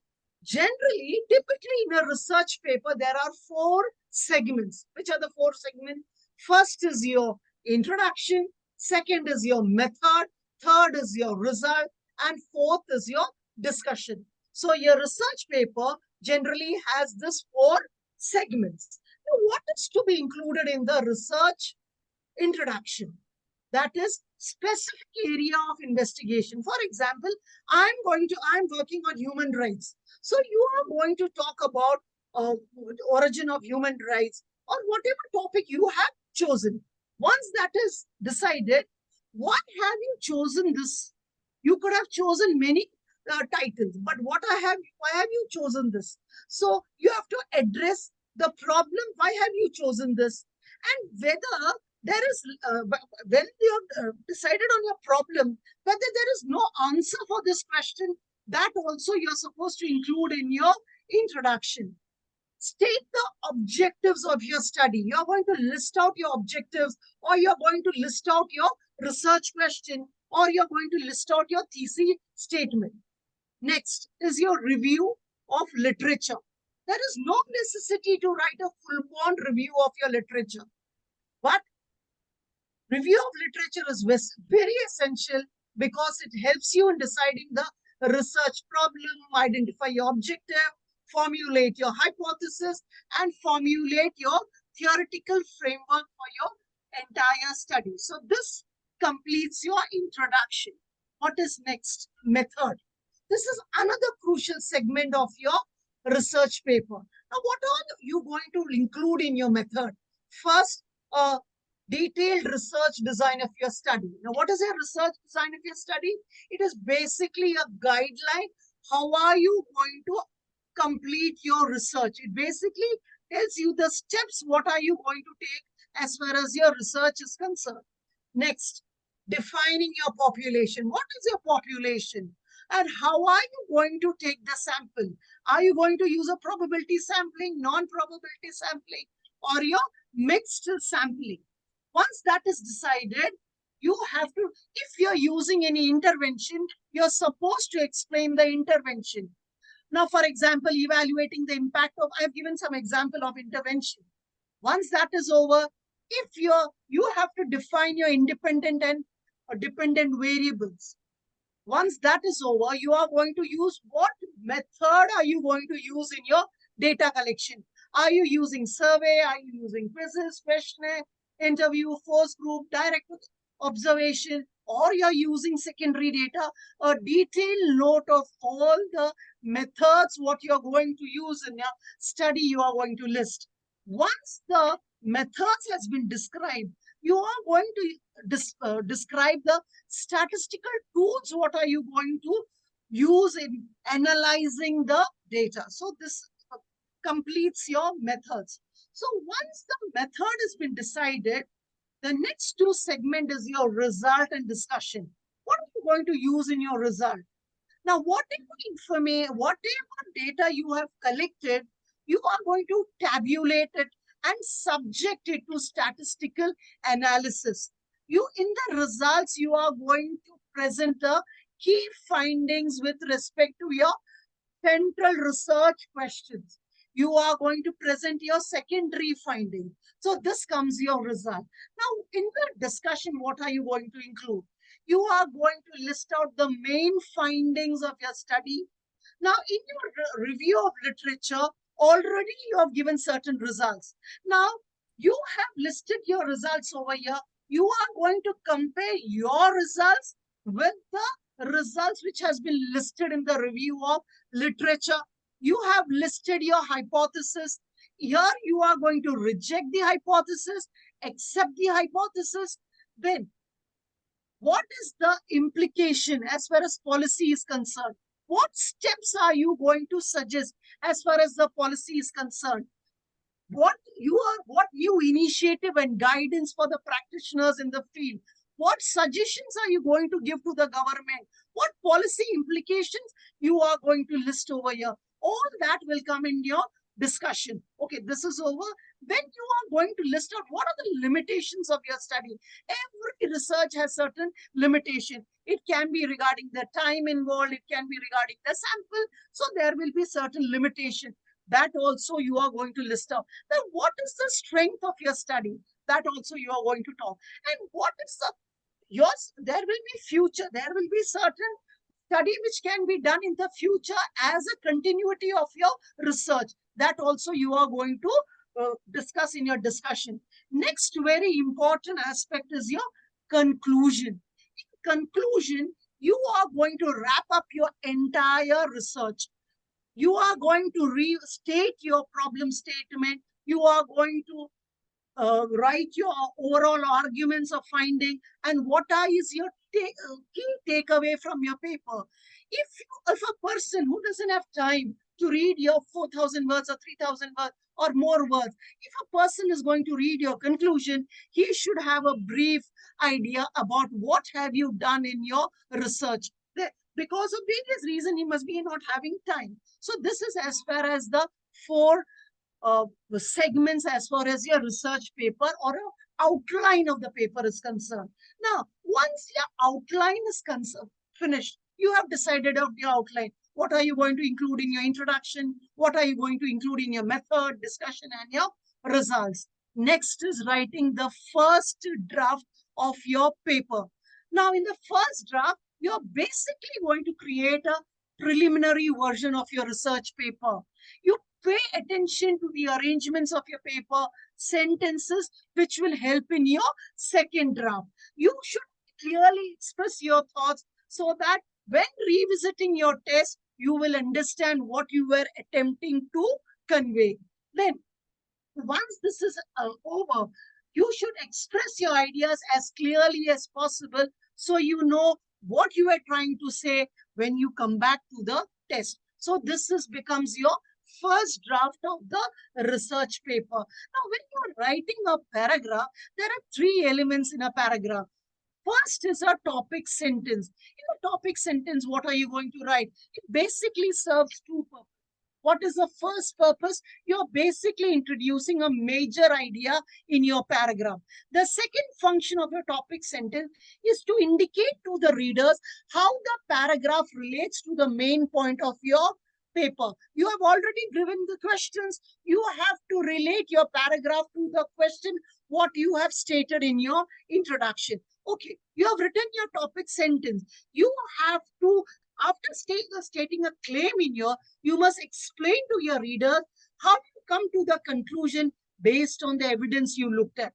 generally, typically in a research paper, there are 4 segments. Which are the 4 segments? First is your introduction, second is your method, third is your result, and fourth is your discussion. So your research paper generally has this 4 segments. Now, what is to be included in the research introduction? That is specific area of investigation. For example, I'm working on human rights. So you are going to talk about origin of human rights, or whatever topic you have chosen. Once that is decided, why have you chosen this? You could have chosen many titles, but why have you chosen this? So you have to address the problem. Why have you chosen this? And whether there is, when you have decided on your problem, whether there is no answer for this question, that also you're supposed to include in your introduction. State the objectives of your study. You're going to list out your objectives, or you're going to list out your research question, or you're going to list out your thesis statement. Next is your review of literature. There is no necessity to write a full-blown review of your literature, but review of literature is very essential because it helps you in deciding the research problem, identify your objective, formulate your hypothesis, and formulate your theoretical framework for your entire study. So this completes your introduction. What is next? Method. This is another crucial segment of your research paper. Now, what are you going to include in your method? First, detailed research design of your study. Now, what is a research design of your study? It is basically a guideline. How are you going to complete your research? It basically tells you the steps. What are you going to take as far as your research is concerned? Next, defining your population. What is your population? And how are you going to take the sample? Are you going to use a probability sampling, non-probability sampling, or your mixed sampling? Once that is decided, you have to, if you're using any intervention, you're supposed to explain the intervention. Now, for example, evaluating the impact of, I've given some example of intervention. Once that is over, if you have to define your independent and dependent variables. Once that is over, you are going to use, what method are you going to use in your data collection? Are you using survey? Are you using quizzes, questionnaire, interview, force group, direct observation, or you're using secondary data? A detailed note of all the methods, what you're going to use in your study, you are going to list. Once the methods has been described, you are going to describe the statistical tools. What are you going to use in analyzing the data? So this completes your methods. So once the method has been decided, the next two segment is your result and discussion. What are you going to use in your result? Now, whatever information, whatever data you have collected, you are going to tabulate it and subject it to statistical analysis. You, in the results, you are going to present the key findings with respect to your central research questions. You are going to present your secondary finding. So this comes your result. Now, in the discussion, what are you going to include? You are going to list out the main findings of your study. Now, in your review of literature, already you have given certain results. Now, you have listed your results over here. You are going to compare your results with the results which has been listed in the review of literature. You have listed your hypothesis. Here you are going to reject the hypothesis, accept the hypothesis. Then what is the implication as far as policy is concerned? What steps are you going to suggest as far as the policy is concerned? What new initiative and guidance for the practitioners in the field? What suggestions are you going to give to the government? What policy implications you are going to list over here? All that will come in your discussion. Okay, this is over. Then you are going to list out what are the limitations of your study. Every research has certain limitation. It can be regarding the time involved. It can be regarding the sample. So there will be certain limitation. That also you are going to list out. Then what is the strength of your study? That also you are going to talk. And what is there will be future. There will be certain study which can be done in the future as a continuity of your research. That also you are going to discuss in your discussion. Next very important aspect is your conclusion. In conclusion, you are going to wrap up your entire research. You are going to restate your problem statement. You are going to write your overall arguments of finding and what is your key takeaway from your paper. If a person who doesn't have time to read your 4,000 words or 3,000 words or more words, if a person is going to read your conclusion, he should have a brief idea about what have you done in your research. Because of various reasons, he must be not having time. So this is as far as the 4 segments as far as your research paper or an outline of the paper is concerned. Now, once your outline is finished, you have decided of your outline. What are you going to include in your introduction? What are you going to include in your method, discussion, and your results? Next is writing the first draft of your paper. Now, in the first draft, you're basically going to create a preliminary version of your research paper. You pay attention to the arrangements of your paper, sentences, which will help in your second draft. You should clearly express your thoughts so that when revisiting your test, you will understand what you were attempting to convey. Then, once this is over, you should express your ideas as clearly as possible so you know what you are trying to say when you come back to the test. So this becomes your first draft of the research paper. Now, when you're writing a paragraph, there are three elements in a paragraph. First is a topic sentence. In a topic sentence, what are you going to write? It basically serves two purposes. What is the first purpose? You're basically introducing a major idea in your paragraph. The second function of your topic sentence is to indicate to the readers how the paragraph relates to the main point of your paper. You have already given the questions. You have to relate your paragraph to the question, what you have stated in your introduction. Okay, you have written your topic sentence. You have to, after stating a claim in you must explain to your reader how you come to the conclusion based on the evidence you looked at.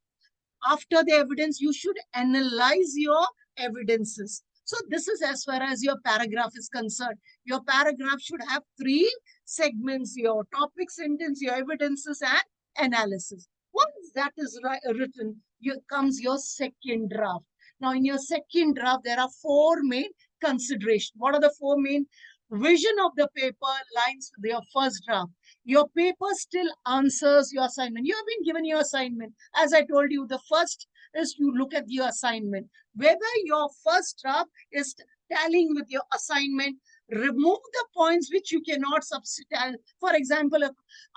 After the evidence, you should analyze your evidences. So this is as far as your paragraph is concerned. Your paragraph should have three segments: your topic sentence, your evidences, and analysis. Once that is written, comes your second draft. Now, in your second draft, there are four main considerations. What are the four main? Vision of the paper lines with your first draft. Your paper still answers your assignment. You have been given your assignment. As I told you, the first is you look at your assignment. Whether your first draft is tallying with your assignment, remove the points which you cannot substitute. For example,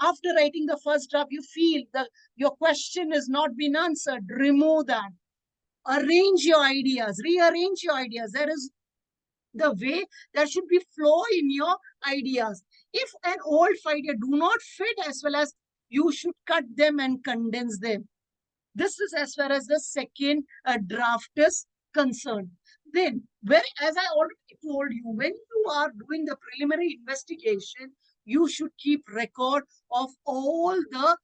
after writing the first draft, you feel that your question has not been answered. Remove that. Arrange your ideas, rearrange your ideas. There is the way there should be flow in your ideas. If an old idea do not fit as well as, you should cut them and condense them. This is as far as the second draft is concerned. Then, as I already told you, when you are doing the preliminary investigation, you should keep record of all the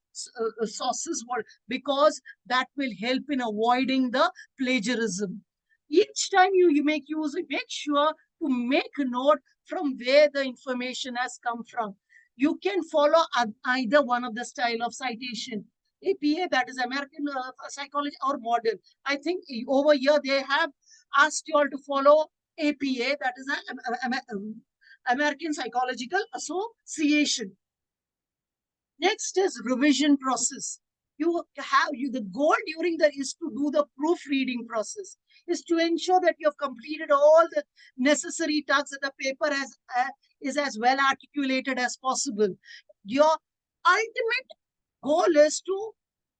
sources, because that will help in avoiding the plagiarism. Each time you make use, make sure to make a note from where the information has come from. You can follow either one of the style of citation. APA, that is American Psychology, or model. I think over here they have asked you all to follow APA, that is American Psychological Association. Next is revision process. The goal during is to do the proofreading process, is to ensure that you have completed all the necessary tasks, that the paper is as well articulated as possible. Your ultimate goal is to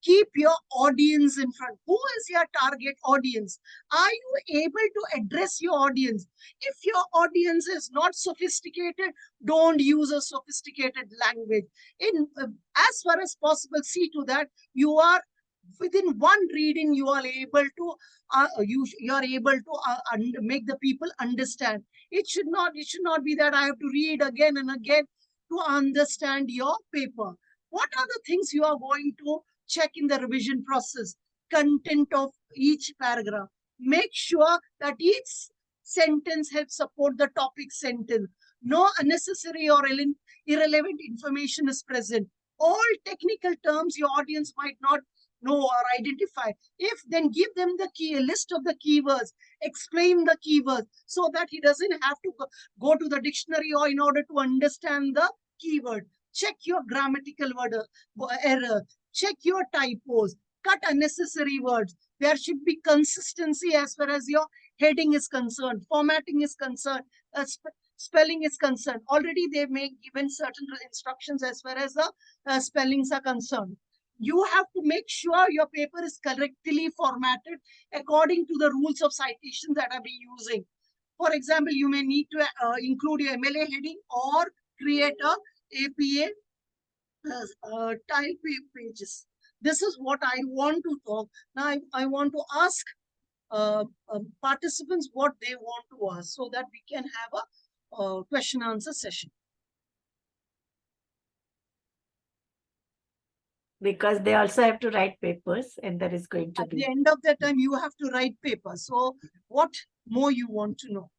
keep your audience in front. Who is your target audience? Are you able to address your audience? If your audience is not sophisticated, don't use a sophisticated language. As far as possible, see to that you are within one reading, you are able to make the people understand. It should not be that I have to read again and again to understand your paper. What are the things you are going to check in the revision process? Content of each paragraph. Make sure that each sentence helps support the topic sentence. No unnecessary or irrelevant information is present. All technical terms your audience might not know or identify. If, then give them the list of the keywords. Explain the keywords so that he doesn't have to go to the dictionary or in order to understand the keyword. Check your grammatical error. Check your typos. Cut unnecessary words. There should be consistency as far as your heading is concerned, formatting is concerned. spelling is concerned. Already they may given certain instructions as far as the spellings are concerned. You have to make sure your paper is correctly formatted according to the rules of citation that are being using. For example, you may need to include your MLA heading or create a APA type pages. This is what I want to talk. Now I want to ask participants what they want to ask so that we can have a question answer session. Because they also have to write papers, and that is going to At be. the end of the time, you have to write papers. So what more you want to know?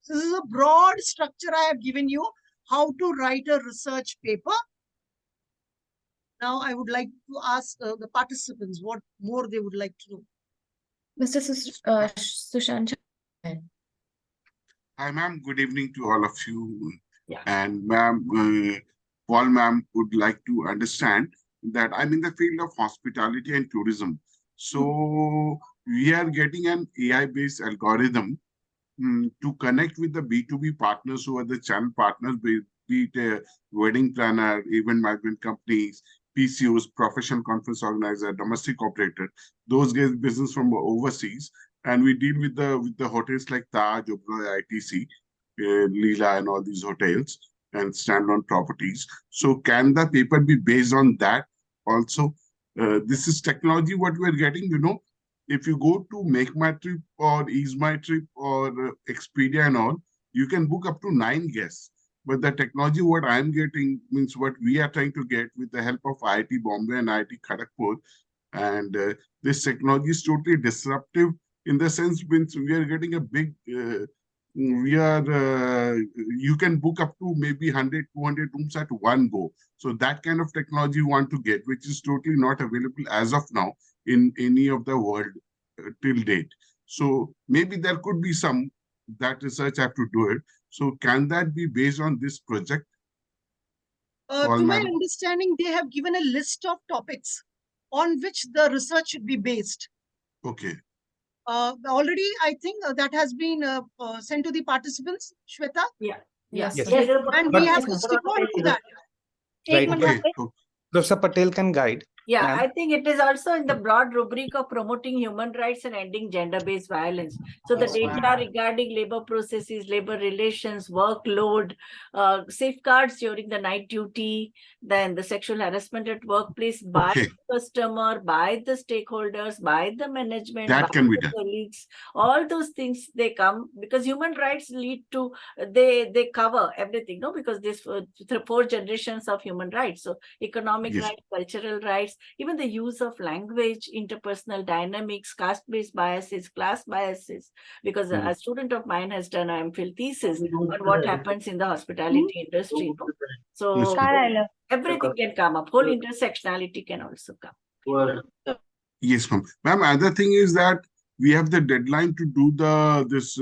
So this is a broad structure I have given you, how to write a research paper. Now I would like to ask the participants what more they would like to know. Mr. Sushant. Hi, ma'am. Good evening to all of you. Yeah. And ma'am, Paul, ma'am, would like to understand that I'm in the field of hospitality and tourism. So we are getting an AI-based algorithm to connect with the B2B partners who are the channel partners, be it a wedding planner, event management companies, PCOs, professional conference organizer, domestic operator. Those get business from overseas. And we deal with the hotels like Taj, Oberoi, ITC, Leela, and all these hotels and standalone properties. So can the paper be based on that also? This is technology what we're getting, you know. If you go to Make My Trip or Ease My Trip or Expedia and all, you can book up to 9 guests. But the technology what I'm getting means what we are trying to get with the help of IIT Bombay and IIT Kharagpur. And this technology is totally disruptive in the sense means we are getting a big, you can book up to maybe 100, 200 rooms at one go. So that kind of technology you want to get, which is totally not available as of now in any of the world till date. So maybe there could be some that research have to do it. So can that be based on this project? To my understanding, they have given a list of topics on which the research should be based. Okay. Already, I think that has been sent to the participants, Shweta. Yeah. Yes. Yes. Yes. And we have to stick on to that. Right. Okay. Professor Patel can guide. Yeah, I think it is also in the broad rubric of promoting human rights and ending gender-based violence. So the data regarding labor processes, labor relations, workload, safeguards during the night duty, then the sexual harassment at workplace by the customer, by the stakeholders, by the management, that by can be the done. colleagues. All those things, they come because human rights lead to, they cover everything, no? Because this 4 generations of human rights. So economic rights, cultural rights, even the use of language, interpersonal dynamics, caste-based biases, class biases, because a student of mine has done an MPhil thesis on what happens in the hospitality industry. No? So everything can come up. Whole intersectionality can also come. Yes, ma'am. Ma'am, other thing is that we have the deadline to do this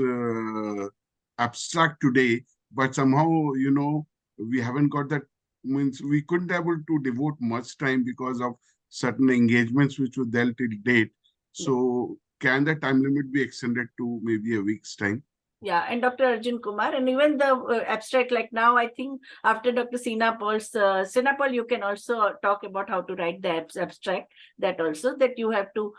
abstract today, but somehow, you know, we haven't got that. Means we couldn't able to devote much time because of certain engagements which were dealt till date. So can the time limit be extended to maybe a week's time? Yeah, and Dr. Arjun Kumar, and even the abstract, like now, I think after Dr. Ceena Paul's, Ceena Paul, you can also talk about how to write the abstract, that also, that you have to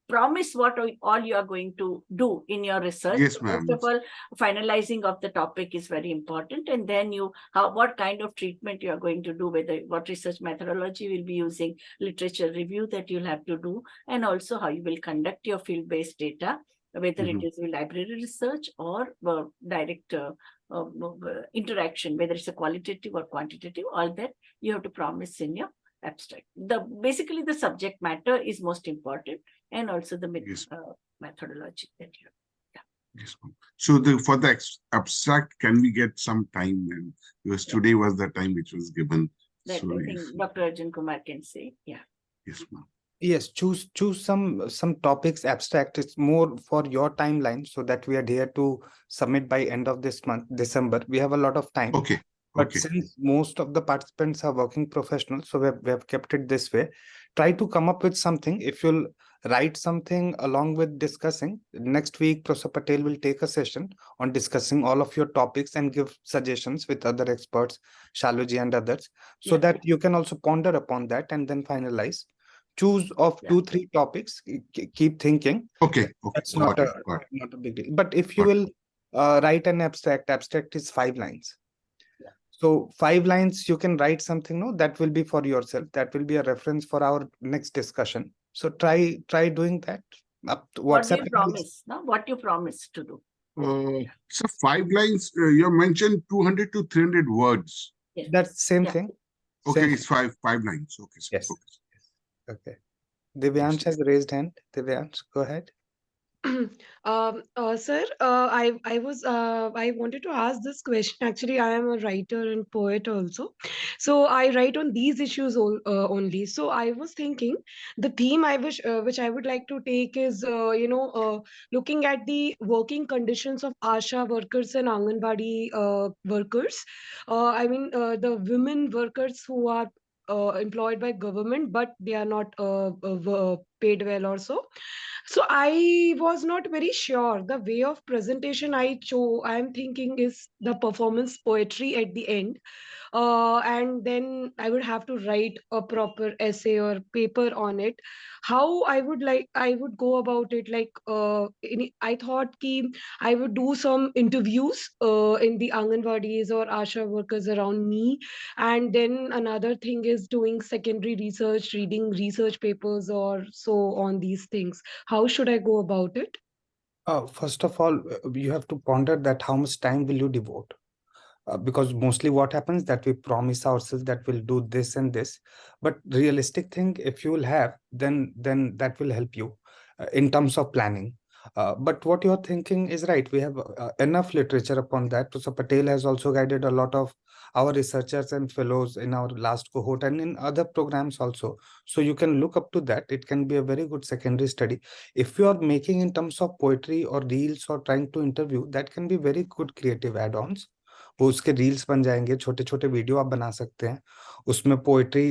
promise what all you are going to do in your research. Yes, ma'am. First of all, finalizing of the topic is very important. And then what kind of treatment you are going to do, what research methodology will be using, literature review that you'll have to do, and also how you will conduct your field-based data, whether it is library research or direct interaction, whether it's a qualitative or quantitative, all that you have to promise in your abstract. Basically the subject matter is most important, and also the methodology that you have. Yes, ma'am. So for the abstract, can we get some time then? Because today was the time which was given. That So I think Dr. Arjun Kumar can say. Yeah. Yes, ma'am. Yes, choose some topics abstract. It's more for your timeline so that we adhere to submit by end of this month, December. We have a lot of time. Okay. But since most of the participants are working professionals, so we have kept it this way. try to come up with something. If you'll write something along with discussing, next week Professor Patel will take a session on discussing all of your topics and give suggestions with other experts, Shaluji and others, so Yeah. that you can also ponder upon that and then finalize. Choose of Yeah. 2-3 topics, keep thinking. Okay. That's Got not it, a, got it. not a big deal. But if you Got will write an abstract is 5 lines. Yeah. So 5 lines, you can write something, no, that will be for yourself. That will be a reference for our next discussion. So try doing that. What do WhatsApp. you promise? No? What you promise to do? So 5 lines, you mentioned 200 to 300 words. Yes. That's same Yeah. thing. Okay, Same it's five lines. Okay, sir. Yes. Okay. Okay. Divyansh has raised hand. Divyansh, go ahead. Sir, I wanted to ask this question. Actually, I am a writer and poet also. So I write on these issues only. So I was thinking the theme which I would like to take is, looking at the working conditions of ASHA workers and Anganwadi workers. The women workers who are employed by government, but they are not paid well or so. So I was not very sure. The way of presentation I'm thinking is the performance poetry at the end. And then I would have to write a proper essay or paper on it. How I would go about it. I thought I would do some interviews in the Anganwadis or Asha workers around me. And then another thing is doing secondary research, reading research papers or so on these things. How should I go about it? First of all, you have to ponder that how much time will you devote? Because mostly what happens that we promise ourselves that we'll do this and this, but realistic thing, if you will have, then that will help you in terms of planning. But what you're thinking is right. We have enough literature upon that. So Patel has also guided a lot of our researchers and fellows in our last cohort and in other programs also. So you can look up to that. It can be a very good secondary study. If you are making in terms of poetry or reels or trying to interview, that can be very good creative add-ons. वो उसके reels बन जाएंगे, छोटे छोटे video आप बना सकते हैं उसमें poetry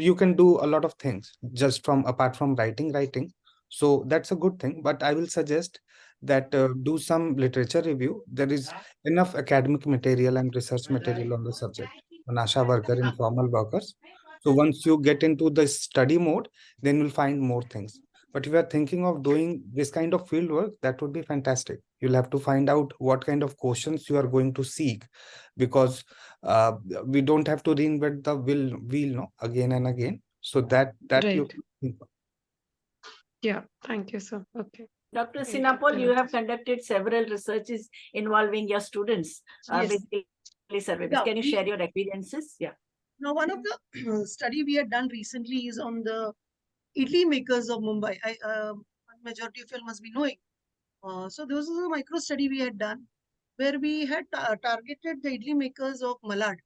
you can do a lot of things just from apart from writing so that's a good thing, but I will suggest that do some literature review. There is enough academic material and research material on the subject on ASHA worker, informal workers. So once you get into the study mode, then you'll find more things. But if you are thinking of doing this kind of field work, that would be fantastic. You'll have to find out what kind of questions you are going to seek, because we don't have to reinvent the wheel no, again and again. So that Right. you think of. Yeah, thank you, sir. Okay. Dr. Thank Ceena, you. you have conducted several researches involving your students. Yes. Basically surveys. Yeah, Can you share your experiences? Yeah. Now, one of the study we had done recently is on the idli makers of Mumbai. Majority of you must be knowing. So this was a micro study we had done where we had targeted the idli makers of Malad.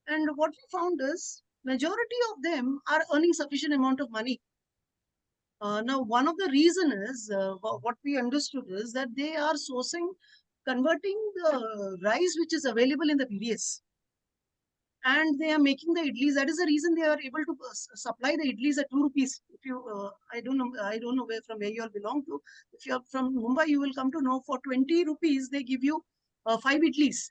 And what we found is majority of them are earning sufficient amount of money. Now, one of the reason is what we understood is that they are converting the rice which is available in the PDS. And they are making the idlis. That is the reason they are able to supply the idlis at 2 rupees. If you, I don't know where you all belong to. If you are from Mumbai, you will come to know for 20 rupees they give you 5 idlis.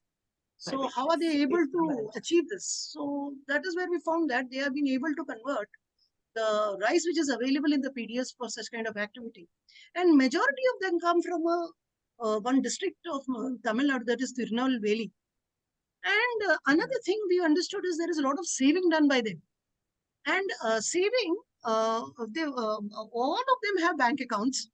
So how are they able to achieve this? So that is where we found that they have been able to convert the rice which is available in the PDS for such kind of activity. And majority of them come from one district of Tamil Nadu, that is Tirunelveli. And another thing we understood is there is a lot of saving done by them. And saving, all of them have bank accounts.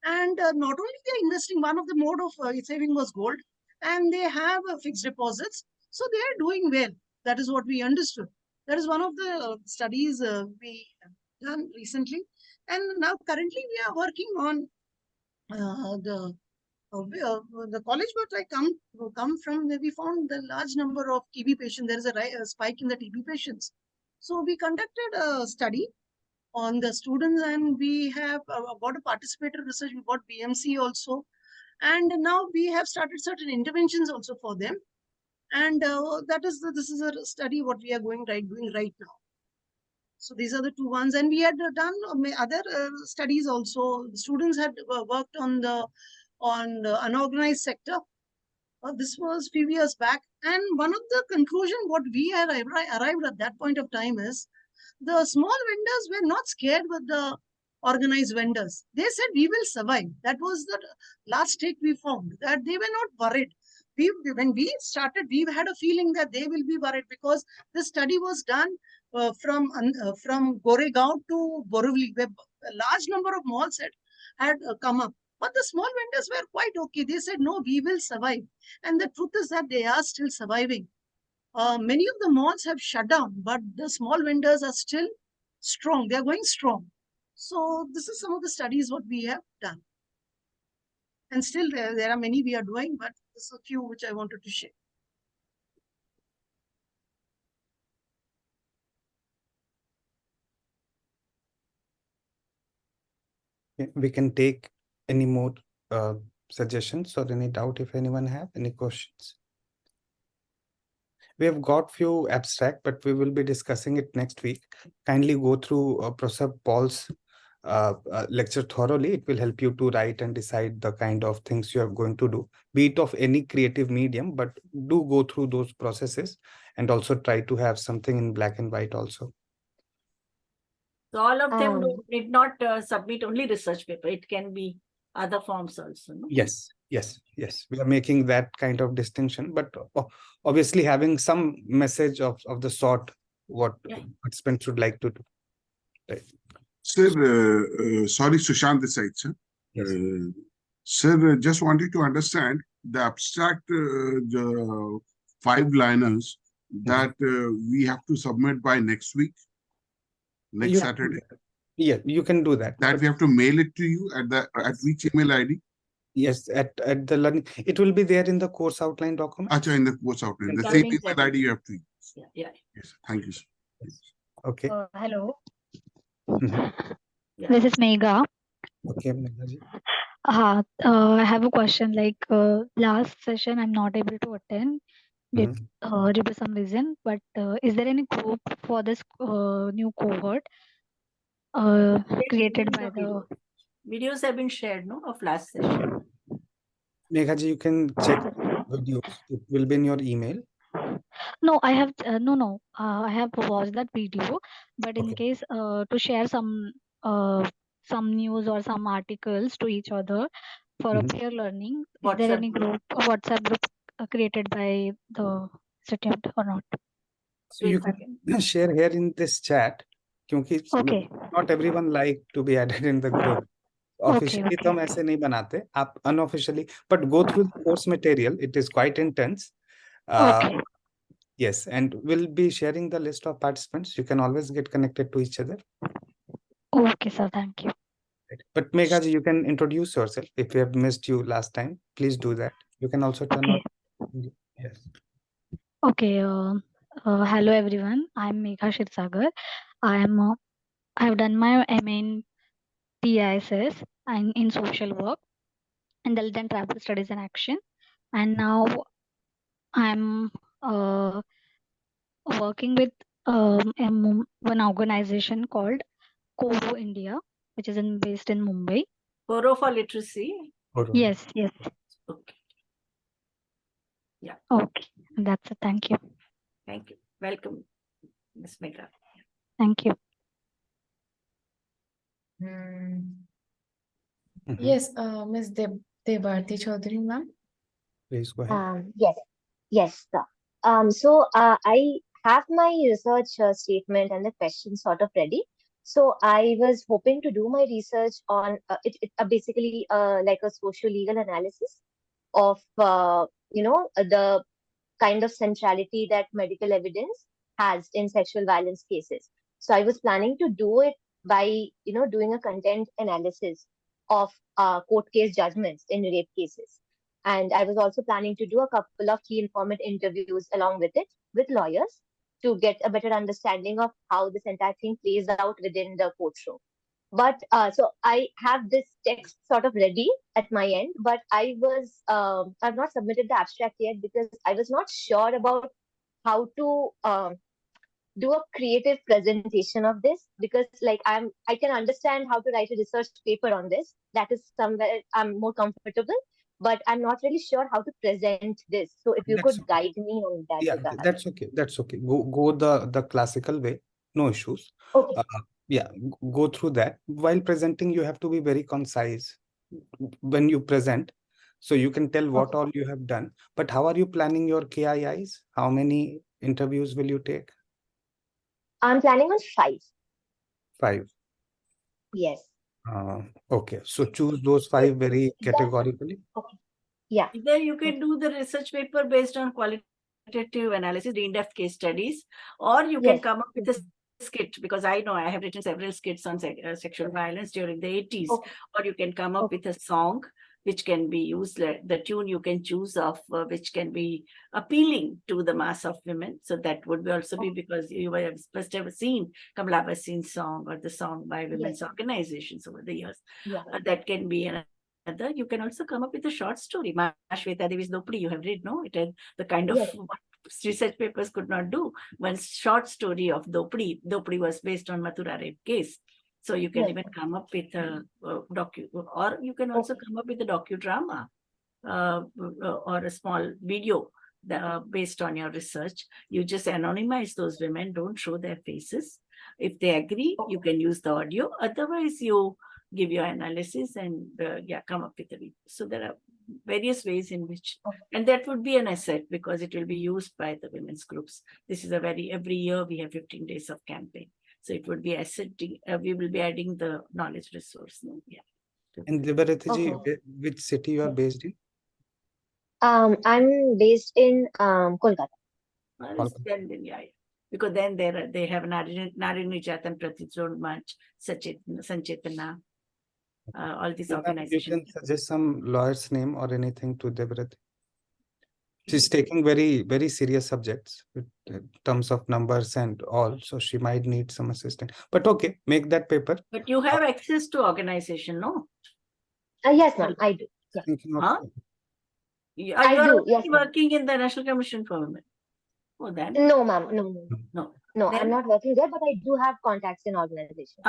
And not only they are investing, one of the mode of saving was gold. And they have fixed deposits. So they are doing well. That is what we understood. That is one of the studies we done recently. And now currently we are working on the college where I come from, where we found the large number of TB patients. There is a spike in the TB patients. So we conducted a study on the students, and we have got a participator research. We got BMC also, and now we have started certain interventions also for them. And this is a study what we are doing right now. So these are the two ones. And we had done other studies also. The students had worked on the unorganized sector. This was few years back. And one of the conclusion what we had arrived at that point of time is the small vendors were not scared with the organized vendors. They said we will survive. That was the last take we found, that they were not worried. When we started, we had a feeling that they will be worried because the study was done from Goregaon to Borivali, where a large number of malls had come up. But the small vendors were quite okay. They said, no, we will survive. And the truth is that they are still surviving. Many of the malls have shut down, but the small vendors are still strong. They are going strong. So this is some of the studies what we have done. And still there are many we are doing, but this is a few which I wanted to share. We can take any more suggestions or any doubt if anyone have any questions. We have got few abstract, but we will be discussing it next week. Kindly go through Professor Paul's lecture thoroughly. It will help you to write and decide the kind of things you are going to do, be it of any creative medium, but do go through those processes and also try to have something in black and white also. So all of them need not submit only research paper. It can be other forms also. No? Yes. We are making that kind of distinction, but obviously having some message of the sort what participants should like to do. Right. Sir, sorry, Sushant this side, sir. Yes. Sir, just wanted to understand the abstract, the 5-liners that we have to submit by next week, next Saturday. Yeah, you can do that. That we have to mail it to you at which email ID? Yes, at the learning. It will be there in the course outline document. Acha, in the course outline. The same email ID you have to use. Yeah. Yes, thank you, sir. Okay. Hello. Yeah. This is Megha. Okay, Megha ji. I have a question. Like last session, I'm not able to attend due to some reason. But is there any group for this new cohort created by the videos have been shared, no, of last session? Megha ji, you can check videos. It will be in your email. No, I have no. I have watched that video, but in case to share some news or some articles to each other for a peer learning, is there any group, WhatsApp group created by the institute or not? So you can share here in this chat, because not everyone like to be added in the group. Officially, तो हम ऐसे नहीं बनाते. आप unofficially, but go through the course material. It is quite intense. Yes, and we'll be sharing the list of participants. You can always get connected to each other. Okay, sir. Thank you. But Megha ji, you can introduce yourself. If we have missed you last time, please do that. You can also turn on. Yes. Okay. Hello everyone. I'm Megha Shirsagar. I've done my MA in PISS and in social work and then travel studies and action. And now I'm working with one organization called Cohort India, which is based in Mumbai. Cohort for literacy. Yes. Okay. Yeah. Okay. That's it. Thank you. Thank you. Welcome, Ms. Megha. Thank you. Yes, Ms. Debarti Chaudhary, ma'am. Please go ahead. Yes, sir. So I have my research statement and the questions sort of ready. So I was hoping to do my research on basically like a socio-legal analysis of the kind of centrality that medical evidence has in sexual violence cases. So I was planning to do it by doing a content analysis of court case judgments in rape cases. And I was also planning to do a couple of key informant interviews along with it with lawyers to get a better understanding of how this entire thing plays out within the courtroom. But so I have this text sort of ready at my end, but I've not submitted the abstract yet because I was not sure about how to do a creative presentation of this, because like I can understand how to write a research paper on this. That is somewhere I'm more comfortable, but I'm not really sure how to present this. So if you That's could guide me on that yeah, regard. that's okay. That's okay. Go the classical way. No issues. Okay. Yeah, go through that. While presenting, you have to be very concise when you present, so you can tell what Okay. all you have done. But how are you planning your KIIs? How many interviews will you take? I'm planning on 5. 5. Yes. Okay, so choose those 5 very That, categorically. okay. Yeah. Either you can do the research paper based on qualitative analysis, the in-depth case studies, or you can Yes. come up with a skit, because I know I have written several skits on sexual violence during the 80s, Okay. or you can come up with a song which can be used, the tune you can choose of which can be appealing to the mass of women. So that would be also be because you must have seen Kamala Bhasin's song or the song by women's organizations over the years. Yeah. That can be an other. You can also come up with a short story. Shweta Devi's Dopadi, you have read, no? It is the kind of what research papers could not do. One short story of Dopadi. Dopadi was based on Mathura rape case. So you can even come up with a docu, or you can also come up with a docudrama or a small video based on your research. You just anonymize those women, don't show their faces. If they agree, you can use the audio. Otherwise, you give your analysis and come up with a video. So there are various ways in which, and that would be an asset because it will be used by the women's groups. This is every year we have 15 days of campaign. So it would be asset, we will be adding the knowledge resource. No? Yeah. And Vibhuti, which city you are based in? I'm based in Kolkata. Because then they have Nari Nijatan Pratidron Manch, Sanchetana, all these organizations. You can suggest some lawyer's name or anything to Vibhuti. She's taking very, very serious subjects with terms of numbers and all. So she might need some assistance. But okay, make that paper. But you have access to organization, no? Yes, ma'am, I do. Yeah. Huh? You are working in the National Commission for Women. Oh, then? No, ma'am. No, then, I'm not working there, but I do have contacts in organizations.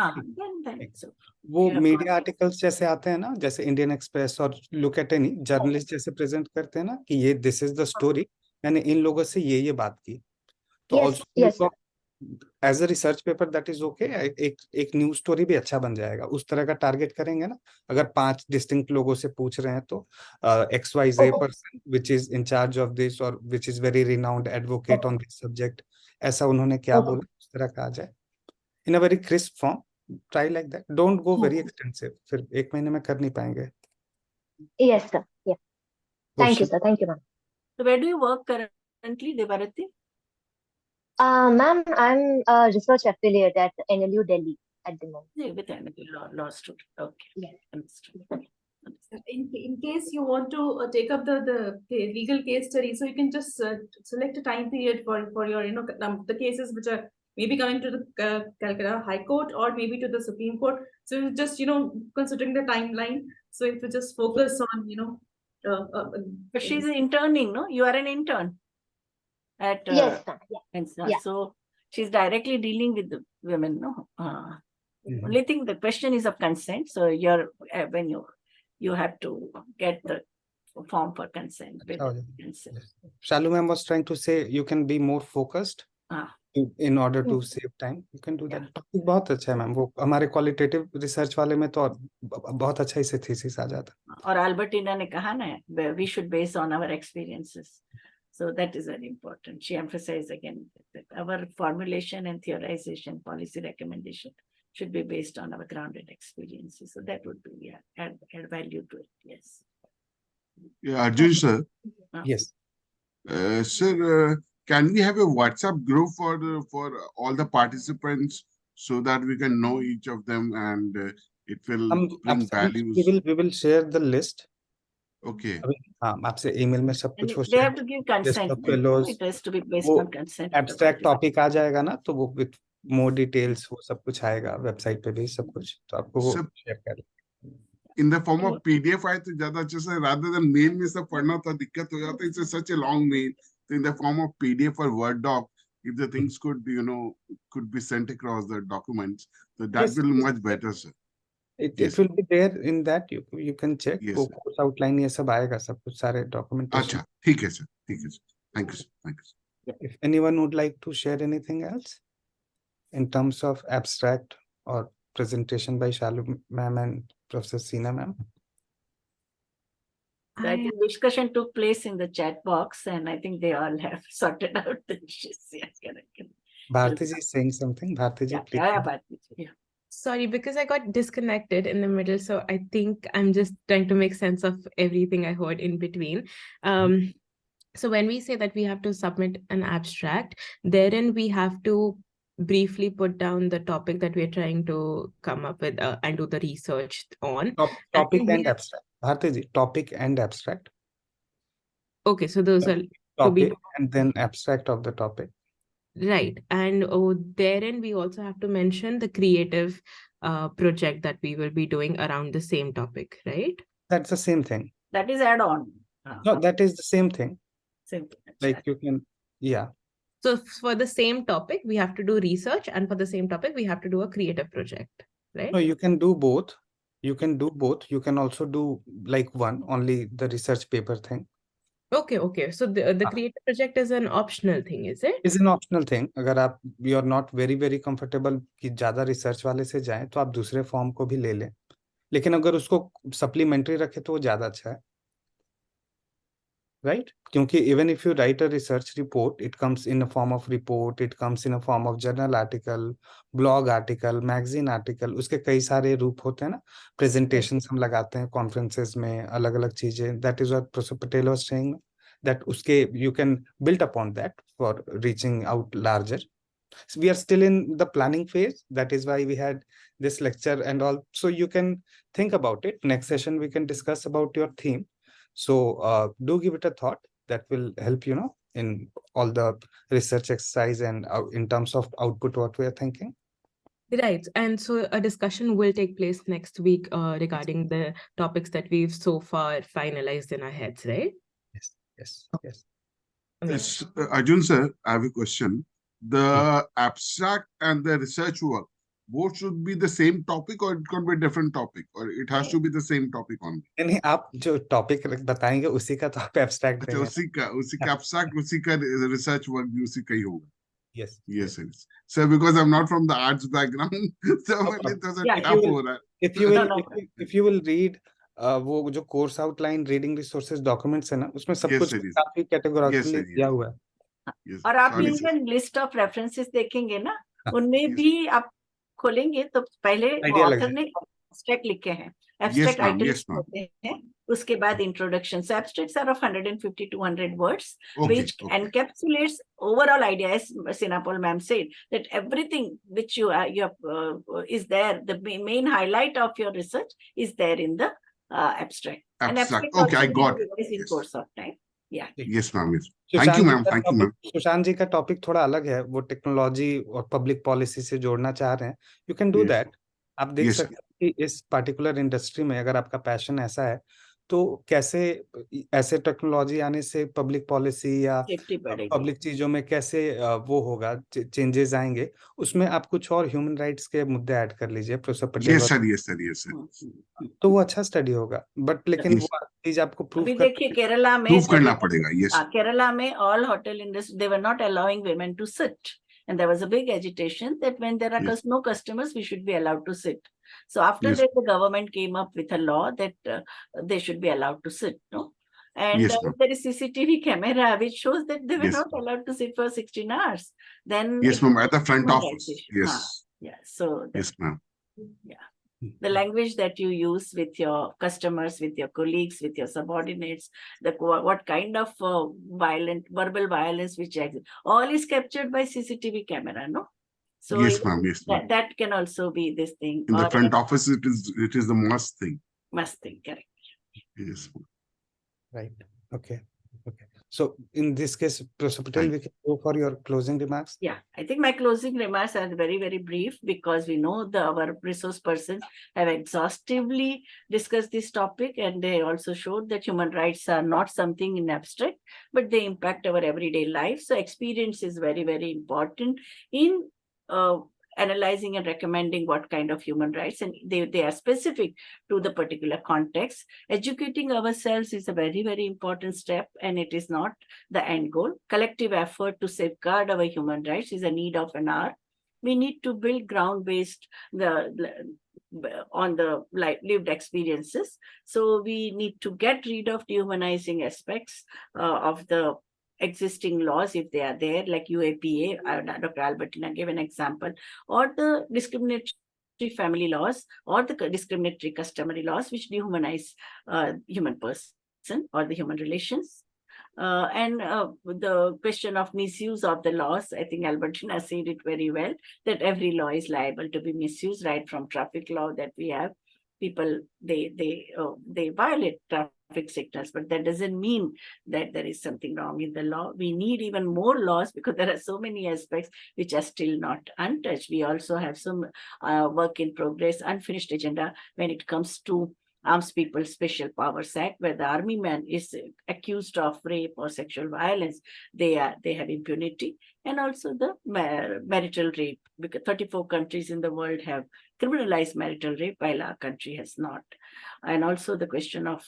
Then so. वो media articles जैसे आते हैं ना, जैसे Indian express और look at any journalist जैसे present करते हैं ना कि ये दिस इज द स्टोरी, मैंने इन लोगों से ये बात की, तो also as a research paper that is okay. एक न्यूज स्टोरी भी अच्छा बन जाएगा। उस तरह का टारगेट करेंगे ना, अगर 5 डिस्टिंक्ट लोगों से पूछ रहे हैं तो XYZ person which is in charge of this और which is very renowned advocate on this subject, ऐसा उन्होंने क्या बोला, उस तरह का आ जाए in a very crisp form. Try like that, don't go very extensive, फिर 1 महीने में कर नहीं पाएंगे। Yes, sir. Yeah. Thank you, sir. Thank you, ma'am. So where do you work currently, Devarati? Ma'am, I'm a research affiliate at NLU Delhi at the moment. Yeah, with NLU law student. Okay. Yes. In case you want to take up the legal case study, so you can just select a time period for your the cases which are maybe coming to the Calcutta High Court or maybe to the Supreme Court. So just considering the timeline, so if you just focus on but she's interning, no? You are an intern at yes, yeah. So she's directly dealing with the women, no? Only thing, the question is of consent. So you're when you have to get the form for consent. Shalu ma'am was trying to say you can be more focused in order to save time. You can do that. बहुत अच्छा है ma'am, वो हमारे qualitative research वाले में तो बहुत अच्छा इसे थीसिस आ जाता। और Albertina ने कहा ना, we should base on our experiences. So that is very important. She emphasized again that our formulation and theorization, policy recommendation should be based on our grounded experiences. So that would be add value to it. Yes. Yeah, Arjun sir. Yes. Sir, can we have a WhatsApp group for all the participants so that we can know each of them and it will bring values? We will share the list. Okay. हाँ, आपसे email में सब कुछ They have to give consent. It has to be based on consent. Abstract topic आ जाएगा ना, तो वो with more details वो सब कुछ आएगा वेबसाइट पे भी सब कुछ, तो आपको वो शेयर कर in the form of PDF आए तो ज़्यादा अच्छा से, rather than mail में सब पढ़ना तो दिक्कत हो जाता है, it's such a long mail. So in the form of PDF or Word doc, if the things could, could be sent across the documents, so that Yes, will be much better, sir. it Yes. will be there in that. You can check. Yes, वो sir. course outline ये सब आएगा, सब कुछ सारे documentation. अच्छा, ठीक है sir, ठीक है sir. Thank you sir. Thank you sir. If anyone would like to share anything else in terms of abstract or presentation by Shalu ma'am and Professor Ceena ma'am. I think discussion took place in the chat box, and I think they all have sorted out the issues. Yeah, correct. Bharti ji is saying something. Bharti ji, please. Yeah, Bharti ji, yeah. Sorry, because I got disconnected in the middle, so I think I'm just trying to make sense of everything I heard in between. So when we say that we have to submit an abstract, therein we have to briefly put down the topic that we're trying to come up with and do the research on. Topic and abstract. Bharti ji, topic and abstract. Okay, so those are topic and then abstract of the topic. Right. And therein we also have to mention the creative project that we will be doing around the same topic, right? That's the same thing. That is add-on. No, that is the same thing. Same thing. Like you can, yeah. So for the same topic, we have to do research, and for the same topic, we have to do a creative project, right? No, you can do both. You can do both. You can also do like one, only the research paper thing. Okay. So the creative project is an optional thing, is it? Is an optional thing. अगर आप you are not very comfortable कि ज़्यादा research वाले से जाएं, तो आप दूसरे फॉर्म को भी ले लें. लेकिन अगर उसको सप्लीमेंट्री रखे तो वो ज़्यादा अच्छा है. Right? क्योंकि even if you write a research report, it comes in a form of report, it comes in a form of journal article, blog article, magazine article. उसके कई सारे रूप होते हैं ना. Presentations हम लगाते हैं conferences में, अलग-अलग चीजें. That is what Professor Patel was saying. That उसके you can build upon that for reaching out larger. So we are still in the planning phase. That is why we had this lecture and all. So you can think about it. Next session we can discuss about your theme. So do give it a thought. That will help in all the research exercise and in terms of output what we are thinking. Right. And so a discussion will take place next week regarding the topics that we've so far finalized in our heads, right? Yes. Yes, Arjun sir, I have a question. The abstract and the research work, both should be the same topic, or it could be a different topic, or it has to be the same topic only? नहीं, आप जो topic बताएंगे उसी का तो आप abstract अच्छा, उसी का abstract, उसी का research work भी उसी का ही होगा. Yes. Sir, because I'm not from the arts background, so it was a tough हो रहा है. If you will read वो जो course outline reading resources documents है ना, उसमें सब कुछ काफी कैटेगोरिकली दिया हुआ है. और आप इवन लिस्ट ऑफ रेफरेंसेस देखेंगे ना, उनमें भी आप खोलेंगे तो पहले ऑथर ने एब्स्ट्रैक्ट लिखे हैं. एब्स्ट्रैक्ट आइटम्स होते हैं, उसके बाद introduction. So abstracts are of 150 to 200 words, which encapsulates overall idea. As Sinapol ma'am said, that everything which you is there, the main highlight of your research is there in the abstract. And abstract okay, I got it. In course of time. Yeah. Yes, ma'am. Yes. Thank you, ma'am. Thank you, ma'am. Sushant ji का topic थोड़ा अलग है, वो technology और public policy से जोड़ना चाह रहे हैं. You can do that. आप देख सकते हैं कि इस पर्टिकुलर इंडस्ट्री में अगर आपका पैशन ऐसा है, तो कैसे ऐसे टेक्नोलॉजी आने से पब्लिक पॉलिसी या पब्लिक चीजों में कैसे वो होगा, चेंजेस आएंगे. उसमें आप कुछ और ह्यूमन राइट्स के मुद्दे ऐड कर लीजिए प्रोफेसर पटेल. Yes, sir. तो वो अच्छा स्टडी होगा. बट लेकिन वो चीज आपको प्रूफ देखिए केरला में करना पड़ेगा. Yes. केरला में all hotel industry, they were not allowing women to sit, and there was a big agitation that when there are no customers, we should be allowed to sit. So after that, the government came up with a law that they should be allowed to sit. No, and there is CCTV camera which shows that they were not allowed to sit for 16 hours. Then ma'am, at the front office. Yes. So yes, ma'am. Yeah. The language that you use with your customers, with your colleagues, with your subordinates, what kind of verbal violence which exists, all is captured by CCTV camera, no? So yes, ma'am. Yes, ma'am. That can also be this thing. In the front office, it is the must thing. Must thing, correct. Yes. Right. Okay. So in this case, Professor Patel, we can go for your closing remarks. Yeah, I think my closing remarks are very, very brief because we know our resource persons have exhaustively discussed this topic, and they also showed that human rights are not something in abstract, but they impact our everyday life. So experience is very, very important in analyzing and recommending what kind of human rights, and they are specific to the particular context. Educating ourselves is a very, very important step, and it is not the end goal. Collective effort to safeguard our human rights is a need of an hour. We need to build ground-based on the lived experiences. So we need to get rid of dehumanizing aspects of the existing laws, if they are there, like UAPA, Dr. Albertina gave an example, or the discriminatory family laws, or the discriminatory customary laws, which dehumanize human person or the human relations. And the question of misuse of the laws, I think Albertina said it very well, that every law is liable to be misused, right from traffic law that we have. People, they violate traffic signals, but that doesn't mean that there is something wrong in the law. We need even more laws because there are so many aspects which are still not untouched. We also have some work in progress, unfinished agenda when it comes to Arms People Special Powers Act, where the army man is accused of rape or sexual violence, they have impunity. And also the marital rape, because 34 countries in the world have criminalized marital rape, while our country has not. And also the question of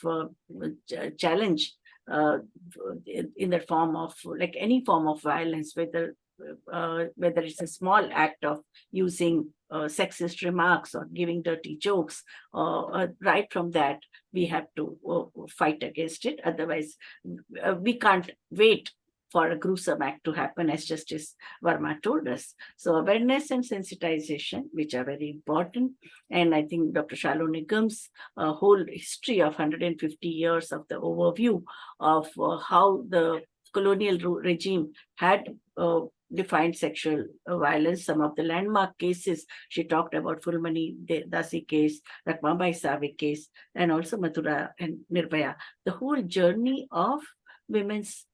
challenge in the form of, like any form of violence, whether it's a small act of using sexist remarks or giving dirty jokes, right from that, we have to fight against it. Otherwise, we can't wait for a gruesome act to happen, as Justice Verma told us. So awareness and sensitization, which are very important. And I think Dr. Shalu Nigam's whole history of 150 years of the overview of how the colonial regime had defined sexual violence. Some of the landmark cases, she talked about Fulmani Dasi case, Rakmabai Savi case, and also Mathura and Nirbhaya. The whole journey of women's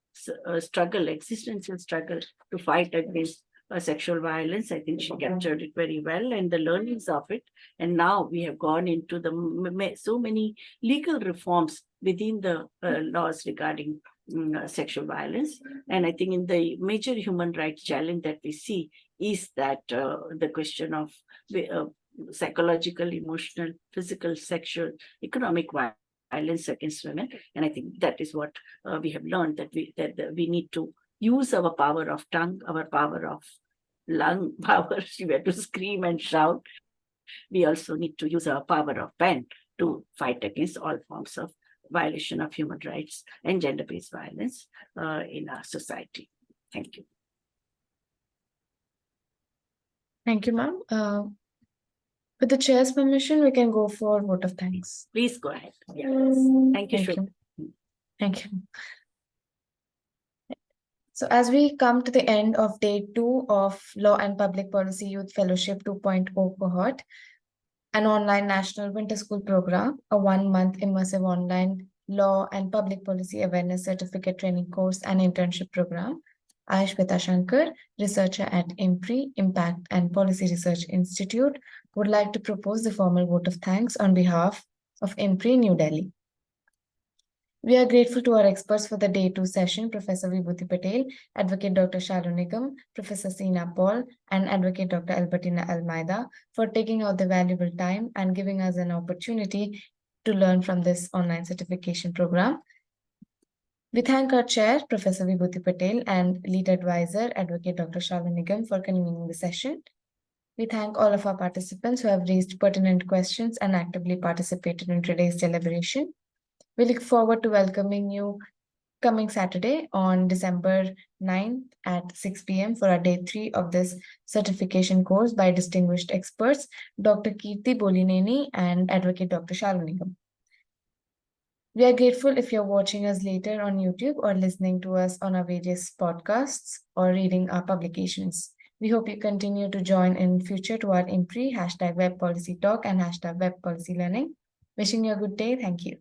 struggle, existential struggle to fight against sexual violence, I think she captured it very well, and the learnings of it. And now we have gone into so many legal reforms within the laws regarding sexual violence. And I think in the major human rights challenge that we see is that the question of psychological, emotional, physical, sexual, economic violence against women. And I think that is what we have learned, that we need to use our power of tongue, our power of lung power, we have to scream and shout. We also need to use our power of pen to fight against all forms of violation of human rights and gender-based violence in our society. Thank you. Thank you, ma'am. With the chair's permission, we can go for vote of thanks. Please go ahead. Yes. Thank you. Thank you. So as we come to the end of day 2 of Law and Public Policy Youth Fellowship 2.0 cohort, an online national winter school program, a 1-month immersive online law and public policy awareness certificate training course and internship program, I, Shweta Shankar, researcher at IMPRI, Impact and Policy Research Institute, would like to propose the formal vote of thanks on behalf of IMPRI, New Delhi. We are grateful to our experts for the day 2 session, Professor Vibhuti Patel, Advocate Dr. Shalu Nigam, Professor Ceena Paul, and Advocate Dr. Albertina Almeida for taking out the valuable time and giving us an opportunity to learn from this online certification program. We thank our chair, Professor Vibhuti Patel, and lead advisor, Advocate Dr. Shalu Nigam, for convening the session. We thank all of our participants who have raised pertinent questions and actively participated in today's deliberation. We look forward to welcoming you coming Saturday on December 9th at 6 p.m. for our day 3 of this certification course by distinguished experts, Dr. Kirti Bolineni and Advocate Dr. Shalu Nigam. We are grateful if you're watching us later on YouTube or listening to us on our various podcasts or reading our publications. We hope you continue to join in future to our IMPRI #WebPolicyTalk and #WebPolicyLearning. Wishing you a good day. Thank you.